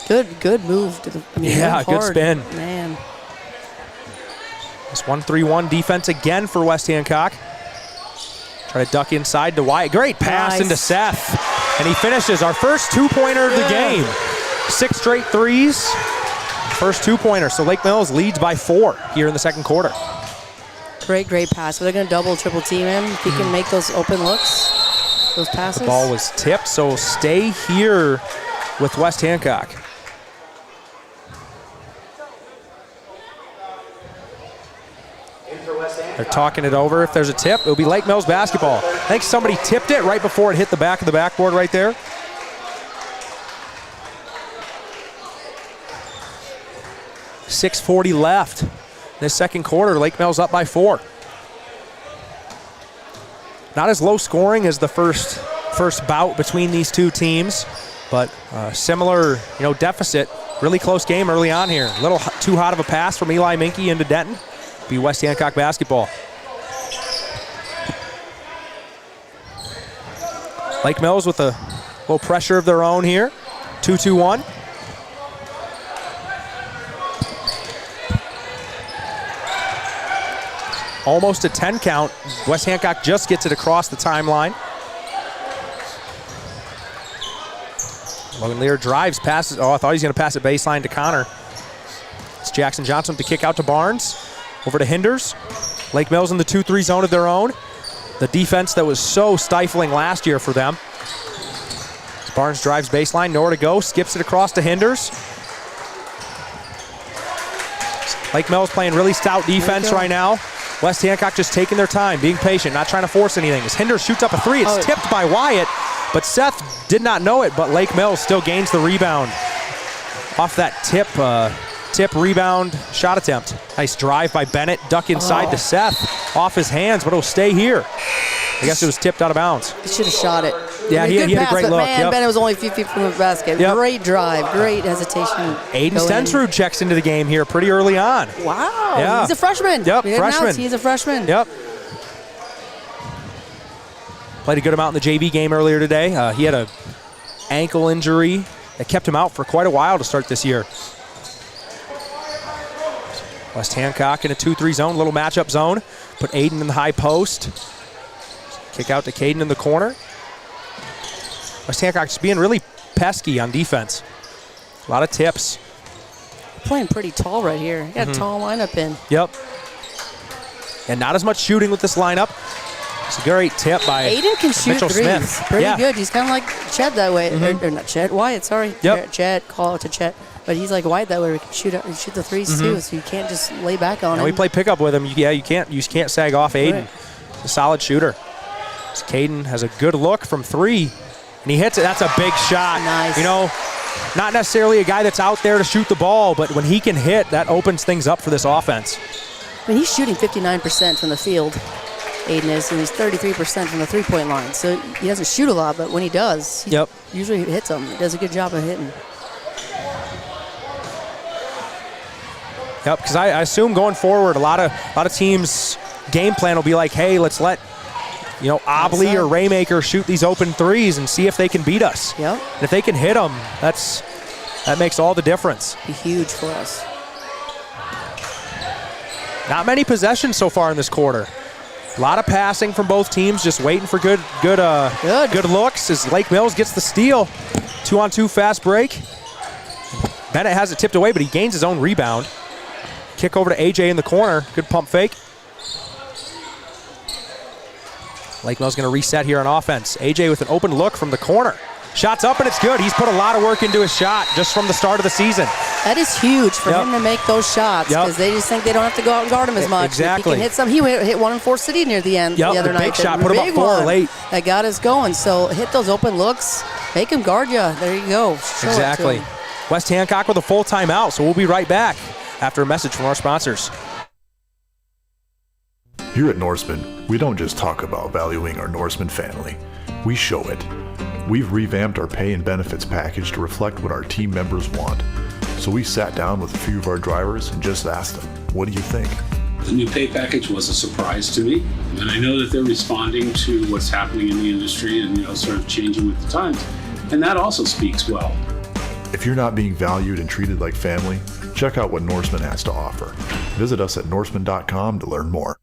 Good move. Good spin. Man. It's 1-3-1 defense again for West Hancock. Try to duck inside to Wyatt. Great pass into Seth. And he finishes our first two-pointer of the game. 6 straight threes. First two-pointer. So Lake Mills leads by 4 here in the second quarter. Great pass. So they're going to double, triple team him. If he can make those open looks, those passes. The ball was tipped, so stay here with West Hancock. They're talking it over. If there's a tip, it'll be Lake Mills basketball. I think somebody tipped it right before it hit the back of the backboard right there. .640 left in this second quarter. Lake Mills up by 4. Not as low scoring as the first bout between these two teams, but similar, deficit. Really close game early on here. A little too hot of a pass from Eli Minke into Denton. Be West Hancock basketball. Lake Mills with a little pressure of their own here. 2-2-1. Almost a 10 count. West Hancock just gets it across the timeline. Logan Lear drives, passes. I thought he was going to pass it baseline to Connor. It's Jackson Johnson to kick out to Barnes. Over to Hinders. Lake Mills in the 2-3 zone of their own. The defense that was so stifling last year for them. Barnes drives baseline, nowhere to go, skips it across to Hinders. Lake Mills playing really stout defense right now. West Hancock just taking their time, being patient, not trying to force anything. As Hinders shoots up a 3, it's tipped by Wyatt, but Seth did not know it, but Lake Mills still gains the rebound off that tip rebound shot attempt. Nice drive by Bennett, duck inside to Seth, off his hands, but it'll stay here. I guess it was tipped out of bounds. He should have shot it. Yeah, he had a great look. Man, Bennett was only a few feet from the basket. Yep. Great drive, great hesitation. Aiden Stensrud checks into the game here pretty early on. Wow, yeah. He's a freshman. Yep, freshman. He's a freshman. Yep. Played a good amount in the JV game earlier today. He had an ankle injury that kept him out for quite a while to start this year. West Hancock in a 2-3 zone, little matchup zone. Put Aiden in the high post. Kick out to Caden in the corner. West Hancock just being really pesky on defense. A lot of tips. Playing pretty tall right here. He got a tall lineup in. Yep. And not as much shooting with this lineup. It's a great tip by Aiden can shoot Mitchell threes. Smith. Pretty good. He's kind of like Chet that way. Or not Chet, Wyatt, sorry. Yep. Chet, call it to Chet. But he's like Wyatt that way. He can shoot the threes too, so you can't just lay back on him. We play pickup with him. You can't sag off Aiden. Right. A solid shooter. So Caden has a good look from 3, and he hits it. That's a big shot. Nice. Not necessarily a guy that's out there to shoot the ball, but when he can hit, that opens things up for this offense. I mean, he's shooting 59% from the field, Aiden is, and he's 33% from the three-point line. So he doesn't shoot a lot, but when he does, he usually hits them. He does a good job of hitting. Yep, because I assume going forward, a lot of teams' game plan will be like, hey, let's let Obley or Raymaker shoot these open threes and see if they can beat us. Yep. And if they can hit them, that makes all the difference. Be huge for us. Not many possessions so far in this quarter. A lot of passing from both teams, just waiting for good looks as Lake Mills gets the steal. 2-on-2 fast break. Bennett has it tipped away, but he gains his own rebound. Kick over to AJ in the corner. Good pump fake. Lake Mills going to reset here on offense. AJ with an open look from the corner. Shot's up and it's good. He's put a lot of work into his shot just from the start of the season. That is huge for him to make those shots because they just think they don't have to go out and guard him as much. Exactly. If he can hit some. He hit 1 in 4 City near the end the other night. Big shot, put him up 4 late. That got us going. So hit those open looks, make him guard you. There you go. Show exactly. it to him. West Hancock with a full timeout, so we'll be right back after a message from our sponsors. Here at Norseman, we don't just talk about valuing our Norseman family. We show it. We've revamped our pay and benefits package to reflect what our team members want. So we sat down with a few of our drivers and just asked them, what do you think? The new pay package was a surprise to me, and I know that they're responding to what's happening in the industry and sort of changing with the times, and that also speaks well. If you're not being valued and treated like family, check out what Norseman has to offer. Visit us at norseman.com to learn more.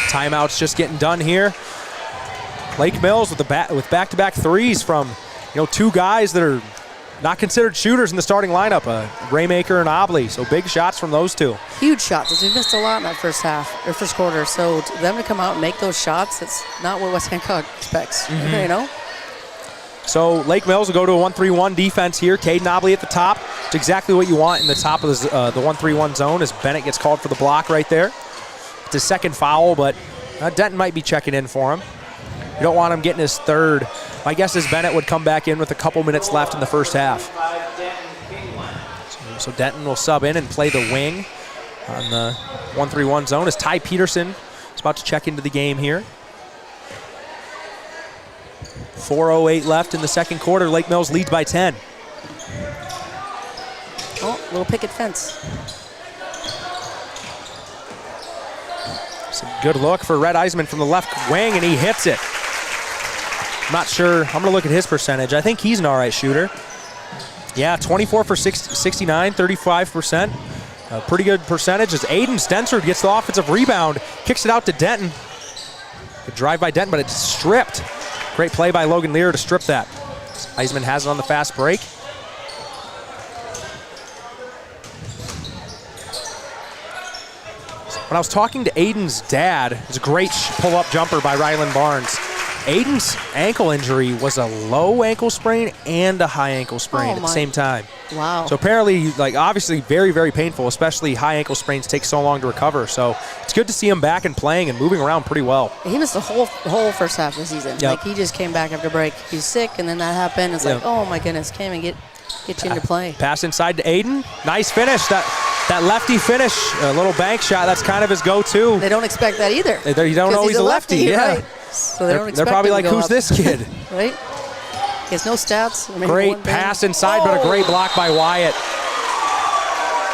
Timeout's just getting done here. Lake Mills with back-to-back threes from 2 guys that are not considered shooters in the starting lineup, Raymaker and Obley. So big shots from those 2. Huge shots. We missed a lot in that first quarter. So them to come out and make those shots, that's not what West Hancock expects. So Lake Mills will go to a 1-3-1 defense here. Caden Obley at the top. It's exactly what you want in the top of the 1-3-1 zone as Bennett gets called for the block right there. It's his second foul, but Denton might be checking in for him. You don't want him getting his third. My guess is Bennett would come back in with a couple minutes left in the first half. So Denton will sub in and play the wing on the 1-3-1 zone as Ty Peterson is about to check into the game here. 4:08 left in the second quarter. Lake Mills leads by 10. Oh, little picket fence. It's a good look for Red Eisman from the left wing, and he hits it. I'm not sure. I'm going to look at his percentage. I think he's an all right shooter. Yeah, 24 for 69, 35%. A pretty good percentage as Aiden Stensrud gets the offensive rebound, kicks it out to Denton. Good drive by Denton, but it's stripped. Great play by Logan Lear to strip that. Eisman has it on the fast break. When I was talking to Aiden's dad, it was a great pull-up jumper by Ryland Barnes. Aiden's ankle injury was a low ankle sprain and a high ankle sprain at the same time. Wow. So apparently, obviously very, very painful, especially high ankle sprains take so long to recover. So it's good to see him back and playing and moving around pretty well. He missed the whole first half of the season. Yep. He just came back after break. He's sick, and then that happened. It's oh my goodness, can't even get you into play. Pass inside to Aiden. Nice finish. That lefty finish, a little bank shot, that's kind of his go-to. They don't expect that either. You don't know he's a lefty. Yeah. Right. So they're probably like, who's this kid? Right? He has no stats. Great pass inside, but a great block by Wyatt.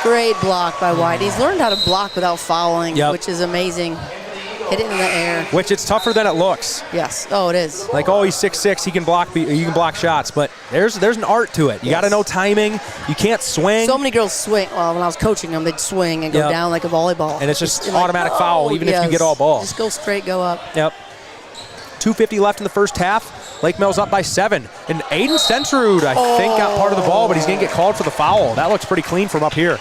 Great block by Wyatt. He's learned how to block without fouling, which is amazing. Hit it in the air. Which it's tougher than it looks. Yes. Oh, it is. He's 6'6", he can block shots, but there's an art to it. You got to know timing. You can't swing. So many girls swing. Well, when I was coaching them, they'd swing and go down like a volleyball. And it's just automatic foul, even if you get all balls. Just go straight, go up. Yep. 2:50 left in the first half. Lake Mills up by 7. And Aiden Stensrud, I think, got part of the ball, but he's going to get called for the foul. That looks pretty clean from up here.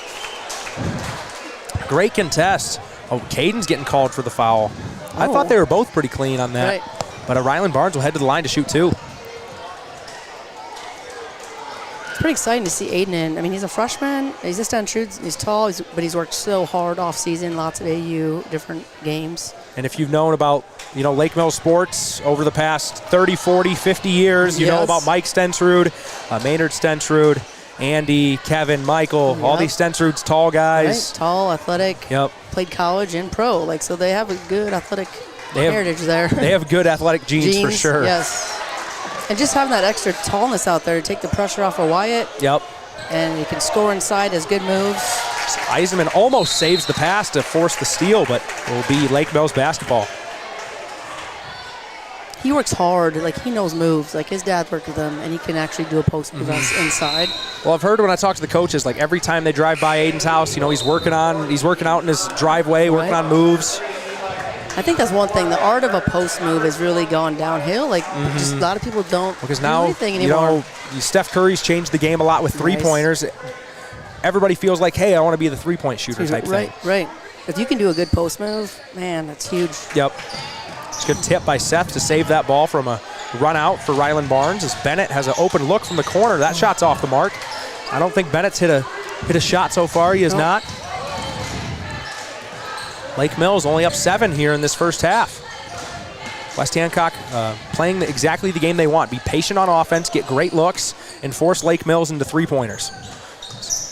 Great contest. Oh, Caden's getting called for the foul. I thought they were both pretty clean on that. Right. But Ryland Barnes will head to the line to shoot 2. It's pretty exciting to see Aiden in. I mean, he's a freshman. He's just done shoots. He's tall, but he's worked so hard off season. Lots of AU, different games. And if you've known about, Lake Mills sports over the past 30, 40, 50 years, you know about Mike Stensrud, Maynard Stensrud, Andy, Kevin, Michael, all these Stensrud's tall guys. Right. Tall, athletic. Yep. Played college and pro. So they have a good athletic heritage there. They have good athletic genes for sure. Yes. And just having that extra tallness out there to take the pressure off of Wyatt. Yep. And he can score inside, has good moves. Eisman almost saves the pass to force the steal, but it will be Lake Mills basketball. He works hard. He knows moves. His dad worked with him, and he can actually do a post prevent inside. Well, I've heard when I talk to the coaches, every time they drive by Aiden's house, he's working out in his driveway, working on moves. I think that's one thing. The art of a post move has really gone downhill. Like, just a lot of people don't Because do now, anything anymore. Steph Curry's changed the game a lot with three-pointers. Everybody feels like, hey, I want to be the three-point shooter type thing. Right. If you can do a good post move, man, that's huge. Yep. It's a good tip by Seth to save that ball from a run out for Ryland Barnes as Bennett has an open look from the corner. That shot's off the mark. I don't think Bennett's hit a shot so far. He has not. Lake Mills only up 7 here in this first half. West Hancock playing exactly the game they want. Be patient on offense, get great looks, and force Lake Mills into three-pointers.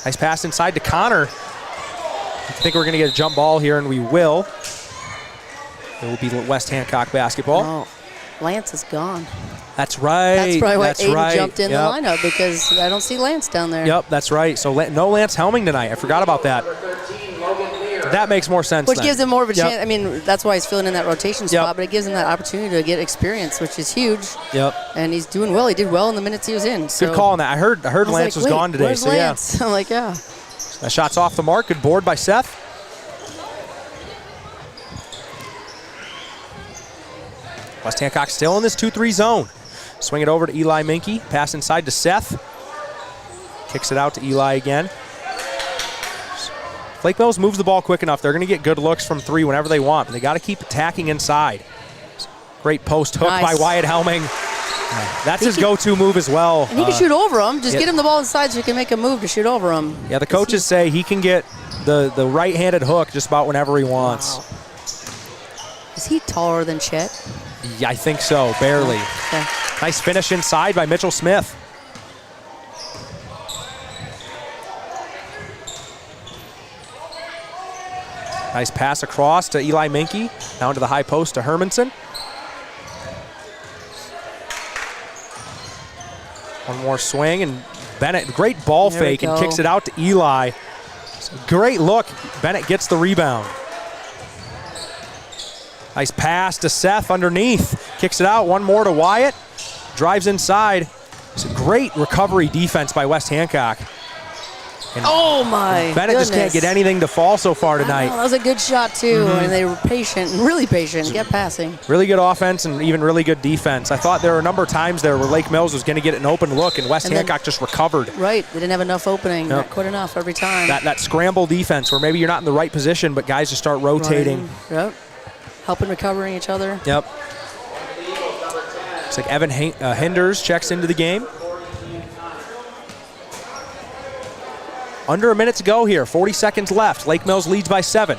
Nice pass inside to Connor. I think we're going to get a jump ball here, and we will. It will be West Hancock basketball. Oh, Lance is gone. That's right. That's probably why Aiden jumped in the lineup, because I don't see Lance down there. Yep, that's right. So no Lance Helming tonight. I forgot about that. That makes more sense. Which gives him more of a chance. I mean, that's why he's filling in that rotation spot, but it gives him that opportunity to get experience, which is huge. Yep. And he's doing well. He did well in the minutes he was in. So. Good call on that. I heard Lance was gone today. Where's so Lance? I'm like, yeah. That shot's off the mark. Good board by Seth. West Hancock still in this 2-3 zone. Swing it over to Eli Minke. Pass inside to Seth. Kicks it out to Eli again. Lake Mills moves the ball quick enough. They're going to get good looks from 3 whenever they want, but they got to keep attacking inside. Great post hook by Wyatt Helming. That's his go-to move as well. And he can shoot over him. Just get him the ball inside so he can make a move to shoot over him. Yeah, the coaches say he can get the right-handed hook just about whenever he wants. Wow. Is he taller than Chet? Yeah, I think so, barely. Okay. Nice finish inside by Mitchell Smith. Nice pass across to Eli Minke. Down to the high post to Hermanson. One more swing, and Bennett, great ball fake, and kicks it out to Eli. Great look. Bennett gets the rebound. Nice pass to Seth underneath. Kicks it out. One more to Wyatt. Drives inside. It's a great recovery defense by West Hancock. And oh my Bennett just can't get anything to fall so far tonight. That was a good shot too, and they were patient, really patient, kept passing. Really good offense and even really good defense. I thought there were a number of times there where Lake Mills was going to get an open look, and West Hancock just recovered. Right, they didn't have enough opening, not quite enough every time. That scramble defense where maybe you're not in the right position, but guys just start rotating. Yep, helping recovering each other. Yep. It's like Evan Hinders checks into the game. Under a minute to go here, 40 seconds left. Lake Mills leads by 7.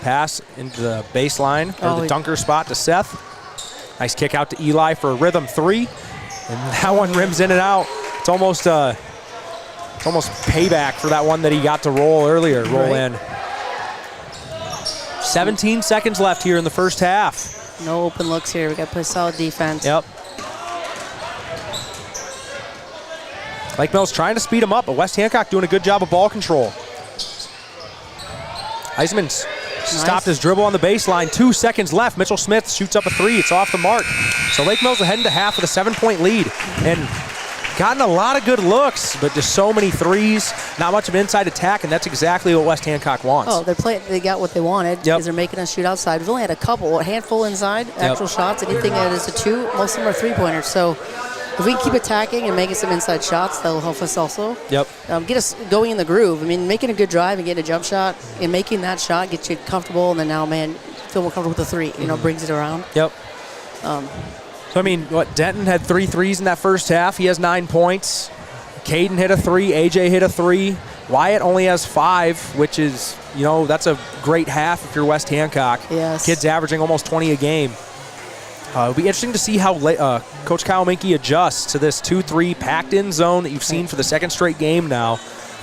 Pass into the baseline, or the dunker spot to Seth. Nice kick out to Eli for a rhythm 3. And that one rims in and out. It's almost payback for that one that he got to roll earlier, roll in. 17 seconds left here in the first half. No open looks here. We got to play solid defense. Yep. Lake Mills trying to speed him up, but West Hancock doing a good job of ball control. Eisman stopped his dribble on the baseline. 2 seconds left. Mitchell Smith shoots up a 3. It's off the mark. So Lake Mills heading to half with a 7-point lead. And gotten a lot of good looks, but just so many threes. Not much of an inside attack, and that's exactly what West Hancock wants. Oh, they got what they wanted because they're making us shoot outside. We've only had a handful inside, actual shots. Anything that is a 2, most of them are 3-pointers. So if we can keep attacking and making some inside shots, that'll help us also. Yep. Get us going in the groove. I mean, making a good drive and getting a jump shot and making that shot gets you comfortable, and then now, man, feel more comfortable with the 3. You know, brings it around. Yep. So, I mean, Denton had 3 threes in that first half. He has 9 points. Caden hit a 3. AJ hit a 3. Wyatt only has 5, which is, that's a great half if you're West Hancock. Yes. Kids averaging almost 20 a game. It'll be interesting to see how Coach Kyle Minke adjusts to this 2-3 packed-in zone that you've seen for the second straight game now.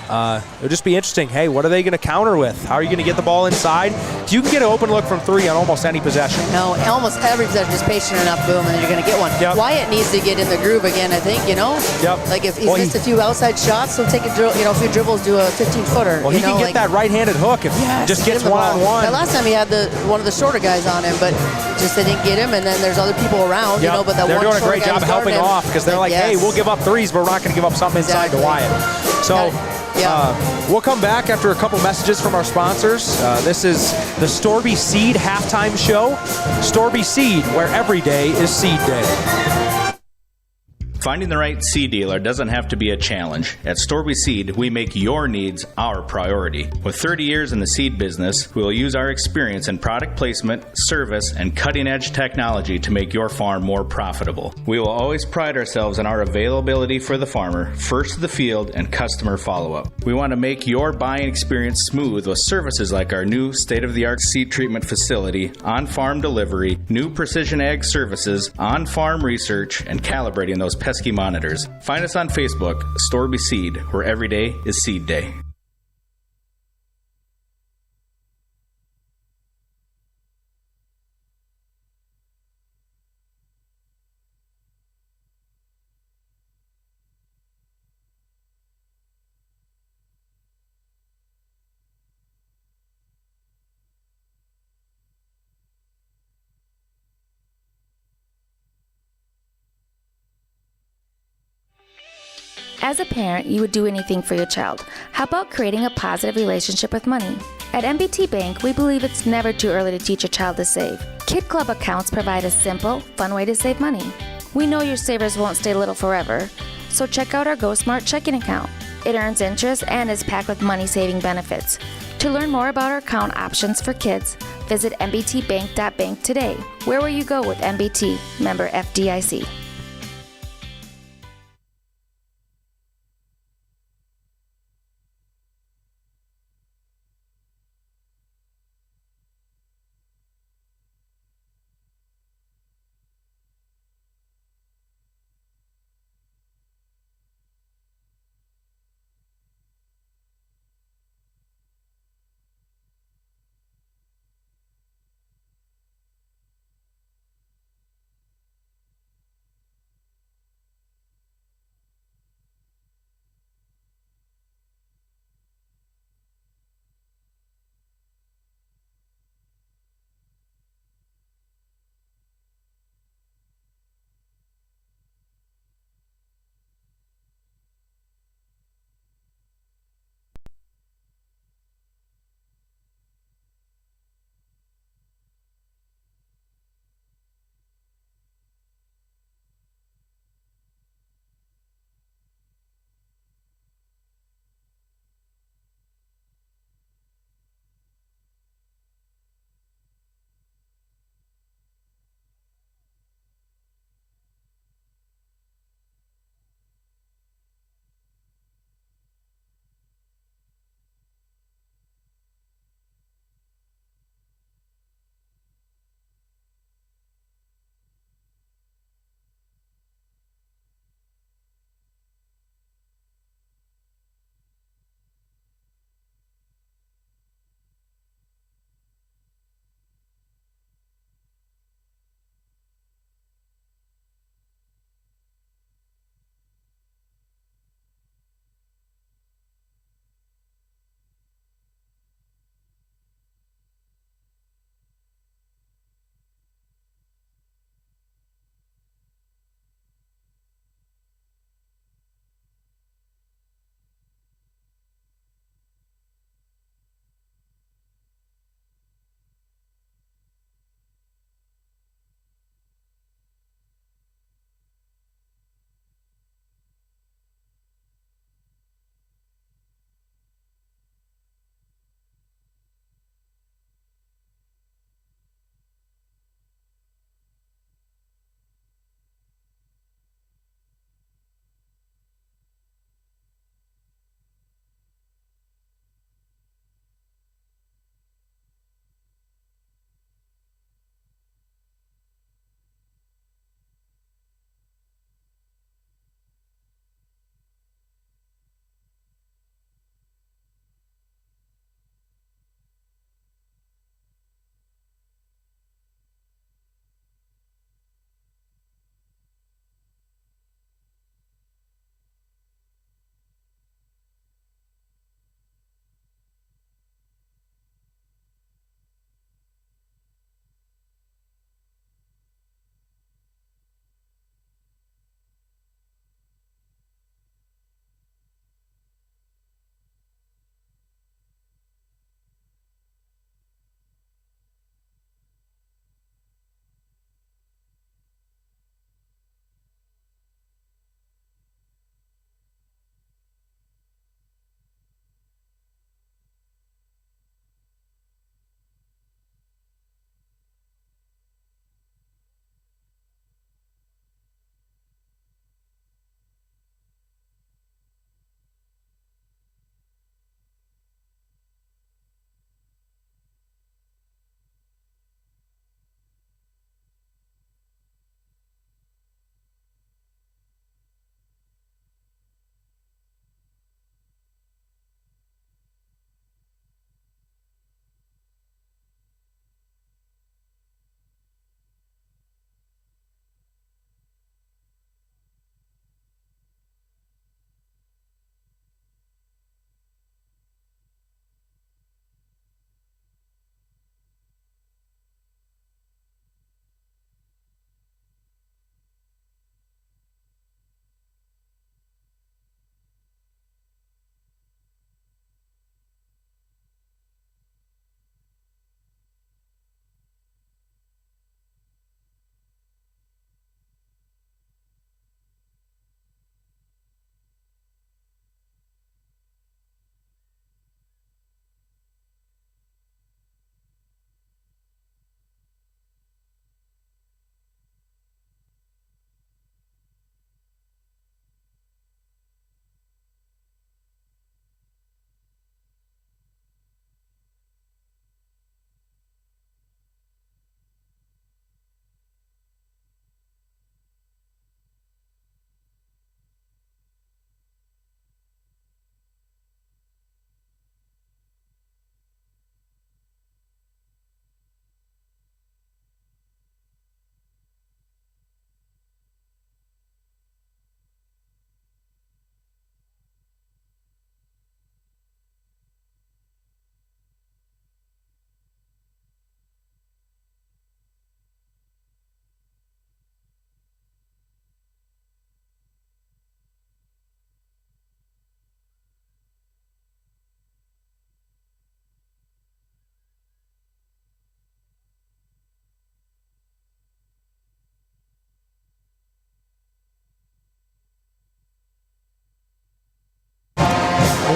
It'll just be interesting. Hey, what are they going to counter with? How are you going to get the ball inside? You can get an open look from 3 on almost any possession. No, almost every possession is patient enough, boom, and then you're going to get one. Yep. Wyatt needs to get in the groove again, I think, Yep. Like if he's missed a few outside shots, he'll take a a few dribbles, do a 15-footer. Well, he can get that right-handed hook if he just gets one-on-one. That last time he had one of the shorter guys on him, but just they didn't get him, and then there's other people around, but that they're one doing a great job of helping off because they're like, hey, we'll give up threes, but we're not going to give up something inside to Wyatt. So We'll come back after a couple messages from our sponsors. This is the Storby Seed halftime show. Storby Seed, where every day is seed day. Finding the right seed dealer doesn't have to be a challenge. At Storby Seed, we make your needs our priority. With 30 years in the seed business, we will use our experience in product placement, service, and cutting-edge technology to make your farm more profitable. We will always pride ourselves on our availability for the farmer, first to the field, and customer follow-up. We want to make your buying experience smooth with services like our new state-of-the-art seed treatment facility, on-farm delivery, new precision ag services, on-farm research, and calibrating those pesky monitors. Find us on Facebook, Storby Seed, where every day is seed day. As a parent, you would do anything for your child. How about creating a positive relationship with money? At MBT Bank, we believe it's never too early to teach a child to save. Kid Club accounts provide a simple, fun way to save money. We know your savers won't stay little forever, so check out our Go Smart checking account. It earns interest and is packed with money-saving benefits. To learn more about our account options for kids, visit mbtbank.bank today. Where will you go with MBT? Member FDIC.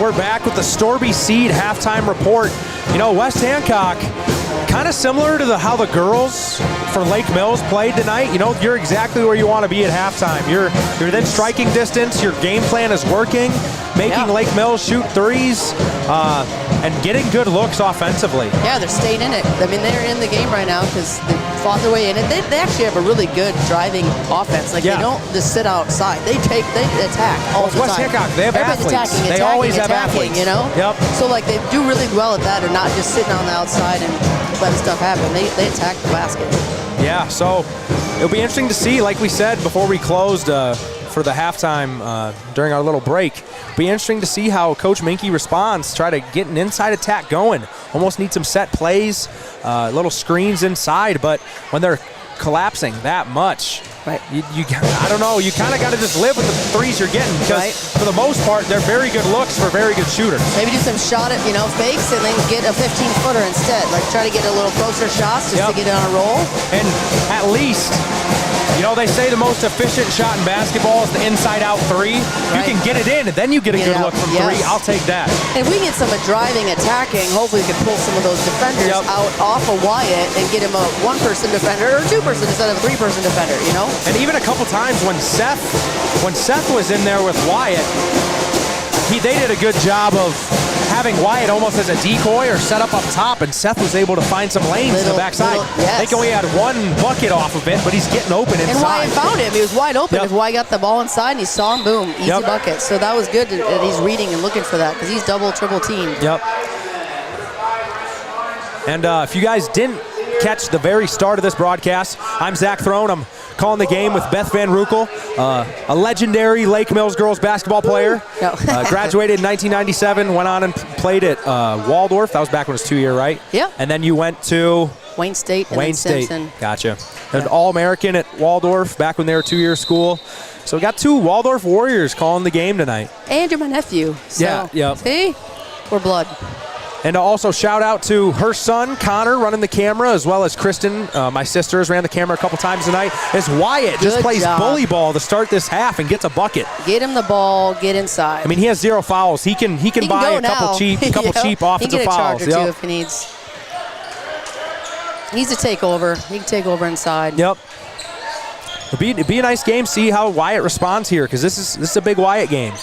we're back with the Storby Seed halftime report. You know, West Hancock, kind of similar to how the girls for Lake Mills played tonight. You know, you're exactly where you want to be at halftime. You're within striking distance. Your game plan is working, making Lake Mills shoot threes, and getting good looks offensively. Yeah, they're staying in it. I mean, they're in the game right now because they fought their way in it. They actually have a really good driving offense. Like, they don't just sit outside. They attack all the West time. Hancock, they have Everybody's athletes. They always have athletes. You know? Yep. So, like, they do really well at that, or not just sitting on the outside and letting stuff happen. They attack the basket. Yeah, so it'll be interesting to see, like we said before we closed for the halftime during our little break. It'll be interesting to see how Coach Minke responds, try to get an inside attack going. Almost need some set plays, little screens inside, but when they're collapsing that much, right? I don't know, you kind of got to just live with the threes you're getting, because for the most part, they're very good looks for very good shooters. Maybe do some shot at, fakes and then get a 15-footer instead. Like, try to get a little closer shots just to get it on a roll. And at least, they say the most efficient shot in basketball is the inside-out three. You can get it in, and then you get a good look from three. I'll take that. If we get some driving, attacking, hopefully we can pull some of those defenders out off of Wyatt and get him a one-person defender or two-person instead of a three-person defender, And even a couple times when Seth was in there with Wyatt, they did a good job of having Wyatt almost as a decoy or set up top, and Seth was able to find some lanes in the backside. I think he only had one bucket off of it, but he's getting open inside. And Wyatt found him. He was wide open. If Wyatt got the ball inside and he saw him, boom, easy bucket. So that was good that he's reading and looking for that, because he's double, triple teamed. Yep. And if you guys didn't catch the very start of this broadcast, I'm Zach Throne. I'm calling the game with Beth Van Rukel, a legendary Lake Mills girls basketball player. Graduated in 1997, went on and played at Waldorf. That was back when it was 2-year, right? Yeah. And then you went to Wayne State and Wayne State. Simpson. Gotcha. An All-American at Waldorf back when they were 2-year school. So we got two Waldorf Warriors calling the game tonight. And you're my nephew. So, see? We're blood. And also shout out to her son, Connor, running the camera, as well as Kristen, my sister, has ran the camera a couple times tonight, as Wyatt just plays bully ball to start this half and gets a bucket. Get him the ball, get inside. I mean, he has 0 fouls. He can buy a couple cheap offensive fouls. He can get a charge or two if he needs. He needs to take over. He can take over inside. Yep. It'd be a nice game. See how Wyatt responds here, because this is a big Wyatt game.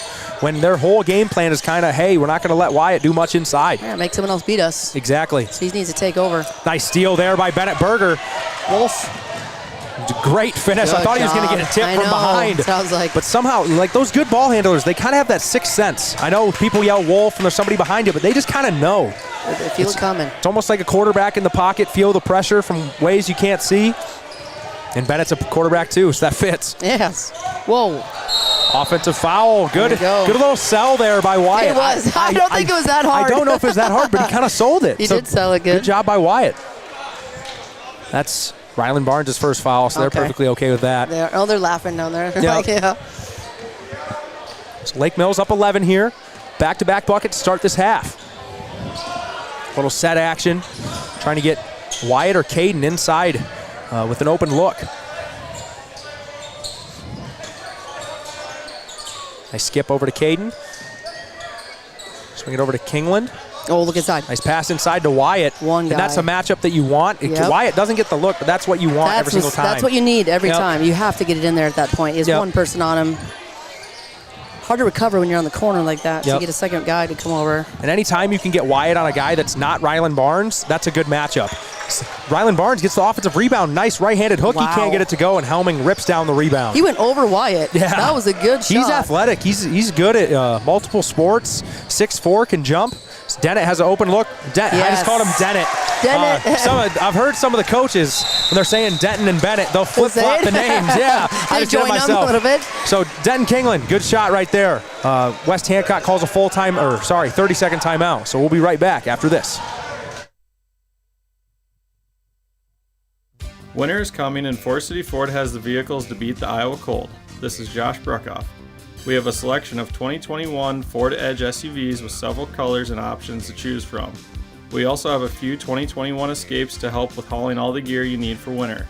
When their whole game plan is kind of, hey, we're not going to let Wyatt do much inside. Yeah, make someone else beat us. Exactly. So he needs to take over. Nice steal there by Bennett Berger. Wolf. Great finish. I thought he was going to get a tip from behind. Sounds like. But somehow, like those good ball handlers, they kind of have that sixth sense. I know people yell Wolf and there's somebody behind you, but they just kind of know. They feel it coming. It's almost like a quarterback in the pocket, feel the pressure from ways you can't see. And Bennett's a quarterback too, so that fits. Yes. Whoa. Offensive foul. Good little sell there by Wyatt. It was. I don't think it was that hard. I don't know if it was that hard, but he kind of sold it. He did sell it good. Good job by Wyatt. That's Rylan Barnes' first foul, so they're perfectly okay with that. They're laughing down there. So Lake Mills up 11 here. Back-to-back bucket to start this half. Little set action. Trying to get Wyatt or Caden inside with an open look. Nice skip over to Caden. Swing it over to Kingland. Oh, look inside. Nice pass inside to Wyatt. One guy. And that's a matchup that you want. Wyatt doesn't get the look, but that's what you want every single time. That's what you need every time. You have to get it in there at that point. There's one person on him. Hard to recover when you're on the corner like that. So you get a second guy to come over. And anytime you can get Wyatt on a guy that's not Rylan Barnes, that's a good matchup. Rylan Barnes gets the offensive rebound. Nice right-handed hook. He can't get it to go, and Helming rips down the rebound. He went over Wyatt. Yeah. That was a good shot. He's athletic. He's good at multiple sports. 6'4", can jump. Dennett has an open look. I just called him Dennett. I've heard some of the coaches, when they're saying Denton and Bennett, they'll flip-flop the names. Yeah, I just did it myself. A little bit. So Denton Kingland, good shot right there. West Hancock calls a 30-second timeout. So we'll be right back after this. Winter is coming, and Forest City Ford has the vehicles to beat the Iowa cold. This is Josh Bruckoff. We have a selection of 2021 Ford Edge SUVs with several colors and options to choose from. We also have a few 2021 Escapes to help with hauling all the gear you need for winter.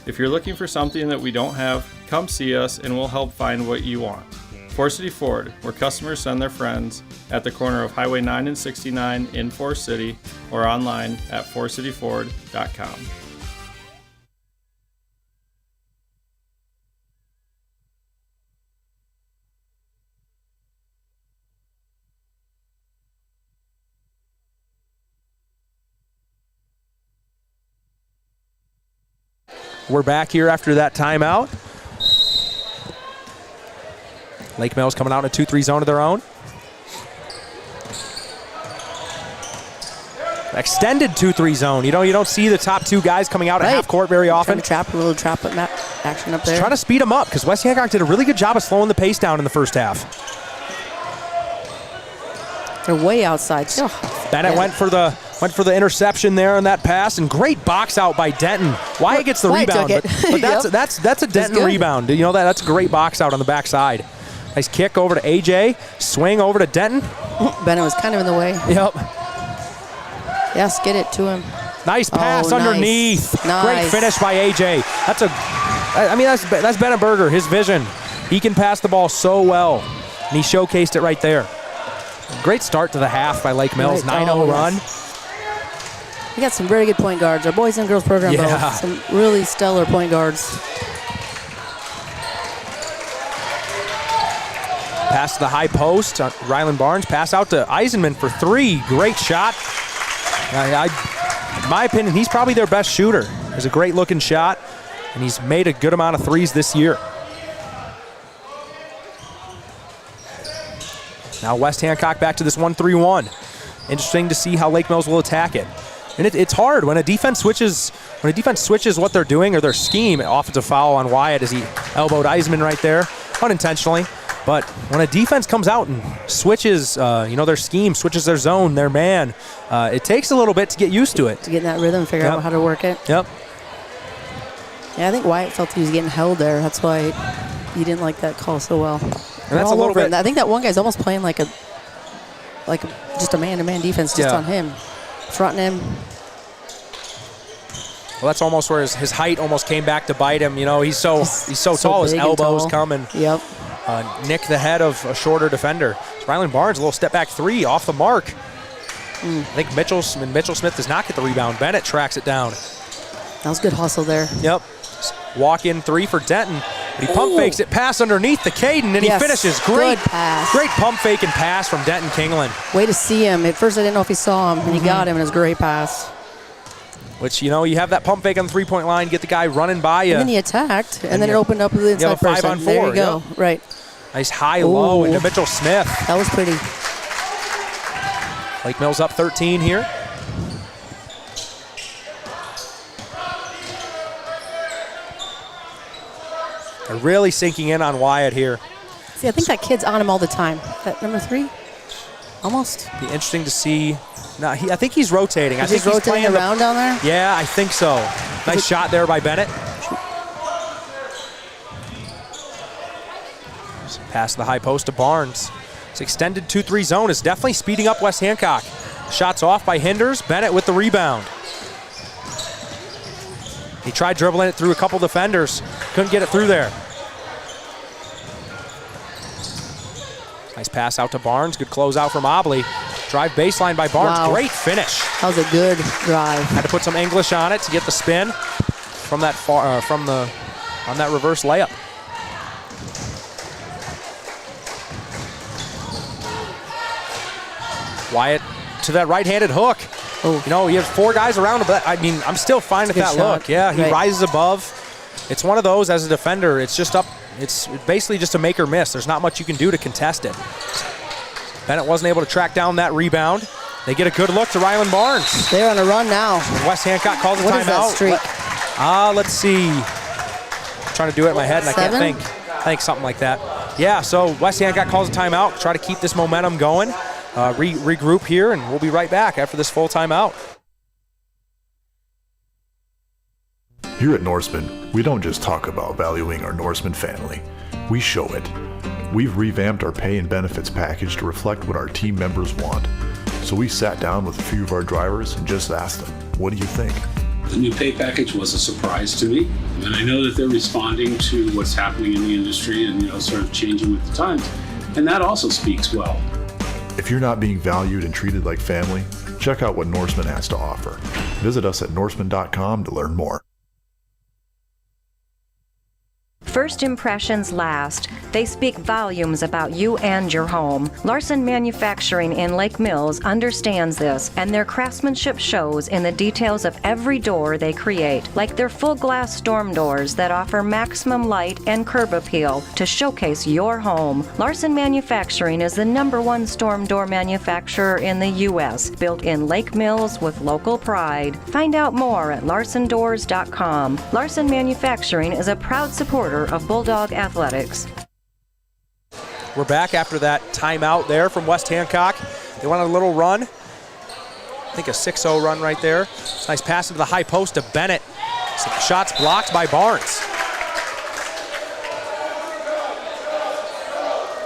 If you're looking for something that we don't have, come see us and we'll help find what you want. Forest City Ford, where customers send their friends, at the corner of Highway 9 and 69 in Forest City, or online at forestcityford.com. We're back here after that timeout. Lake Mills coming out in a 2-3 zone of their own. Extended 2-3 zone. You don't see the top two guys coming out at half court very often. A little trap action up there. Just trying to speed them up because West Hancock did a really good job of slowing the pace down in the first half. They're way outside. Bennett went for the interception there on that pass, and great box out by Denton. Wyatt gets the rebound, but that's a Denton rebound. You know that's a great box out on the backside. Nice kick over to AJ, swing over to Denton. Bennett was kind of in the way. Yep. Yes, get it to him. Nice pass underneath. Nice. Great finish by AJ. That's Bennett Berger, his vision. He can pass the ball so well, and he showcased it right there. Great start to the half by Lake Mills, 9-0 run. We got some very good point guards. Our boys and girls program, both. Some really stellar point guards. Pass to the high post. Ryland Barnes pass out to Eisenman for three. Great shot. In my opinion, he's probably their best shooter. It's a great looking shot, and he's made a good amount of threes this year. Now West Hancock back to this 1-3-1. Interesting to see how Lake Mills will attack it. And it's hard when a defense switches what they're doing or their scheme. Offensive foul on Wyatt as he elbowed Eisman right there, unintentionally. But when a defense comes out and switches, their scheme, switches their zone, their man, it takes a little bit to get used to it. To get in that rhythm, figure out how to work it. Yep. Yeah, I think Wyatt felt he was getting held there. That's why he didn't like that call so well. And that's a little bit. I think that one guy's almost playing like just a man-to-man defense just on him, fronting him. Well, that's almost where his height almost came back to bite him. You know, he's so tall, his elbows come and nick the head of a shorter defender. So Ryland Barnes, a little step back three off the mark. I think Mitchell Smith does not get the rebound. Bennett tracks it down. That was good hustle there. Yep. Walk-in three for Denton. But he pump fakes it, pass underneath the Caden, and he finishes. Great pass. Great pump fake and pass from Denton Kingland. Way to see him. At first I didn't know if he saw him, and he got him, and it was a great pass. Which, you have that pump fake on the three-point line, get the guy running by you. And then he attacked, and then it opened up to the inside person. 5-on-4. There you go. Yep. Right. Nice high-low into Mitchell Smith. That was pretty. Lake Mills up 13 here. They're really sinking in on Wyatt here. See, I think that kid's on him all the time. That number 3, almost. Be interesting to see. No, I think he's rotating. I think he's rotating around down there? Yeah, I think so. Nice shot there by Bennett. Pass the high post to Barnes. This extended 2-3 zone is definitely speeding up West Hancock. Shots off by Hinders. Bennett with the rebound. He tried dribbling it through a couple defenders. Couldn't get it through there. Nice pass out to Barnes. Good closeout from Obley. Drive baseline by Barnes. Wow. Great finish. That was a good drive. Had to put some English on it to get the spin from that on that reverse layup. Wyatt to that right-handed hook. Oh. You have 4 guys around him, but I'm still fine with that look. Yeah, he rises above. It's one of those as a defender. It's just up. It's basically just a make or miss. There's not much you can do to contest it. Bennett wasn't able to track down that rebound. They get a good look to Ryland Barnes. They're on a run now. West Hancock calls a timeout. What is that streak? Let's see. I'm trying to do it in my head and 7? I can't think. I think something like that. Yeah, so West Hancock calls a timeout. Try to keep this momentum going. Regroup here, and we'll be right back after this full timeout. Here at Norseman, we don't just talk about valuing our Norseman family. We show it. We've revamped our pay and benefits package to reflect what our team members want. So we sat down with a few of our drivers and just asked them, what do you think? The new pay package was a surprise to me, and I know that they're responding to what's happening in the industry and sort of changing with the times. and that also speaks well. If you're not being valued and treated like family, check out what Norseman has to offer. Visit us at norseman.com to learn more. First impressions last. They speak volumes about you and your home. Larson Manufacturing in Lake Mills understands this, and their craftsmanship shows in the details of every door they create, like their full glass storm doors that offer maximum light and curb appeal to showcase your home. Larson Manufacturing is the #1 storm door manufacturer in the U.S., built in Lake Mills with local pride. Find out more at larsondoors.com. Larson Manufacturing is a proud supporter of Bulldog Athletics. We're back after that timeout there from West Hancock. They went on a little run. I think a 6-0 run right there. Nice pass into the high post to Bennett. Some shots blocked by Barnes.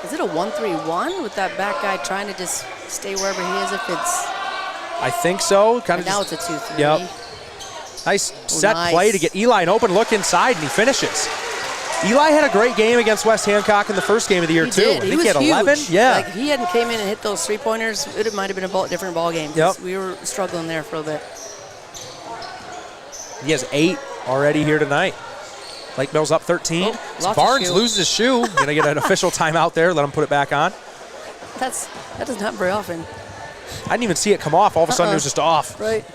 Is it a 1-3-1 with that back guy trying to just stay wherever he is if it's... I think so. Kind of now just, it's a 2-3. Yep. Nice set play to get Eli an open look inside, and he finishes. Eli had a great game against West Hancock in the first game of the year, too. Did. I think he had was 11. Huge. Yeah. Like, if he hadn't came in and hit those three-pointers, it might have been a different ball game. Yep. We were struggling there for a bit. He has 8 already here tonight. Lake Mills up 13. Oh, Barnes loses his shoe. Going to get an official timeout there. Let him put it back on. That doesn't happen very often. I didn't even see it come off. All of a sudden, it was just off. Right.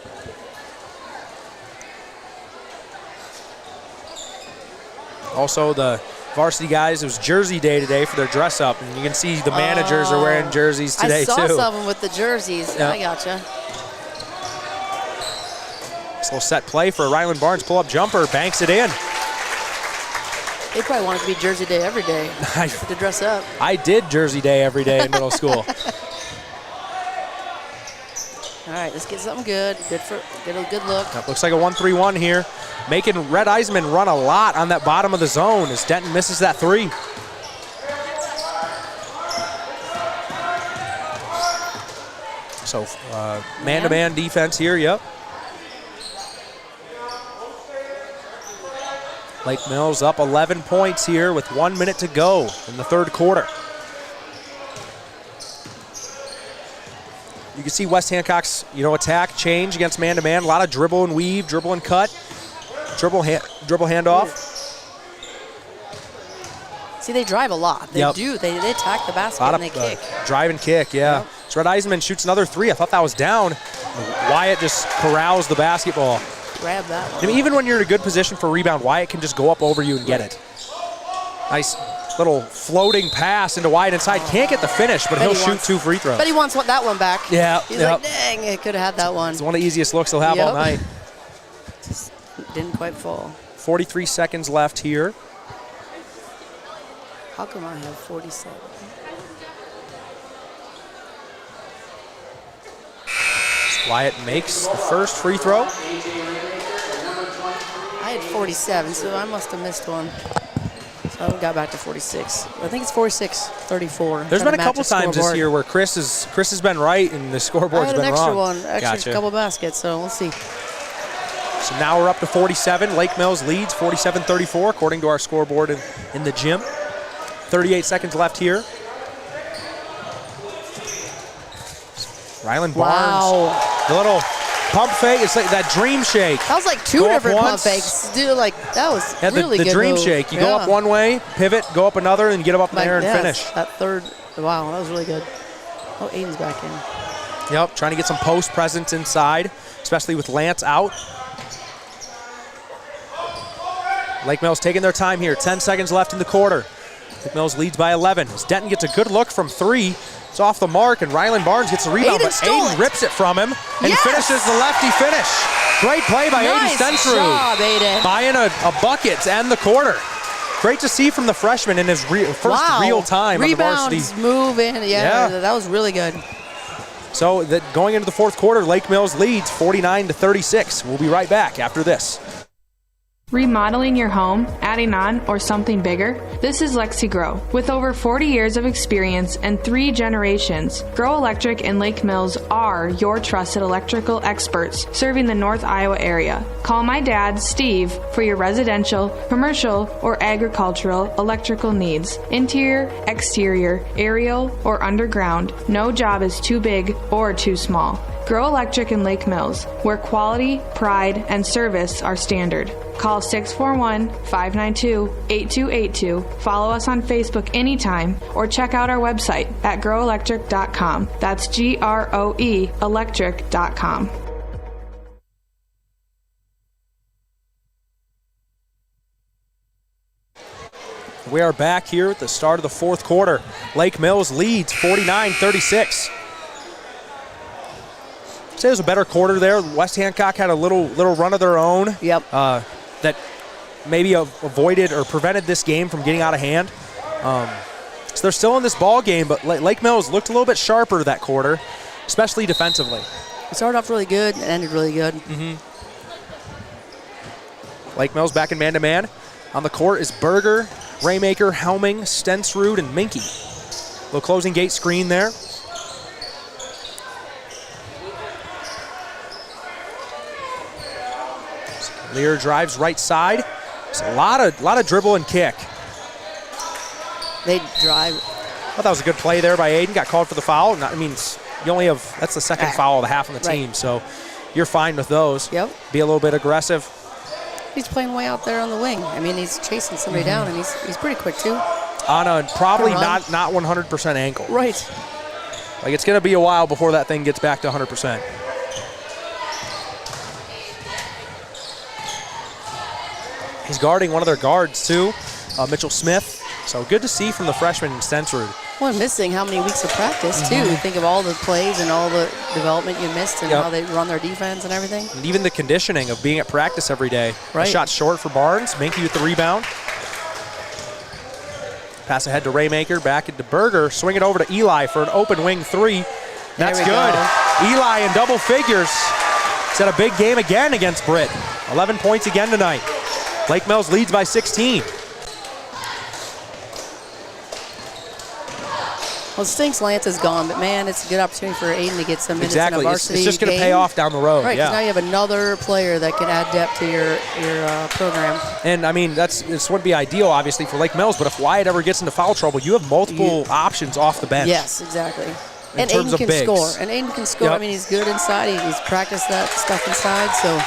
Also, the varsity guys, it was Jersey Day today for their dress up. And you can see the managers are wearing jerseys today, too. I saw some with the jerseys. Yep. I gotcha. This little set play for Ryland Barnes. Pull-up jumper. Banks it in. They probably want it to be Jersey Day every day to dress up. I did Jersey Day every day in middle school. All right, let's get something good. Get a good look. That looks like a 1-3-1 here. Making Red Eisman run a lot on that bottom of the zone as Denton misses that 3. So man-to-man defense here, yep. Lake Mills up 11 points here with 1 minute to go in the third quarter. You can see West Hancock's, attack change against man-to-man. A lot of dribble and weave, dribble and cut, dribble handoff. See, they drive a lot. They do. They attack the basket and they kick. Drive and kick, yeah. Yep. So Red Eisman shoots another 3. I thought that was down. Wyatt just corrals the basketball. Grab that one. I mean, even when you're in a good position for a rebound, Wyatt can just go up over you and get it. Nice little floating pass into Wyatt inside. Can't get the finish, but he'll shoot 2 free throws. But he wants that one back. Yeah. He's like, dang, I could have had that one. It's one of the easiest looks he'll have all night. Just didn't quite fall. 43 seconds left here. How come I have 47? Wyatt makes the first free throw. I had 47, so I must have missed one. So I got back to 46. I think it's 46-34. There's been a couple times this year where Chris has been right and the scoreboard's been wrong. I had an extra couple baskets, so we'll see. So now we're up to 47. Lake Mills leads 47-34 according to our scoreboard in the gym. 38 seconds left here. Ryland Barnes. The little pump fake. It's like that dream shake. That was like 2 different pump fakes. Dude, that was really good. The dream move. shake. You go up one way, pivot, go up another, and get up in the air and finish. That third. Wow, that was really good. Oh, Aiden's back in. Yep, trying to get some post presence inside, especially with Lance out. Lake Mills taking their time here. 10 seconds left in the quarter. Lake Mills leads by 11. As Denton gets a good look from 3. It's off the mark, and Ryland Barnes gets the rebound, but Aiden rips it from him and finishes the lefty finish. Great play by Aiden Stensrud. Nice job, Aiden. Buying a bucket to end the quarter. Great to see from the freshman in his first real time on the varsity. Rebounds, moving, that was really good. So going into the fourth quarter, Lake Mills leads 49-36. We'll be right back after this. Remodeling your home? Adding on or something bigger? This is Lexi Grow. With over 40 years of experience and 3 generations, Grow Electric and Lake Mills are your trusted electrical experts serving the North Iowa area. Call my dad, Steve, for your residential, commercial, or agricultural electrical needs. Interior, exterior, aerial, or underground. No job is too big or too small. Grow Electric in Lake Mills, where quality, pride, and service are standard. Call 641-592-8282. Follow us on Facebook anytime or check out our website at growelectric.com. That's GROE electric.com. We are back here at the start of the fourth quarter. Lake Mills leads 49-36. I'd say it was a better quarter there. West Hancock had a little run of their own. Yep. That maybe avoided or prevented this game from getting out of hand. So they're still in this ball game, but Lake Mills looked a little bit sharper that quarter, especially defensively. It started off really good and ended really good. Lake Mills back in man-to-man. On the court is Berger, Raymaker, Helming, Stensrud, and Minke. Little closing gate screen there. Lear drives right side. It's a lot of dribble and kick. They drive. I thought that was a good play there by Aiden. Got called for the foul. That's the second foul of the half on the team, so you're fine with those. Yep. Be a little bit aggressive. He's playing way out there on the wing. I mean, he's chasing somebody down, and he's pretty quick too. On a probably not 100% ankle. Right. Like, it's going to be a while before that thing gets back to 100%. He's guarding one of their guards, too, Mitchell Smith. So good to see from the freshman Stensrud. Well, missing how many weeks of practice, too. You think of all the plays and all the development you missed and how they run their defense and everything. And even the conditioning of being at practice every day. Right. A shot short for Barnes. Minke with the rebound. Pass ahead to Raymaker, back into Berger. Swing it over to Eli for an open wing three. That's good. Go. Eli in double figures. He's had a big game again against Britt. 11 points again tonight. Lake Mills leads by 16. Well, it stinks Lance is gone, but man, it's a good opportunity for Aiden to get some minutes in a varsity It's just going to pay off down the road. Right, because now you have another player that can add depth to your program. And, I mean, this would be ideal, obviously, for Lake Mills, but if Wyatt ever gets into foul trouble, you have multiple options off the bench. Yes, exactly. And Aiden can score. And Aiden can score. Yep. I mean, he's good inside. He's practiced that stuff inside, so.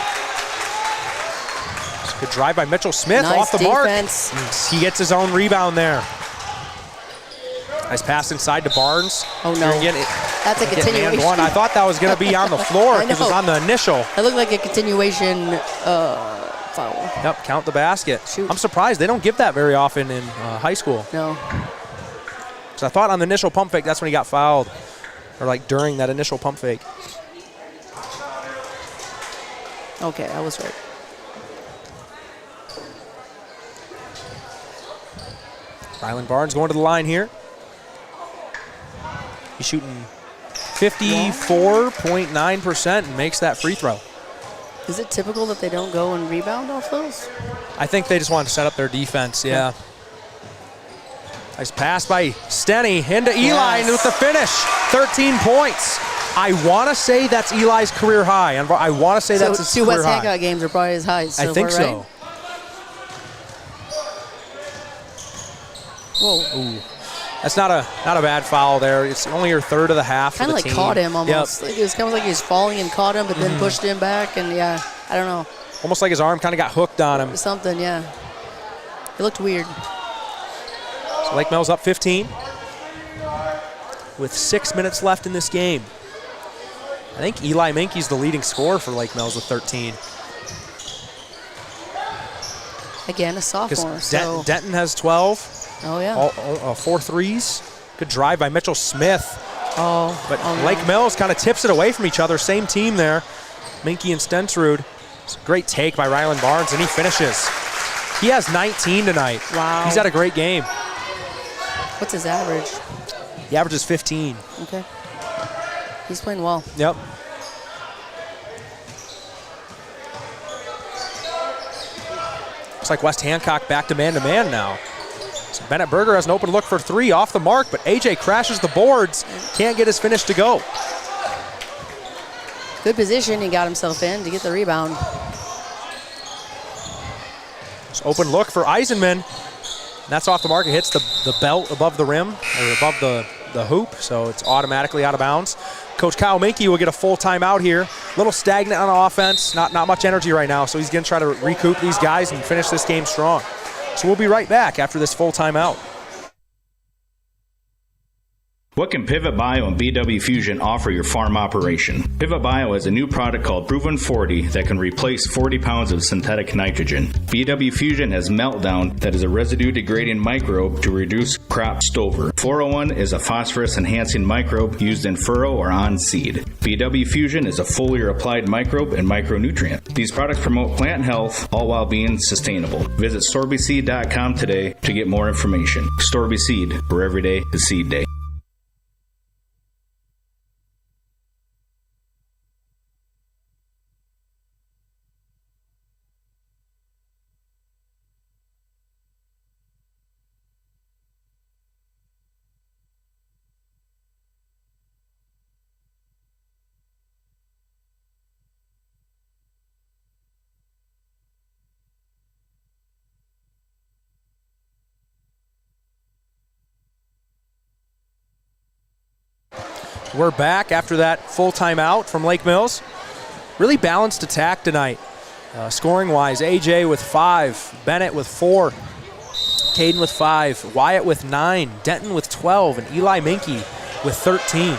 Good drive by Mitchell Smith nice off the defense. Mark. He gets his own rebound there. Nice pass inside to Barnes. Oh, no. That's a continuation. I thought that was going to be on the floor because it was on the initial. It looked like a continuation foul. Yep, count the basket. Shoot. I'm surprised. They don't give that very often in high school. No. So I thought on the initial pump fake, that's when he got fouled. Or like during that initial pump fake. Okay, I was right. Rylan Barnes going to the line here. He's shooting 54.9% and makes that free throw. Is it typical that they don't go and rebound off those? I think they just want to set up their defense, yeah. Nice pass by Stenny into Eli with the finish. 13 points. I want to say that's Eli's career high. I want to say that's his career high. Two West Hancock games are probably his highs. I think so. Right? Whoa. Ooh. That's not a bad foul there. It's only your third of the half. Kind of like caught him almost. Yep. It was kind of like he was falling and caught him, but then pushed him back, and I don't know. Almost like his arm kind of got hooked on him. Something, yeah. It looked weird. So Lake Mills up 15 with 6 minutes left in this game. I think Eli Minke's the leading scorer for Lake Mills with 13. Again, a sophomore. Denton has 12. Oh, yeah. 4 threes. Good drive by Mitchell Smith. But no. Lake Mills kind of tips it away from each other. Same team there. Minke and Stensrud. It's a great take by Rylan Barnes, and he finishes. He has 19 tonight. Wow. He's had a great game. What's his average? The average is 15. Okay. He's playing well. Yep. Looks like West Hancock back to man now. So Bennett Berger has an open look for 3 off the mark, but AJ crashes the boards. Can't get his finish to go. Good position he got himself in to get the rebound. So open look for Eisenman. And that's off the mark. It hits the belt above the rim, or above the hoop, so it's automatically out of bounds. Coach Kyle Minke will get a full timeout here. A little stagnant on offense, not much energy right now, so he's going to try to recoup these guys and finish this game strong. So we'll be right back after this full timeout. What can Pivot Bio and BW Fusion offer your farm operation? Pivot Bio has a new product called Proven 40 that can replace 40 pounds of synthetic nitrogen. BW Fusion has Meltdown that is a residue-degrading microbe to reduce crop stover. 401 is a phosphorus-enhancing microbe used in furrow or on seed. BW Fusion is a foliar-applied microbe and micronutrient. These products promote plant health, all while being sustainable. Visit storbyseed.com today to get more information. Storby Seed, where every day is seed day. We're back after that full timeout from Lake Mills. Really balanced attack tonight. Scoring-wise, AJ with 5, Bennett with 4, Caden with 5, Wyatt with 9, Denton with 12, and Eli Minke with 13.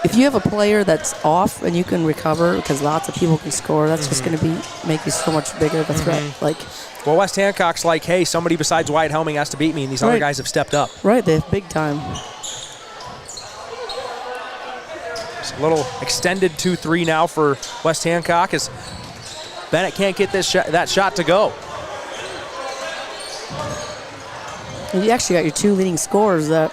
If you have a player that's off and you can recover because lots of people can score, that's just going to make you so much bigger of a threat. Well, West Hancock's like, hey, somebody besides Wyatt Helming has to beat me, and these other guys have stepped up. Right, they have big time. A little extended 2-3 now for West Hancock as Bennett can't get that shot to go. And you actually got your 2 leading scorers that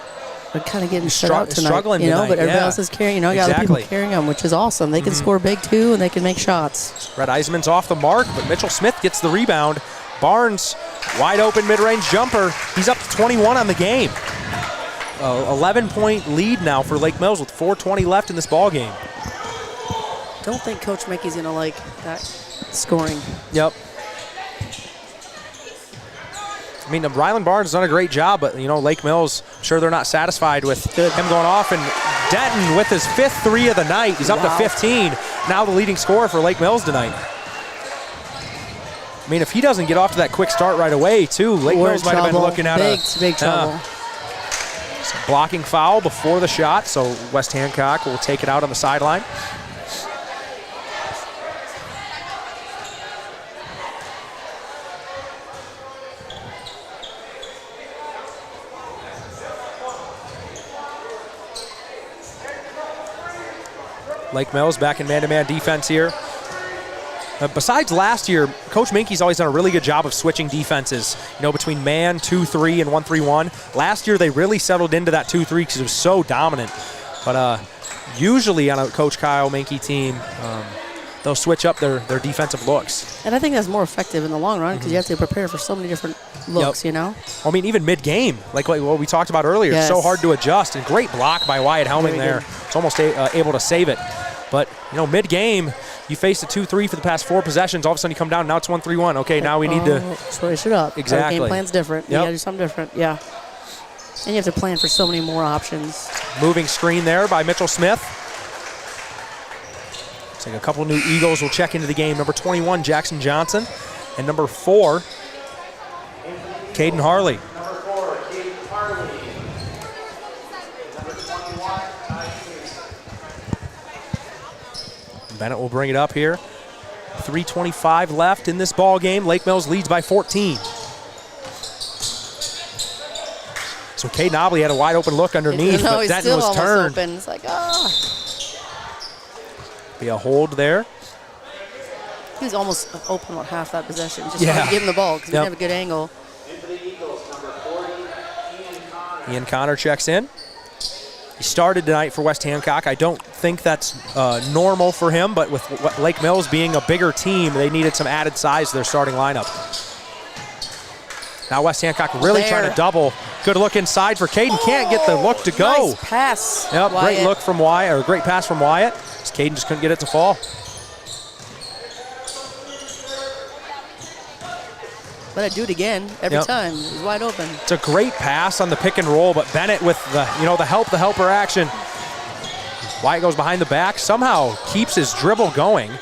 are kind of getting shut out tonight. Struggling tonight, but everybody else is carrying. You got other people carrying them, which is awesome. They can score big too, and they can make shots. Brett Eisenman's off the mark, but Mitchell Smith gets the rebound. Barnes, wide open mid-range jumper. He's up to 21 on the game. 11-point lead now for Lake Mills with 4:20 left in this ball game. Don't think Coach Mickey's going to like that scoring. Yep. I mean, Rylan Barnes has done a great job, but, Lake Mills, I'm sure they're not satisfied with him going off. And Denton with his 5th 3 of the night. He's up to 15. Now the leading scorer for Lake Mills tonight. I mean, if he doesn't get off to that quick start right away, too, Lake Mills might have been looking at big trouble. Blocking foul before the shot, so West Hancock will take it out on the sideline. Lake Mills back in man-to-man defense here. Besides last year, Coach Minke's always done a really good job of switching defenses, between man, 2-3, and 1-3-1. Last year, they really settled into that 2-3 because it was so dominant. But usually on a Coach Kyle Minke team, they'll switch up their defensive looks. And I think that's more effective in the long run because you have to prepare for so many different looks, I mean, even mid-game, like what we talked about earlier, it's so hard to adjust. And great block by Wyatt Helming there. It's almost able to save it. But, mid-game, you faced a 2-3 for the past 4 possessions. All of a sudden you come down, now it's 1-3-1. Okay, now we need to switch it up. Exactly. Our game plan's different. You got to do something different, And you have to plan for so many more options. Moving screen there by Mitchell Smith. Looks like a couple new Eagles will check into the game. Number 21, Jackson Johnson. And number 4, Caden Harley. Bennett will bring it up here. 3:25 left in this ball game. Lake Mills leads by 14. So Caden Obley had a wide open look underneath, but Denton was turned. Open. It's like, Be a hold there. He was almost open about half that possession. Just trying to give him the ball because he didn't have a good angle. Ian Connor checks in. He started tonight for West Hancock. I don't think that's normal for him, but with Lake Mills being a bigger team, they needed some added size to their starting lineup. Now West Hancock really trying to double. Good look inside for Caden. Can't get the look to go. Nice pass. Yep, Wyatt. great look from Wyatt, or great pass from Wyatt. Caden just couldn't get it to fall. But I do it again every time. He's wide open. It's a great pass on the pick and roll, but Bennett with the the helper action. Wyatt goes behind the back, somehow keeps his dribble going.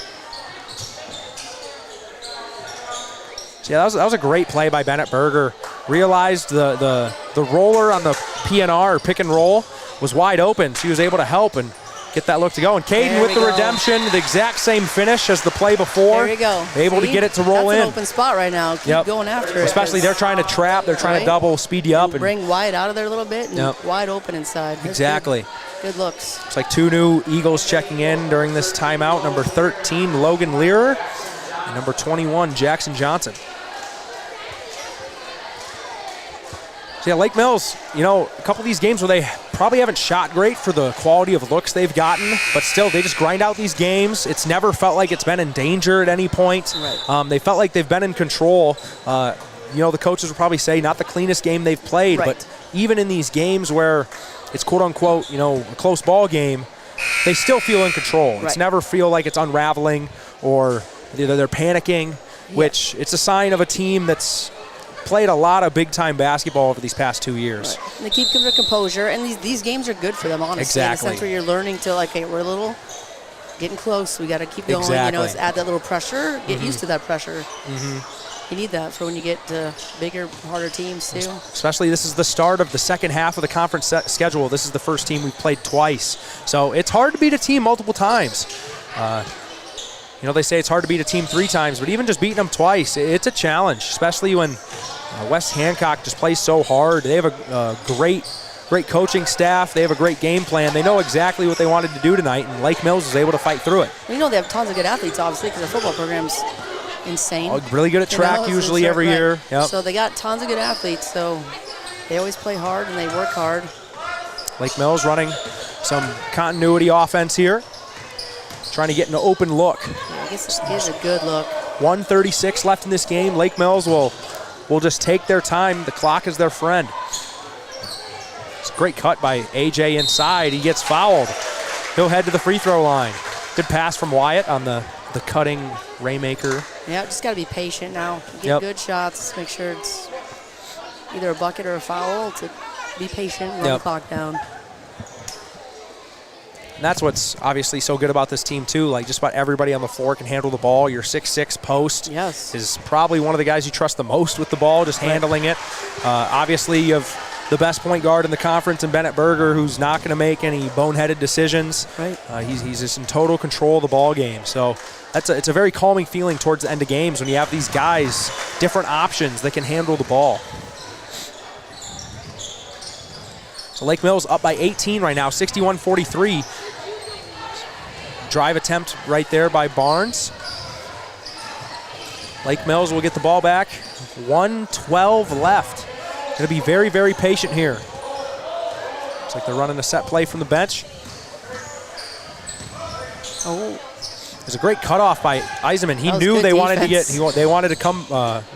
So yeah, that was a great play by Bennett Berger. Realized the roller on the PNR, or pick and roll, was wide open. So he was able to help and get that look to go. And Caden with the redemption, the exact same finish as the play before. There you go. Able to get it to roll in. That's an open spot right now. Keep going after it. Especially they're trying to trap. They're trying to double, speed you up. And bring Wyatt out of there a little bit and wide open inside. That's exactly. Good looks. It's like 2 new Eagles checking in during this timeout. Number 13, Logan Learer. And number 21, Jackson Johnson. So yeah, Lake Mills, a couple of these games where they probably haven't shot great for the quality of looks they've gotten, but still they just grind out these games. It's never felt like it's been in danger at any point. Right. They felt like they've been in control. The coaches will probably say not the cleanest game they've played, but even in these games where it's quote unquote, a close ball game, they still feel in control. Right. It's never feel like it's unraveling or they're panicking, which it's a sign of a team that's played a lot of big-time basketball over these past 2 years. Right. And they keep their composure, and these games are good for them, honestly. Exactly. In the sense where you're learning to, we're a little getting close. We got to keep going. Exactly. Add that little pressure. Get used to that pressure. Mm-hmm. You need that for when you get to bigger, harder teams, too. Especially this is the start of the second half of the conference schedule. This is the first team we've played twice. So it's hard to beat a team multiple times. They say it's hard to beat a team 3 times, but even just beating them twice, it's a challenge, especially when West Hancock just plays so hard. They have a great coaching staff. They have a great game plan. They know exactly what they wanted to do tonight, and Lake Mills was able to fight through it. Well, they have tons of good athletes, obviously, because their football program's insane. Really good at track usually every year. Yep. So they got tons of good athletes, so they always play hard and they work hard. Lake Mills running some continuity offense here, trying to get an open look. Yeah, I guess it is a good look. 1:36 left in this game. Lake Mills will just take their time. The clock is their friend. It's a great cut by AJ inside. He gets fouled. He'll head to the free throw line. Good pass from Wyatt on the cutting Raymaker. Yeah, just got to be patient now. Get good shots. Make sure it's either a bucket or a foul. To be patient, run the clock down. And that's what's obviously so good about this team, too. Like, just about everybody on the floor can handle the ball. Your 6'6" post is probably one of the guys you trust the most with the ball, just handling it. Obviously, you have the best point guard in the conference in Bennett Berger, who's not going to make any boneheaded decisions. Right. He's just in total control of the ball game. So it's a very calming feeling towards the end of games when you have these guys, different options that can handle the ball. So Lake Mills up by 18 right now, 61-43. Drive attempt right there by Barnes. Lake Mills will get the ball back. 1:12 left. Going to be very, very patient here. Looks like they're running a set play from the bench. Oh. There's a great cutoff by Eisenman. He knew they wanted to come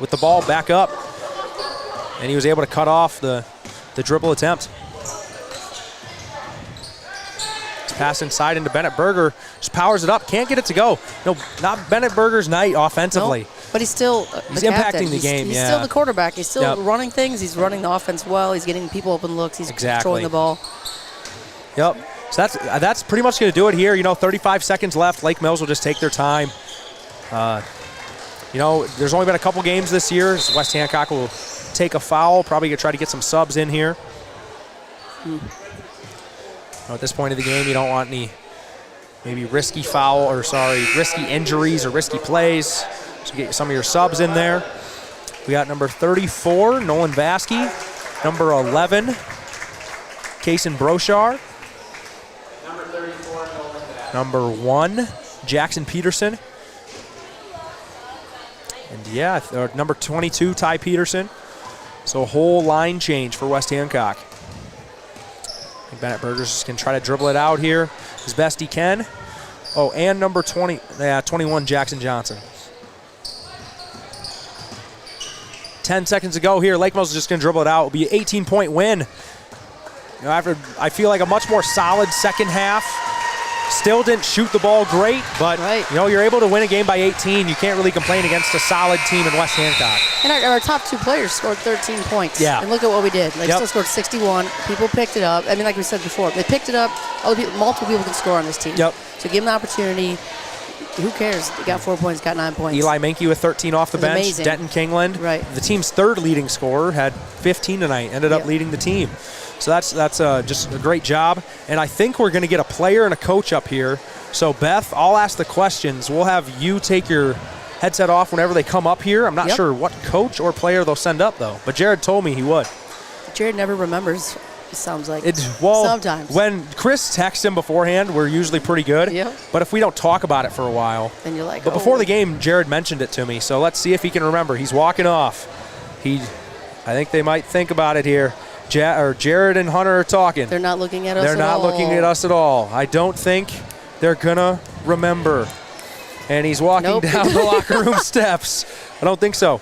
with the ball back up, and he was able to cut off the dribble attempt. Pass inside into Bennett Berger. Just powers it up. Can't get it to go. No, not Bennett Berger's night offensively. No, but he's still he's impacting the game. He's still the quarterback. He's still running things. He's running the offense well. He's getting people open looks. He's controlling the ball. Yep. So that's pretty much going to do it here. 35 seconds left. Lake Mills will just take their time. There's only been a couple games this year. West Hancock will take a foul. Probably going to try to get some subs in here. At this point of the game, you don't want any risky injuries or risky plays. So get some of your subs in there. We got number 34, Nolan Vasky. Number 11, Kaysen Brochar. Number 34, Nolan Vasky. Number 1, Jackson Peterson. And number 22, Ty Peterson. So a whole line change for West Hancock. Bennett Burgers just going to try to dribble it out here as best he can. Oh, and number 21, Jackson Johnson. 10 seconds to go here. Lake Mills is just going to dribble it out. It'll be an 18-point win. You know, after I feel like a much more solid second half. Still didn't shoot the ball great, but you know, you're able to win a game by 18. You can't really complain against a solid team in West Hancock. And our top 2 players scored 13 points. Yeah. And look at what we did. They still scored 61. People picked it up. I mean, like we said before, they picked it up. Multiple people can score on this team. Yep. So give them the opportunity. Who cares? They got 4 points, got 9 points. Eli Menke with 13 off the bench. Amazing. Denton Kingland, the team's 3rd leading scorer, had 15 tonight, ended up leading the team. So that's just a great job. And I think we're going to get a player and a coach up here. So, Beth, I'll ask the questions. We'll have you take your headset off whenever they come up here. I'm not sure what coach or player they'll send up, though. But Jared told me he would. Jared never remembers, it sounds like. Sometimes. When Chris texts him beforehand, we're usually pretty good. Yep. But if we don't talk about it for a while. Then you're like, But before the game, Jared mentioned it to me. So let's see if he can remember. He's walking off. I think they might think about it here. Jared and Hunter are talking. They're not looking at us They're not looking at us at all. I don't think they're going to remember. And he's walking down the locker room steps. I don't think so.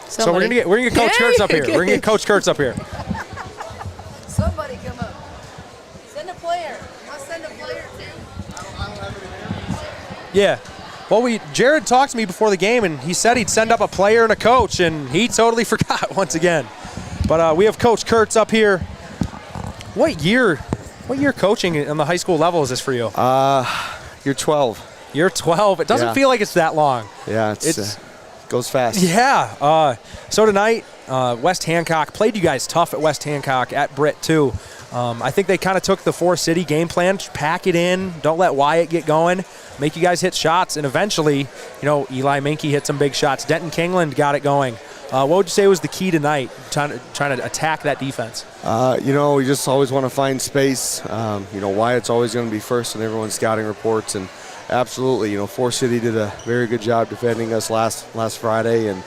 So we're gonna get Coach Kurtz up here. We're gonna get Coach Kurtz up here. Somebody come up. Send a player. I'll send a player too. Yeah. Well, Jared talked to me before the game, and he said he'd send up a player and a coach, and he totally forgot once again. But we have Coach Kurtz up here. What year coaching on the high school level is this for you? Year 12. Year 12. It doesn't feel like it's that long. Yeah, it goes fast. Yeah. So tonight, West Hancock played you guys tough at West Hancock at Britt too. I think they kind of took the four-city game plan, pack it in, don't let Wyatt get going, make you guys hit shots, and eventually, Eli Menke hit some big shots. Denton Kingland got it going. What would you say was the key tonight, trying to attack that defense? We just always want to find space. Wyatt's always going to be first in everyone's scouting reports, and absolutely, Four City did a very good job defending us last Friday, and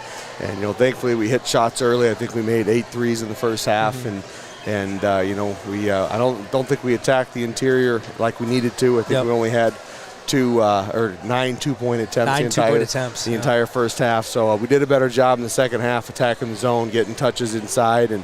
thankfully we hit shots early. I think we made 8 threes in the first half, and I don't think we attacked the interior like we needed to. I think we only had 9 two-point attempts the entire first half. So we did a better job in the second half attacking the zone, getting touches inside, and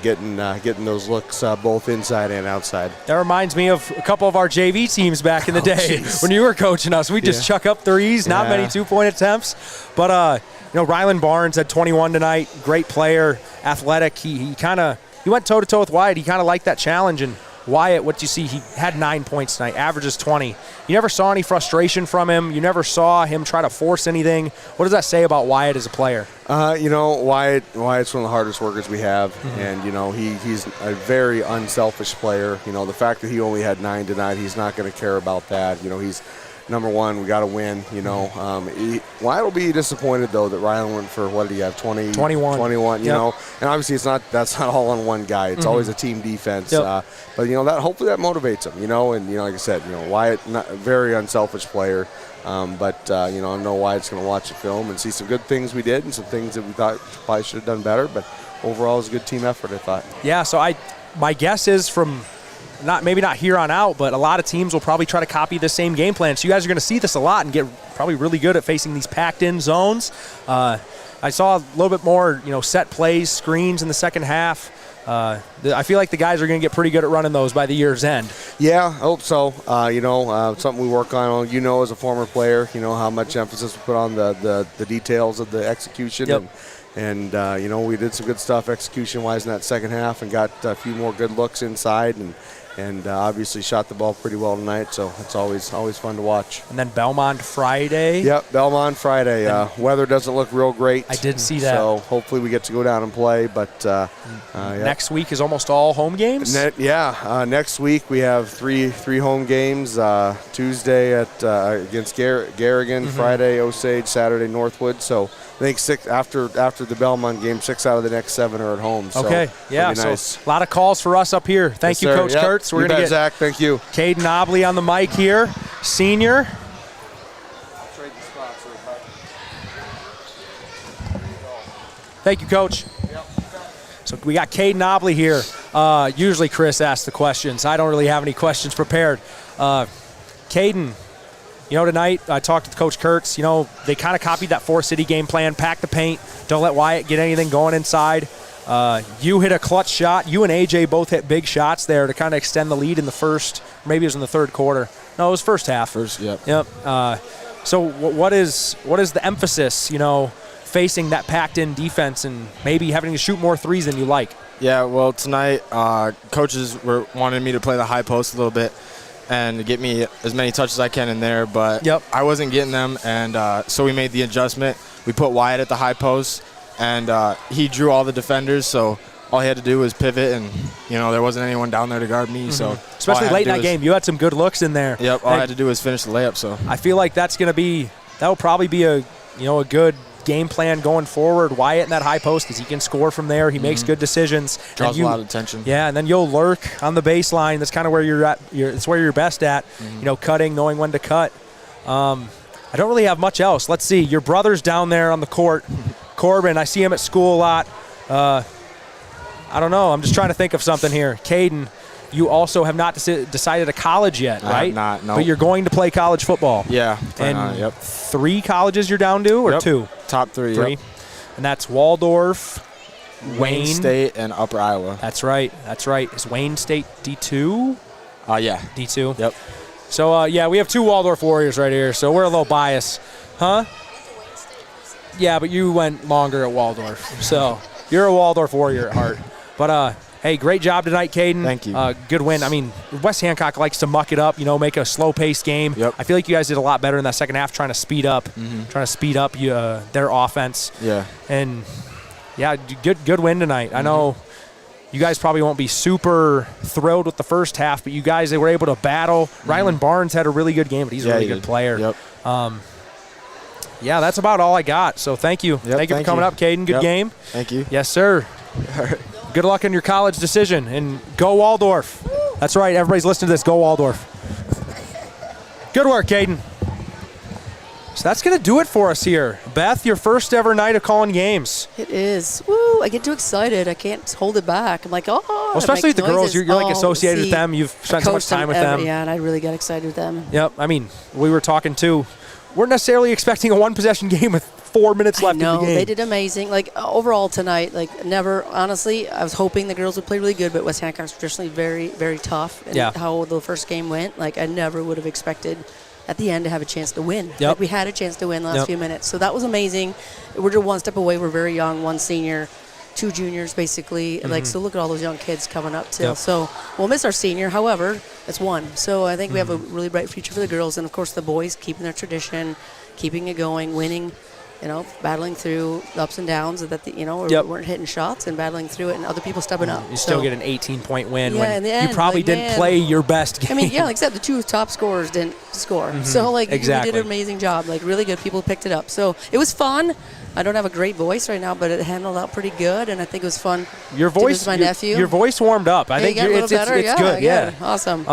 getting those looks both inside and outside. That reminds me of a couple of our JV teams back in the day when you were coaching us. We just chuck up threes, not many two-point attempts. But, Rylan Barnes had 21 tonight, great player, athletic. He went toe-to-toe with Wyatt. He kind of liked that challenge. And Wyatt, what you see, he had 9 points tonight, averages 20. You never saw any frustration from him. You never saw him try to force anything. What does that say about Wyatt as a player? Wyatt's one of the hardest workers we have, and he's a very unselfish player. The fact that he only had 9 tonight, he's not going to care about that. He's number one. We got to win. Wyatt will be disappointed though that Ryan went for, what did he have, 21. And obviously that's not all on one guy. It's always a team defense. But hopefully that motivates him. And like I said, Wyatt, not a very unselfish player. I know Wyatt's going to watch the film and see some good things we did and some things that we thought probably should have done better. But overall, it was a good team effort, I thought. Yeah. So my guess is from maybe not here on out, but a lot of teams will probably try to copy the same game plan. So you guys are going to see this a lot and get probably really good at facing these packed-in zones. I saw a little bit more, set plays, screens in the second half. I feel like the guys are going to get pretty good at running those by the year's end. Yeah, I hope so. Something we work on. As a former player, how much emphasis we put on the details of the execution. Yep. And we did some good stuff execution-wise in that second half and got a few more good looks inside and obviously shot the ball pretty well tonight, so it's always fun to watch. And then Belmont Friday. Yep, Belmont Friday. Weather doesn't look real great. I did see that. So hopefully we get to go down and play, but next week is almost all home games? Next week we have three home games. Tuesday against Garrigan, Friday Osage, Saturday Northwood. So I think 6 after the Belmont game, 6 out of the next 7 are at home. So okay, yeah. Nice. So a lot of calls for us up here. Thank you, Coach Kurtz. We're going to get Zach. Thank you. Caden Obley on the mic here, senior. Thank you, Coach. So we got Caden Obley here. Usually Chris asks the questions. I don't really have any questions prepared. Caden, tonight I talked to Coach Kurtz. They kind of copied that four-city game plan. Pack the paint. Don't let Wyatt get anything going inside. You hit a clutch shot. You and AJ both hit big shots there to kind of extend the lead in the first, maybe it was in the third quarter. No, it was first half. Yep. So what is the emphasis, facing that packed-in defense and maybe having to shoot more threes than you like? Yeah, well, tonight coaches were wanting me to play the high post a little bit and get me as many touches as I can in there, but I wasn't getting them, and so we made the adjustment. We put Wyatt at the high post, and he drew all the defenders, so all he had to do was pivot, and there wasn't anyone down there to guard me. So especially late in that game, you had some good looks in there. Yep, all I had to do was finish the layup. So I feel like that will probably be a good game plan going forward. Wyatt in that high post, because he can score from there. He makes good decisions. Draws a lot of attention. Yeah, and then you'll lurk on the baseline. That's kind of where you're at. It's where you're best at. Cutting, knowing when to cut. I don't really have much else. Let's see. Your brother's down there on the court. Corbin, I see him at school a lot. I don't know. I'm just trying to think of something here. Caden, you also have not decided a college yet, right? I have not, no. But you're going to play college football. Yeah. And 3 colleges you're down to, or 2? Top 3. Yep. And that's Waldorf, Wayne State, and Upper Iowa. That's right. Is Wayne State D2? Yeah. D2? Yep. So, we have 2 Waldorf Warriors right here, so we're a little biased. Huh? Yeah, but you went longer at Waldorf. So you're a Waldorf Warrior at heart. But, hey, great job tonight, Caden. Thank you. Good win. I mean, West Hancock likes to muck it up, make a slow-paced game. Yep. I feel like you guys did a lot better in that second half trying to speed up their offense. Yeah. And, good win tonight. I know you guys probably won't be super thrilled with the first half, but you guys, they were able to battle. Rylan Barnes had a really good game, but he's a really good player. Yep. That's about all I got. So thank you. Yep, thank you for coming up, Caden. Good game. Thank you. Yes, sir. Good luck in your college decision, and go Waldorf. That's right. Everybody's listening to this. Go Waldorf. Good work, Caden. So that's going to do it for us here. Beth, your first ever night of calling games. It is. Woo, I get too excited. I can't hold it back. I'm like, well, especially with the girls. You're like associated with them. You've spent so much time with them. Yeah, and I really got excited with them. Yep. I mean, we were talking too. We're necessarily expecting a one-possession game with 4 minutes left in the game. They did amazing. Overall tonight, never, honestly, I was hoping the girls would play really good, but West Hancock's traditionally very, very tough. And how the first game went, I never would have expected at the end to have a chance to win. Yep. We had a chance to win the last few minutes. So that was amazing. We're just one step away. We're very young, 1 senior, 2 juniors, basically. So look at all those young kids coming up, too. Yep. So we'll miss our senior. However, it's 1. So I think we have a really bright future for the girls. And, of course, the boys keeping their tradition, keeping it going, winning, battling through the ups and downs that, we weren't hitting shots and battling through it and other people stepping up. You still get an 18-point win when in the end, you probably didn't play your best game. I mean, except the 2 top scorers didn't score. So, exactly. you did an amazing job. Really good. People picked it up. So it was fun. I don't have a great voice right now, but it handled out pretty good, and I think it was fun. Your voice, my nephew. Your voice warmed up. I think it's good. Yeah, awesome.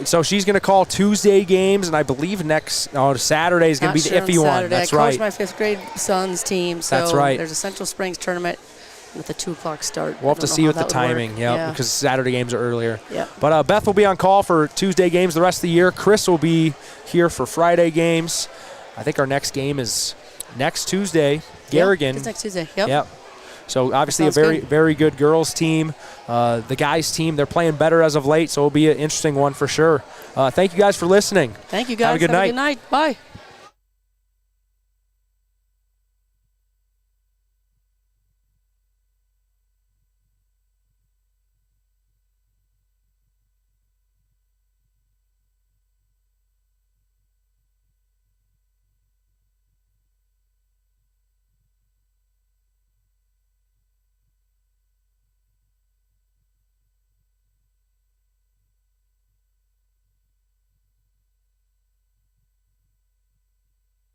So she's going to call Tuesday games, and I believe Saturday is going to be the iffy one. That's right. I coach my 5th grade son's team, so that's right. There's a Central Springs tournament with a 2 o'clock start. We'll have to see with the timing, because Saturday games are earlier. Yeah. But Beth will be on call for Tuesday games the rest of the year. Chris will be here for Friday games. I think our next game is next Tuesday. Garrigan. It's next Tuesday. Yep. So obviously very good girls team. The guys team, they're playing better as of late, so it'll be an interesting one for sure. Thank you guys for listening. Thank you guys. Have a good night. Bye.